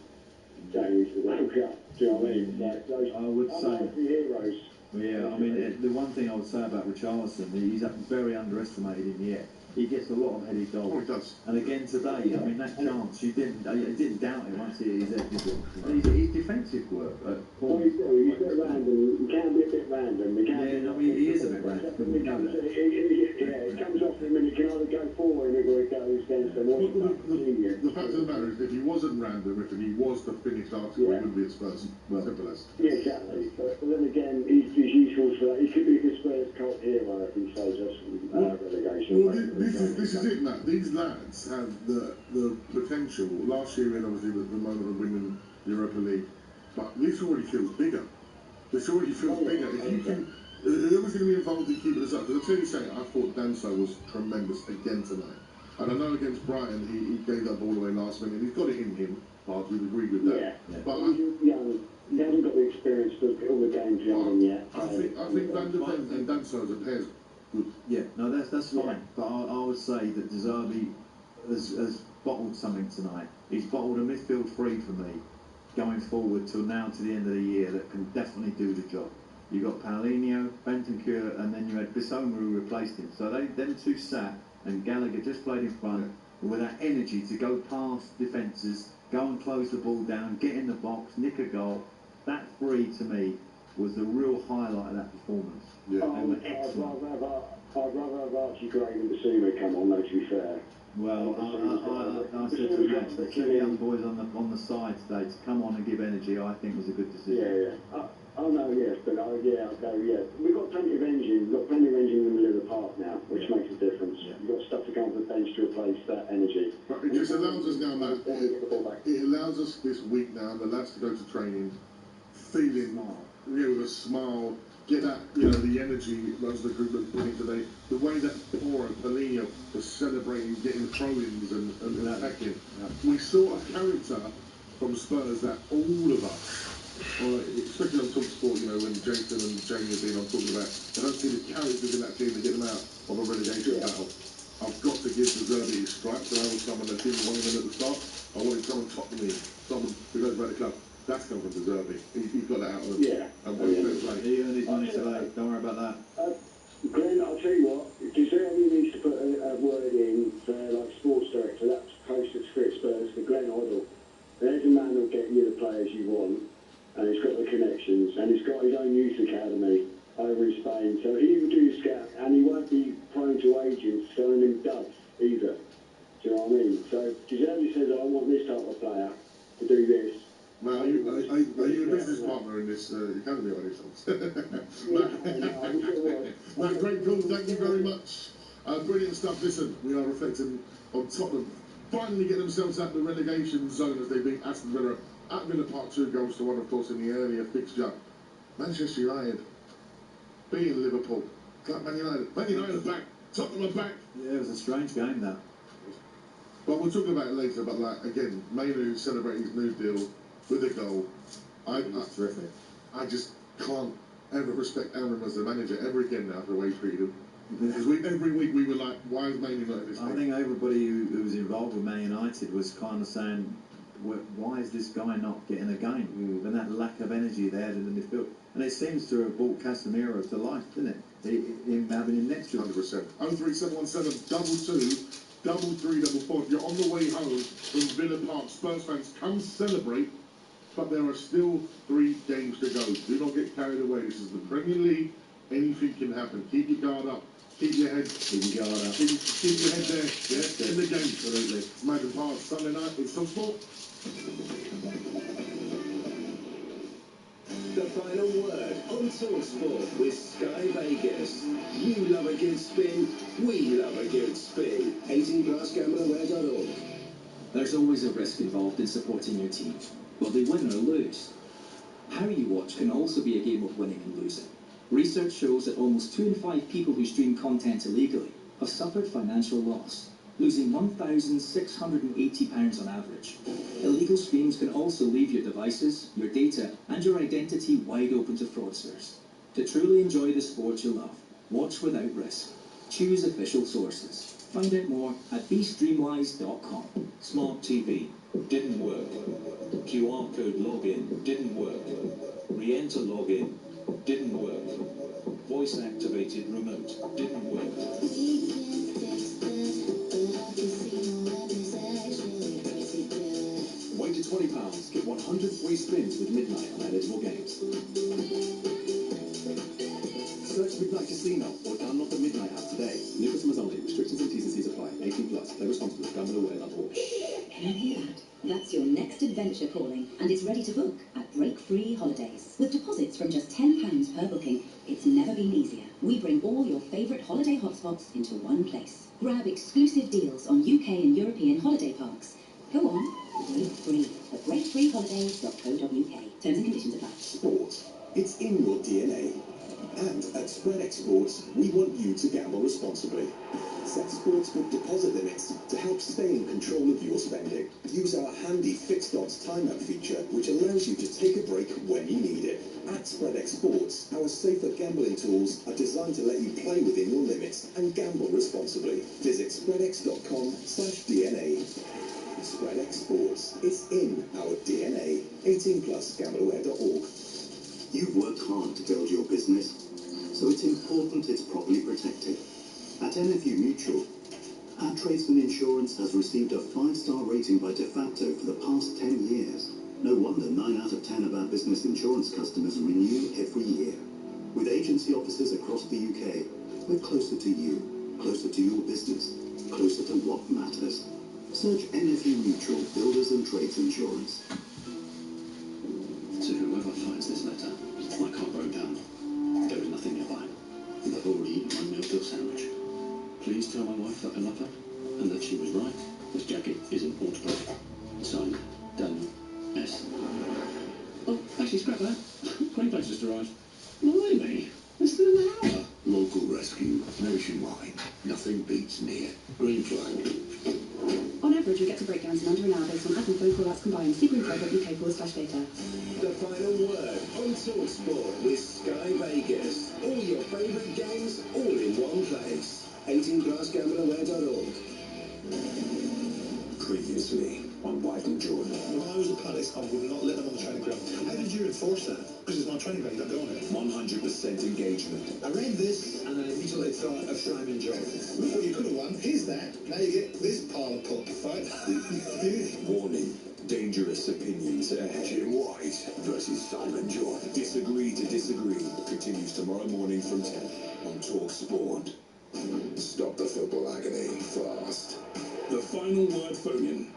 going into the World Cup. Do you know what I mean? Like those, I would say. The heroes. Yeah, I mean, the one thing I would say about Richarlison, he's very underestimated in the air. He gets a lot of headed goals. Oh, he does. And again today, I mean, that chance, he didn't doubt it once he's his defensive work. He's a bit random. He can be a bit random. He is a bit random. It comes off him and he can either go for him or it goes against him. The fact of the matter is, if he wasn't random, if he was the finished article, he wouldn't be at Spurs. Simple as. Yeah, exactly. But then again, he's useful for that. He could be the Spurs cult hero if he saves us from relegation. Well, this is it, Matt. These lads have the potential. Last year, in obviously the moment of winning the Europa League, but this already feels bigger. This already feels bigger. If you can, whoever's going to be involved in keeping this up? Because I tell you something, I thought Danso was tremendous again tonight. And I know against Brighton, he gave that ball away last minute. He's got it in him. But we'd agree with that. Yeah. But he's young. He hasn't got the experience to all the games young yet. I think Van de Ven and Danso as a pair is good. Yeah, no, that's fine. But I would say that De Zerbi has bottled something tonight. He's bottled a midfield three for me, going forward till now to the end of the year, that can definitely do the job. You got Paulinho, Bentancur, and then you had Bissouma who replaced him. So them two sat, and Gallagher just played in front with that energy to go past defences, go and close the ball down, get in the box, nick a goal. That three to me was the real highlight of that performance. Yeah. They were excellent. I'd rather have Archie Gray than Bissouma come on, though, to be fair. Well, I said to Max, the two young boys on the side today to come on and give energy, I think was a good decision. Yeah. Oh no, yes, but I'll go, yeah. We've got plenty of engine. We've got plenty of engine in the middle of the park now, which makes a difference. You've got stuff to come off the bench to replace that energy. But it just allows us now, Matt. It allows us this week now, the lads to go to training, feeling, with a smile, get that, the energy most of the group was putting today. The way that Poor and Paulinho were celebrating, getting throw-ins and attacking. We saw a character from Spurs that all of us, especially on TalkSport, when Jason and Jamie have been on talking about, I don't see the characters in that team to get them out of a relegation battle. I've got to give De Zerbi his stripes, and I was someone that didn't want him at the start. I wanted someone top of me, someone who goes by the club. That's come from De Zerbi. He's got that out of him. Yeah. And what he's play. He earned his money today. Don't worry about that. Glenn, I'll tell you what, De Zerbi needs to put a word in for sports director. That's posted for Spurs for Glenn Hoddle. There's a man who'll get you the players you want, and he's got the connections, and he's got his own youth academy over in Spain. So he will do scout, and he won't be prone to agents selling him duds either. Do you know what I mean? So De Zerbi says, I want this type of player to do this. Matt, are you a business partner in this academy or anything? Matt, great call. Thank you very much. Brilliant stuff. Listen, we are reflecting on Tottenham. Finally get themselves out of the relegation zone as they beat Aston Villa at Villa Park 2-1, of course, in the earlier fixture. Manchester United beating Liverpool. Man United are back. Tottenham are back. Yeah, it was a strange game, that. But we'll talk about it later. But again, Mainu celebrating his new deal with a goal. Terrific. I just can't ever respect Aaron as a manager ever again now for the way he treated him. Because every week we were like, why is Mainu not in this I game? think everybody who was involved with Man United was kind of saying, why is this guy not getting a game? And that lack of energy they had in the midfield. And it seems to have brought Casemiro to life, didn't it? Him having him next to him. 100%. 03717 222 If you're on the way home from Villa Park, Spurs fans, come celebrate. But there are still 3 games to go. Do not get carried away. This is the Premier League. Anything can happen. Keep your guard up. Keep your head. Keep your guard up. Keep your head there. Yeah, in the game. Absolutely. Madden Park, Sunday night. It's TalkSport. The final word on TalkSport with Sky Vegas. You love a good spin. We love a good spin. 18plusgambleaware.org. There's always a risk involved in supporting your team. Will they win or lose? How you watch can also be a game of winning and losing. Research shows that almost 2 in 5 people who stream content illegally have suffered financial loss. losing £1,680 on average. Illegal streams can also leave your devices, your data, and your identity wide open to fraudsters. To truly enjoy the sport you love, watch without risk. Choose official sources. Find out more at bstreamwise.com. Smart TV didn't work. QR code login didn't work. Re-enter login didn't work. Voice activated remote didn't work. Wager £20, get 100 free spins with Midnight on eligible games. Search Midnight Casino or download the Midnight app today. New customers only. Restrictions and T's and C's apply. 18 plus. Play responsibly. GambleAware.org. Can you hear that? That's your next adventure calling, and it's ready to book at Break Free Holidays. With deposits from just £10 per booking, it's never been easier. We bring all your favourite holiday hotspots into one place. Grab exclusive deals on UK and European holiday parks. Go on, break free at breakfreeholidays.co.uk. Terms and conditions apply. Sports. It's in your DNA. And at SpreadX Sports, we want you to gamble responsibly. Set sportsbook deposit limits to help stay in control of your spending. Use our handy fixed odds timeout feature, which allows you to take a break when you need it. At SpreadX Sports, our safer gambling tools are designed to let you play within your limits and gamble responsibly. Visit spreadx.com/DNA. SpreadX Sports. It's in our DNA. 18 plus. GambleAware.org. You've worked hard to build your business, so it's important it's properly protected. At NFU Mutual, our tradesman insurance has received a 5-star rating by De Facto for the past 10 years. No wonder 9 out of 10 of our business insurance customers renew every year. With agency offices across the UK, we're closer to you, closer to your business, closer to what matters. Search NFU Mutual Builders and Trades Insurance. To whoever finds this letter, my car broke down. There is nothing nearby. And I've already eaten my meal deal sandwich. Please tell my wife that I love her, and that she was right. This jacket isn't waterproof. Signed, Daniel S. Oh, actually, scrap that. Green place just arrived. Blimey, less than an hour. Local rescue, nationwide. Nothing beats near. Green flag. On average, we get to breakdowns in under an hour based on app and phone callouts combined. See greenflag.uk/data. The final word on TalkSport with Sky Vegas. All your favourite games, all in one place. 18 plus. GambleAware.org. Previously on White and Jordan. When I was at Palace, I would not let them on the training ground. How did you enforce that? Because it's my training ground, you don't go on it. 100% engagement. I read this, and I immediately thought of Simon Jones. Look what you could have won. Here's that. Now you get this pile of pup fight. Warning. Dangerous opinions ahead. Jim White versus Simon Jordan. Disagree to disagree. Continues tomorrow morning from 10 on TalkSport. Stop the football agony fast. The final word phone-in.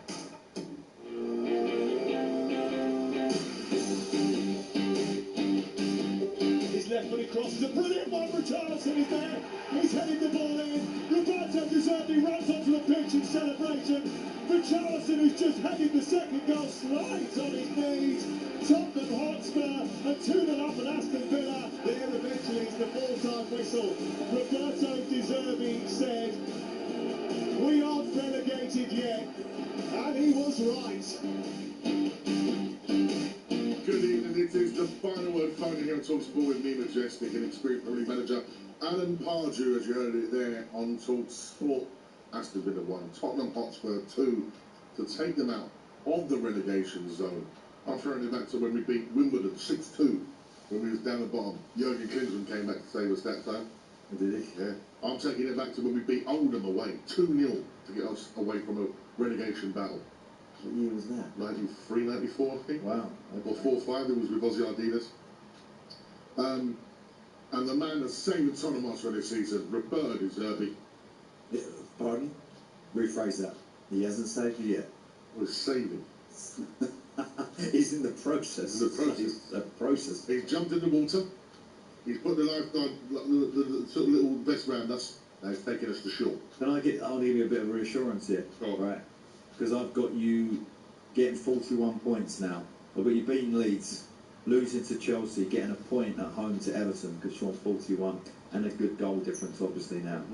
His left foot crosses a brilliant one. Richarlison is there. He's heading the ball in. Roberto deservedly runs onto the pitch in celebration. Richarlison, who's just headed the second goal, slides on his knees. Tottenham Hotspur are 2-0 up at Aston Villa. There eventually is the full-time whistle. Roberto deservedly said, "We aren't relegated yet," and he was right. Good evening, it is the final word phone here on TalkSport with me, Majestic, and experienced Premier Manager Alan Pardew, as you heard it there on TalkSport. Aston Villa 1, Tottenham Hotspur 2, to take them out of the relegation zone. I'm throwing it back to when we beat Wimbledon 6-2, when we was down the bottom. Jurgen Klinsmann came back to save us that time. Did he? Yeah. I'm taking it back to when we beat Oldham away, 2-0, to get us away from a relegation battle. What year was that? 93, 94, I think. Wow. Or 4-5, it was with Ozzy Ardiles. And the man that saved Tottenham Hotspur this season, Roberto Deserby. Yeah, pardon? Rephrase that. He hasn't saved you yet. Was saving. He's in the process. The process. It's a process. He's jumped in the water. He's put the lifeguard, the sort of little vest round us. Now he's taking us to shore. I'll give you a bit of reassurance here. Oh. Right. Because I've got you getting 41 points now. I've got you beating Leeds, losing to Chelsea, getting a point at home to Everton because you're on 41, and a good goal difference obviously now.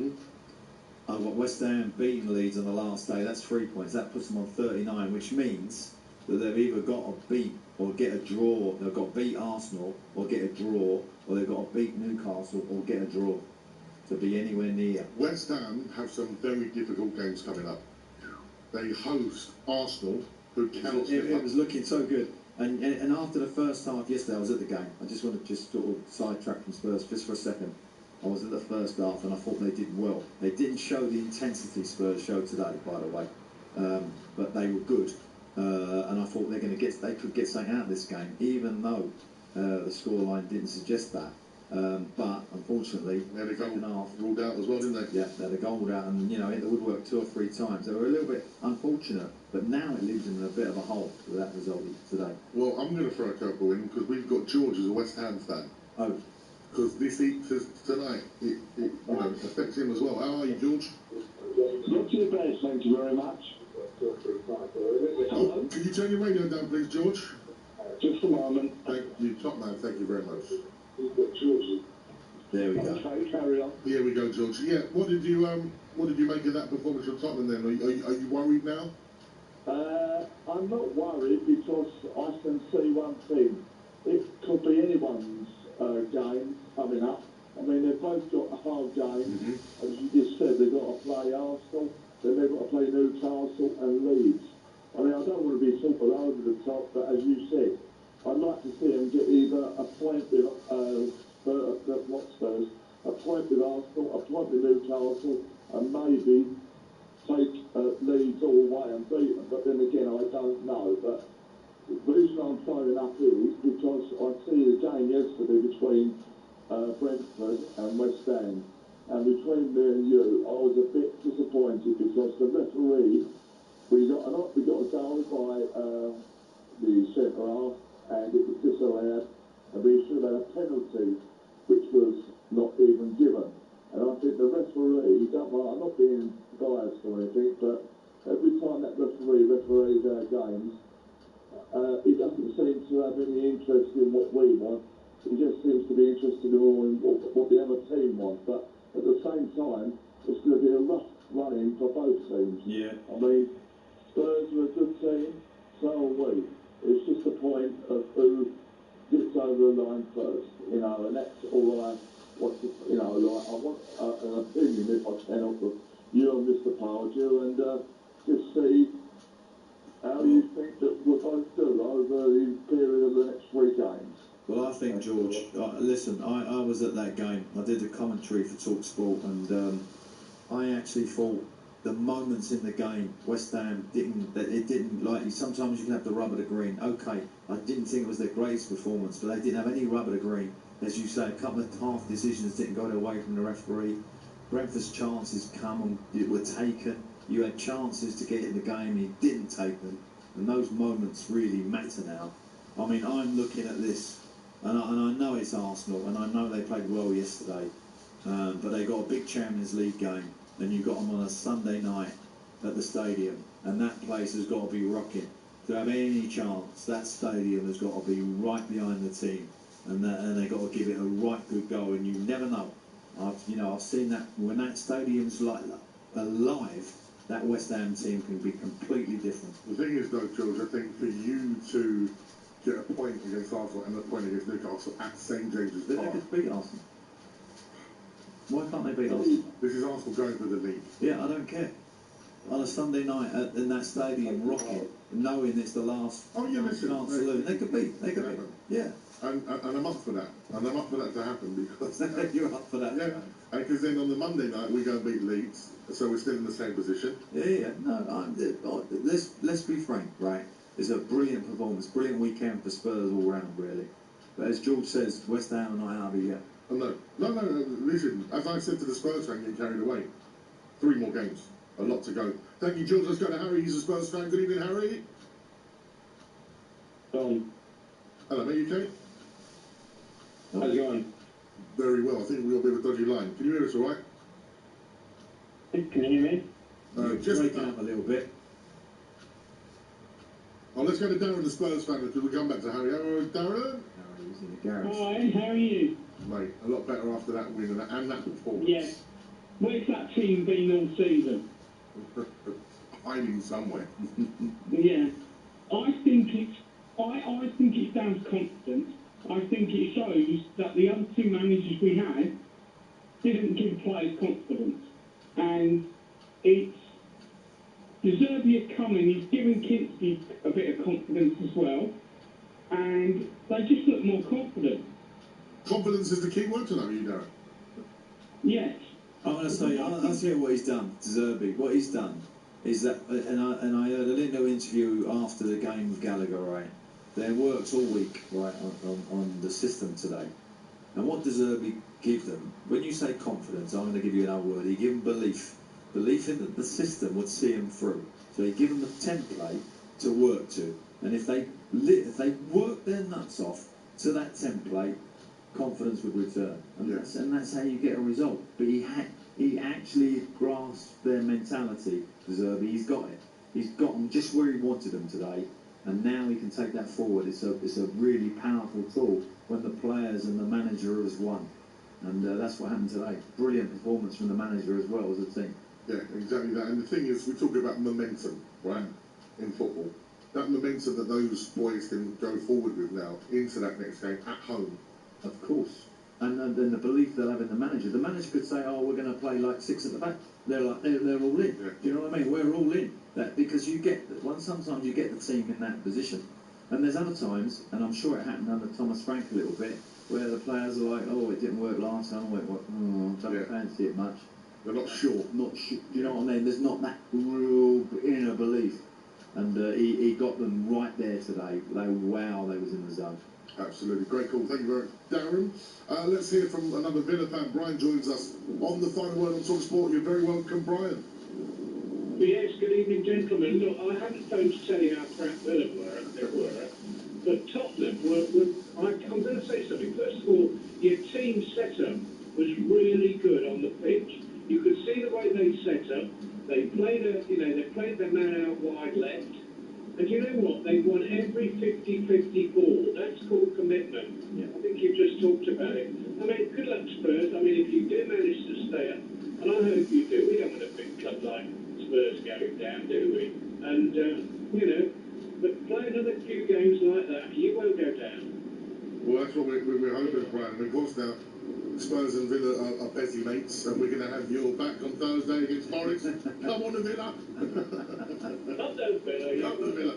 I've got West Ham beating Leeds on the last day. That's 3 points. That puts them on 39, which means that they've either got to beat or get a draw. They've got to beat Arsenal or get a draw, or they've got to beat Newcastle or get a draw to be anywhere near. West Ham have some very difficult games coming up. They host Arsenal, who cannot. It was looking so good. And after the first half yesterday, I was at the game. I just want to just sort of sidetrack from Spurs just for a second. I was at the first half and I thought they did well. They didn't show the intensity Spurs showed today, by the way, but they were good. And I thought they could get something out of this game, even though the scoreline didn't suggest that. But unfortunately, they had a second half ruled out as well, didn't they? Yeah, they had a goal ruled out, and hit the woodwork 2 or 3 times. They were a little bit unfortunate, but now it leaves them in a bit of a hole with that result today. Well, I'm going to throw a curveball in because we've got George as a West Ham fan. Oh. Because this tonight, it affects him as well. How are you, George? Not too bad, thank you very much. Oh, can you turn your radio down, please, George? Just a moment. Thank you, top man. Thank you very much. There we go. Okay, carry on. Here we go, George. Yeah, what did you make of that performance from Tottenham then? Are you worried now? I'm not worried because I can see one thing. It could be anyone's game coming up. I mean, they've both got a hard game. As you just said, they've got to play Arsenal, then they've got to play Newcastle and Leeds. I mean, I don't want to be super over the top, but as you said, I'd like to see them get either a point with Spurs, a point with Arsenal, a point with Newcastle, and maybe take Leeds all the way and beat them. But then again, I don't know. But the reason I'm phoning up is because I see the game yesterday between Brentford and West Ham, and between me and you, I was a bit disappointed because the referee, we got a goal by the centre half, and it was disallowed, and we should have had a penalty, which was not even given. And I think the referee, I'm not being biased or anything, but every time that referees our games, he doesn't seem to have any interest in what we want. He just seems to be interested more in what the other team wants. But at the same time, it's going to be a rough run-in for both teams. Yeah. I mean, Spurs are a good team, so are we. It's just a point of who gets over the line first, and that's all I want to, I want an opinion, if I can, of you and Mr. Pardew, and just see how you think that we'll both do over the period of the next 3 games. Well, I think, George, listen, I was at that game. I did the commentary for TalkSport, and I actually thought the moments in the game, West Ham didn't like, sometimes you can have the rub of the green. Okay, I didn't think it was their greatest performance, but they didn't have any rub of the green. As you say, a couple of half decisions didn't go their way from the referee. Brentford's chances were taken. You had chances to get in the game, he didn't take them. And those moments really matter now. I mean, I'm looking at this, and I know it's Arsenal, and I know they played well yesterday, but they got a big Champions League game, and you got them on a Sunday night at the stadium, and that place has got to be rocking. To have any chance, that stadium has got to be right behind the team, and they've got to give it a right good go, and you never know. I've seen that when that stadium's like alive, that West Ham team can be completely different. The thing is, though, George, I think for you to get a point against Arsenal and a point against Newcastle at St James's Park. They could beat Arsenal. Why can't they beat Arsenal? This is Arsenal going for the league. Yeah, I don't care. On a Sunday night in that stadium, rocking, knowing it's the last chance to lose, they could beat. Yeah. And I'm up for that. And I'm up for that to happen because you're up for that. Yeah. Because then on the Monday night we go and beat Leeds, so we're still in the same position. Yeah. No, let's be frank, right? It's a brilliant performance, brilliant weekend for Spurs all round, really. But as George says, West Ham are not out of it yet. Oh, no. Listen, as I said to the Spurs fan, getting carried away. 3 more games. A lot to go. Thank you, George. Let's go to Harry. He's a Spurs fan. Good evening, Harry. Hello, mate. You okay? How's it going? Very well. I think we've got a bit of a dodgy line. Can you hear us all right? Can you hear me? Just breaking up a little bit. Oh, let's go to Darren, the Spurs fan, because we come back to Harry. Hello, Darren. Harry's in the garage. Hi, how are you? Mate, a lot better after that win and that performance. Yeah. Where's that team been all season? Hiding somewhere. Yeah. I think it's down to confidence. I think it shows that the other two managers we had didn't give players confidence. And it's De Zerbi had come in, he's given Kinski a bit of confidence as well. And they just look more confident. Confidence is the key word tonight, you know. Yes. I'm going to say, I'll tell you what he's done, De Zerbi. What he's done is that, and I heard a little interview after the game with Gallagher, right? They worked all week, right, on the system today. And what De Zerbi give them, when you say confidence, I'm going to give you another word, he give them belief. Belief in that the system would see them through. So he give them a template to work to. And if they work their nuts off to that template, confidence would return. And, that's how you get a result. But he actually grasped their mentality, De Zerbi. He's got it. He's got them just where he wanted them today. And now he can take that forward. It's a really powerful tool when the players and the manager has won. And that's what happened today. Brilliant performance from the manager as well as a team. Yeah, exactly that. And the thing is, we talk about momentum, right, in football. That momentum that those boys can go forward with now into that next game at home. Of course. And then the belief they'll have in the manager. The manager could say, oh, we're going to play like 6 at the back. They're all in. Yeah. Do you know what I mean? We're all in. That because you get sometimes you get the team in that position. And there's other times, and I'm sure it happened under Thomas Frank a little bit, where the players are like, oh, it didn't work last time. Don't fancy it much. They're not sure. Not sure. Do you know what I mean? There's not that real inner belief. And he got them right there today. They was in the zone. Absolutely. Great call. Thank you very much, Darren. Let's hear from another Villa fan. Brian joins us on the final word on TalkSport. You're very welcome, Brian. Yes, good evening, gentlemen. Look, I haven't phoned to tell you how crap Villa were, but Tottenham I'm going to say something. First of all, your team setup was really good on the pitch. You could see the way they set up. They played their man out wide left. And you know what? They won every 50-50 ball. That's called commitment. Yeah. I think you've just talked about it. I mean, good luck, Spurs. I mean, if you do manage to stay up, and I hope you do, we don't want a big club like Spurs going down, do we? And, but play another few games like that, you won't go down. Well, that's what we're hoping, Brian. And of course, now, Spurs and Villa are petty mates, and we're going to have your back on Thursday against Forest. Come on, the Villa. Not the Villa. Not the Villa.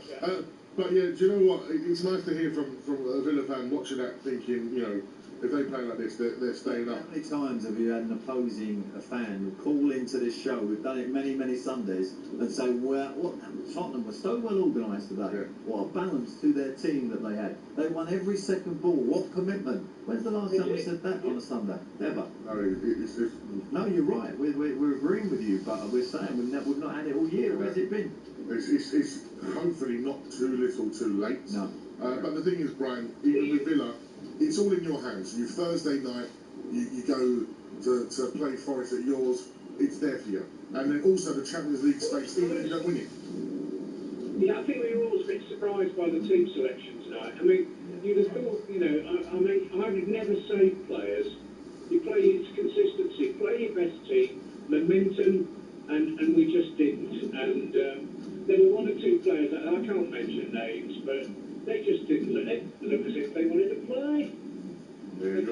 But yeah, do you know what? It's nice to hear from a Villa fan watching that, thinking, if they play like this, they're staying up. How many times have you had an opposing fan call into this show? We've done it many, many Sundays and say, well, Tottenham was so well organised today. Yeah. What a balance to their team that they had. They won every second ball. What commitment. When's the last time we said that on a Sunday? Ever. No, you're right. We're agreeing with you, but we're saying we've not had it all year. Where's it been? It's hopefully not too little too late. No. But the thing is, Brian, even with Villa, it's all in your hands. You Thursday night, you go to play Forest at yours, it's there for you. And then also the Champions League space, even if you don't win it. Yeah, I think we were all a bit surprised by the team selection tonight. I mean, you'd have thought, I would never say players. You play your consistency, play your best team, momentum, and we just didn't. And there were one or two players, I can't mention names, but they just didn't look as if they wanted to play. There you go.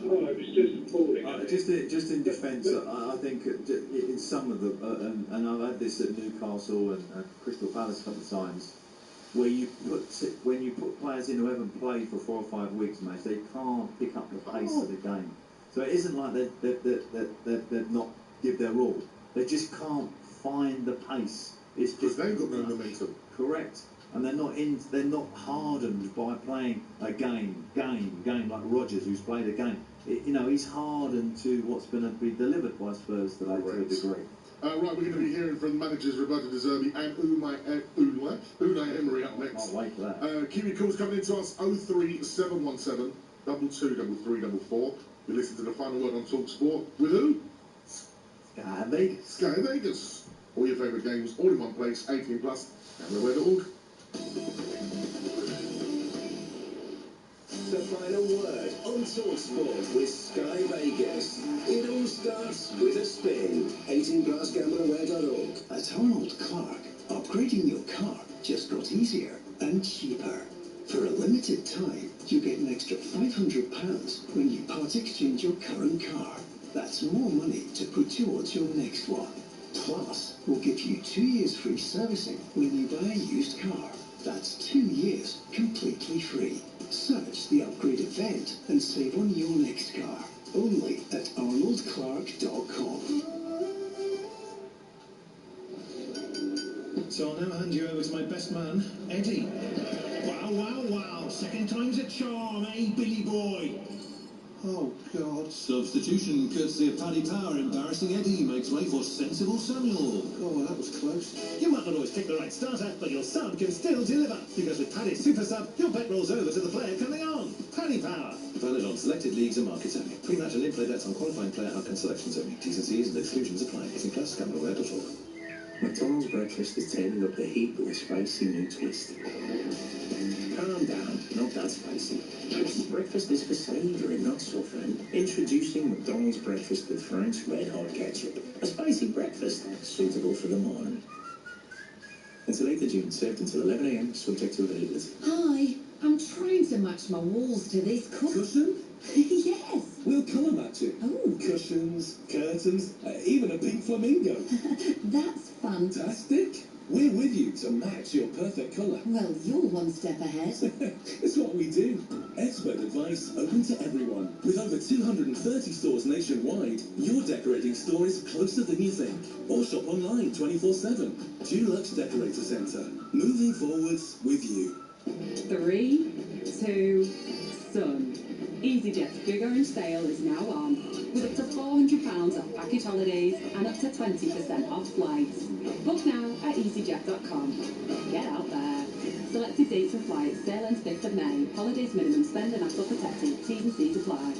It was just appalling. Just in defence, I think in some of the, and I've had this at Newcastle and Crystal Palace a couple of times, where when you put players in who haven't played for 4 or 5 weeks, mate, they can't pick up the pace of the game. So it isn't like they've not give their all. They just can't find the pace. It's just they've got no momentum. Correct. And they're not hardened by playing a game like Rodgers, who's played a game. He's hardened to what's going to be delivered by Spurs today to a degree. Right, we're going to be hearing from managers Roberto De Zerbi and Unai Emery up next. I'll wait for that. Kiwi calls coming in to us 03717 223344. You listen to the final word on TalkSport with who? Sky Vegas. Sky Vegas. All your favourite games, all in one place, 18 plus, and we're the final word on TalkSport with Sky Vegas. It all starts with a spin. 18+gambleaware.org. At Arnold Clark, upgrading your car just got easier and cheaper. For a limited time, you get an extra £500 when you part exchange your current car. That's more money to put towards your next one. Plus, we'll give you 2 years free servicing when you buy a used car. That's 2 years completely free. Search the upgrade event and save on your next car. Only at arnoldclark.com. So I'll now hand you over to my best man, Eddie. Wow, wow, wow. Second time's a charm, eh, Billy boy? Oh, God. Substitution courtesy of Paddy Power. Embarrassing Eddie makes way for sensible Samuel. Oh, that was close. You might not always pick the right starter, but your sub can still deliver. Because with Paddy's Super Sub, your bet rolls over to the player coming on. Paddy Power. Valid on selected leagues and markets only. Pre-match and in-play bets on qualifying player outcome selections only. T's and C's and exclusions apply. It's in class gambleaware.org. McDonald's breakfast is turning up the heat with a spicy new twist. Calm down, not that spicy. Breakfast is for savouring, not suffering. Introducing McDonald's breakfast with Frank's Red Hot Ketchup. A spicy breakfast suitable for the morning. Until 8th of June, served until 11 a.m, subject to availability. Hi, I'm trying to match my walls to this Cushion? Yes. We'll colour match it. Oh. Cushions, curtains, even a pink flamingo. That's Fantastic. We're with you to match your perfect colour. Well, you're one step ahead. It's what we do. Expert advice open to everyone. With over 230 stores nationwide, your decorating store is closer than you think. Or shop online 24/7. Dulux Decorator Centre. Moving forwards with you. 3, 2, Sun. EasyJet's Big Orange Sale is now on, with up to £400 off package holidays and up to 20% off flights. Book now at easyjet.com. Get out there. Selected dates and flights, sale ends 5th of May. Holidays minimum spend and APL protected. T's and C's apply.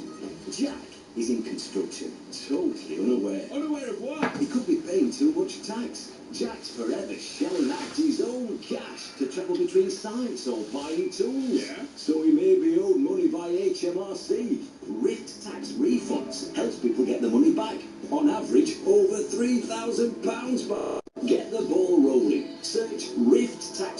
Jack is in construction, totally unaware. Unaware of what? He could be paying too much tax. Jack's forever shelling out his own cash to travel between sites or buying tools. Yeah. So he may be owed money by HMRC. RIT tax refunds helps people get the money back. On average, over £3,000 by